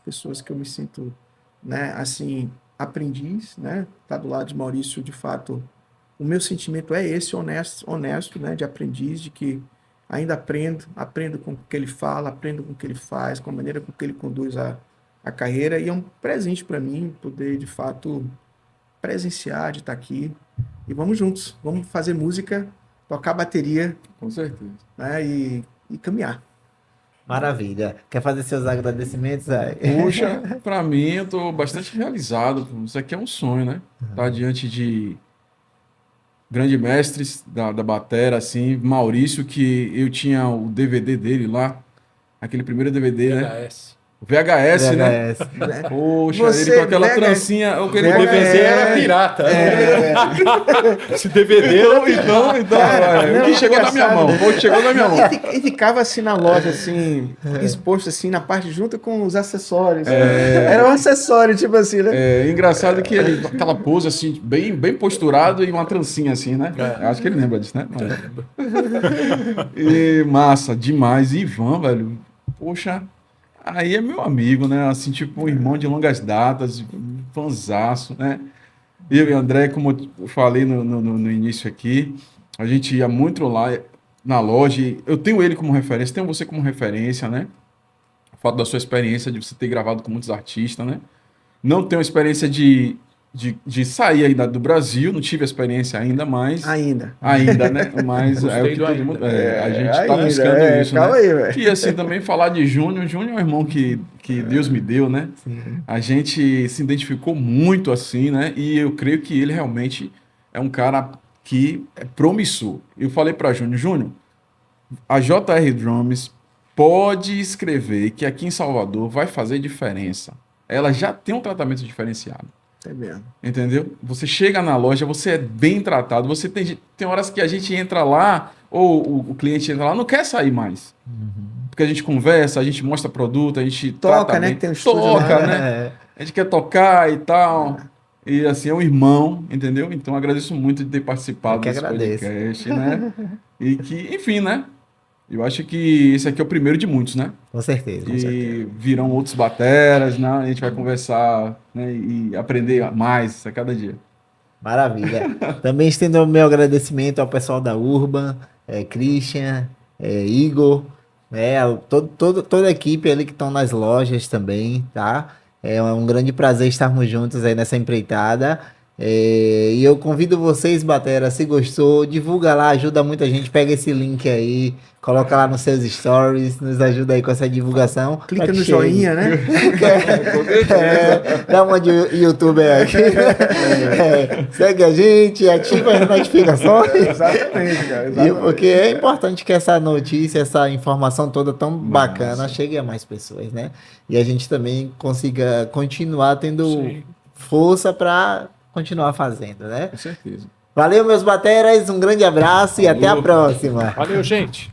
[SPEAKER 2] pessoas que eu me sinto, né, assim, aprendiz, né? Tá do lado de Maurício, de fato, o meu sentimento é esse, honesto, né, de aprendiz, de que ainda aprendo com o que ele fala, aprendo com o que ele faz, com a maneira com que ele conduz a carreira, e é um presente para mim poder, de fato, presenciar, de estar aqui. E vamos juntos, vamos fazer música, tocar bateria,
[SPEAKER 3] Com certeza.
[SPEAKER 2] né, e caminhar.
[SPEAKER 1] Maravilha. Quer fazer seus agradecimentos aí?
[SPEAKER 3] Puxa, pra mim, eu tô bastante realizado. Isso aqui é um sonho, né? Estar diante de grandes mestres da batera, assim. Maurício, que eu tinha o DVD dele lá, aquele primeiro DVD, né?
[SPEAKER 4] VHS.
[SPEAKER 3] O VHS, né?
[SPEAKER 1] VHS.
[SPEAKER 2] Né?
[SPEAKER 3] Poxa,
[SPEAKER 2] Você,
[SPEAKER 3] ele com aquela
[SPEAKER 2] VHS,
[SPEAKER 3] trancinha, aquele
[SPEAKER 2] VHS,
[SPEAKER 4] DVD era pirata. Esse DVD
[SPEAKER 3] Então,
[SPEAKER 2] Cara,
[SPEAKER 3] o que
[SPEAKER 2] não,
[SPEAKER 3] chegou na minha mão, o que chegou na minha mão.
[SPEAKER 2] E ficava assim na loja, assim, exposto assim na parte junto com os acessórios. Era um acessório, tipo assim, né?
[SPEAKER 3] É engraçado que ele, aquela pose assim, bem posturado e uma trancinha assim, né? Acho que ele lembra disso, né? E massa, demais. E Ivan, velho, poxa, aí é meu amigo, né? Assim, tipo, um irmão de longas datas, fanzaço, né? Eu e André, como eu falei no início aqui, a gente ia muito lá na loja. Eu tenho ele como referência, tenho você como referência, né? O fato da sua experiência de você ter gravado com muitos artistas, né? Não tenho experiência de sair ainda do Brasil, não tive a experiência ainda, mas...
[SPEAKER 2] Ainda.
[SPEAKER 3] Ainda, né? Mas
[SPEAKER 4] Gostei
[SPEAKER 3] é o que
[SPEAKER 4] do
[SPEAKER 3] todo
[SPEAKER 4] ainda.
[SPEAKER 3] mundo... a gente tá
[SPEAKER 2] Ainda,
[SPEAKER 3] buscando isso,
[SPEAKER 2] calma
[SPEAKER 3] né?
[SPEAKER 2] aí, velho.
[SPEAKER 3] E assim, também falar de Júnior. Júnior é um irmão que Deus me deu, né? A gente se identificou muito assim, né? E eu creio que ele realmente é um cara que é promissor. Eu falei para Júnior, a JR Drums pode escrever que aqui em Salvador vai fazer diferença. Ela já tem um tratamento diferenciado.
[SPEAKER 2] É mesmo.
[SPEAKER 3] Entendeu? Você chega na loja, você é bem tratado. Você tem horas que a gente entra lá, ou o cliente entra lá, não quer sair mais. Porque a gente conversa, a gente mostra produto, a gente
[SPEAKER 2] Toca,
[SPEAKER 3] trata
[SPEAKER 2] né?
[SPEAKER 3] bem.
[SPEAKER 2] Que tem um estúdio
[SPEAKER 3] Toca,
[SPEAKER 2] lá.
[SPEAKER 3] né? A gente quer tocar e tal. E assim, é um irmão, entendeu? Então agradeço muito de ter participado
[SPEAKER 1] Eu que
[SPEAKER 3] desse
[SPEAKER 1] agradeço.
[SPEAKER 3] podcast, né? E que, enfim, né? Eu acho que esse aqui é o primeiro de muitos, né?
[SPEAKER 1] Com certeza.
[SPEAKER 3] E virão outros bateras, né? A gente vai conversar, né? E aprender mais a cada dia.
[SPEAKER 1] Maravilha. Também estendo o meu agradecimento ao pessoal da Urban, Christian, Igor, toda a equipe ali que estão nas lojas também, tá? É um grande prazer estarmos juntos aí nessa empreitada. E eu convido vocês, batera, se gostou, divulga lá, ajuda muita gente, pega esse link aí, coloca lá nos seus stories, nos ajuda aí com essa divulgação.
[SPEAKER 2] Clica
[SPEAKER 1] pra que
[SPEAKER 2] no
[SPEAKER 1] chegue.
[SPEAKER 2] joinha, né?
[SPEAKER 1] Dá uma de youtuber aqui. Segue a gente, ativa as notificações.
[SPEAKER 2] Exatamente, cara. Exatamente.
[SPEAKER 1] Porque é importante que essa notícia, essa informação toda tão bacana chegue a mais pessoas, né? E a gente também consiga continuar tendo
[SPEAKER 4] Sim.
[SPEAKER 1] força para continuar fazendo, né?
[SPEAKER 3] Com certeza.
[SPEAKER 1] Valeu, meus bateras, um grande abraço e até a
[SPEAKER 3] Falou.
[SPEAKER 1] próxima.
[SPEAKER 4] Valeu, gente.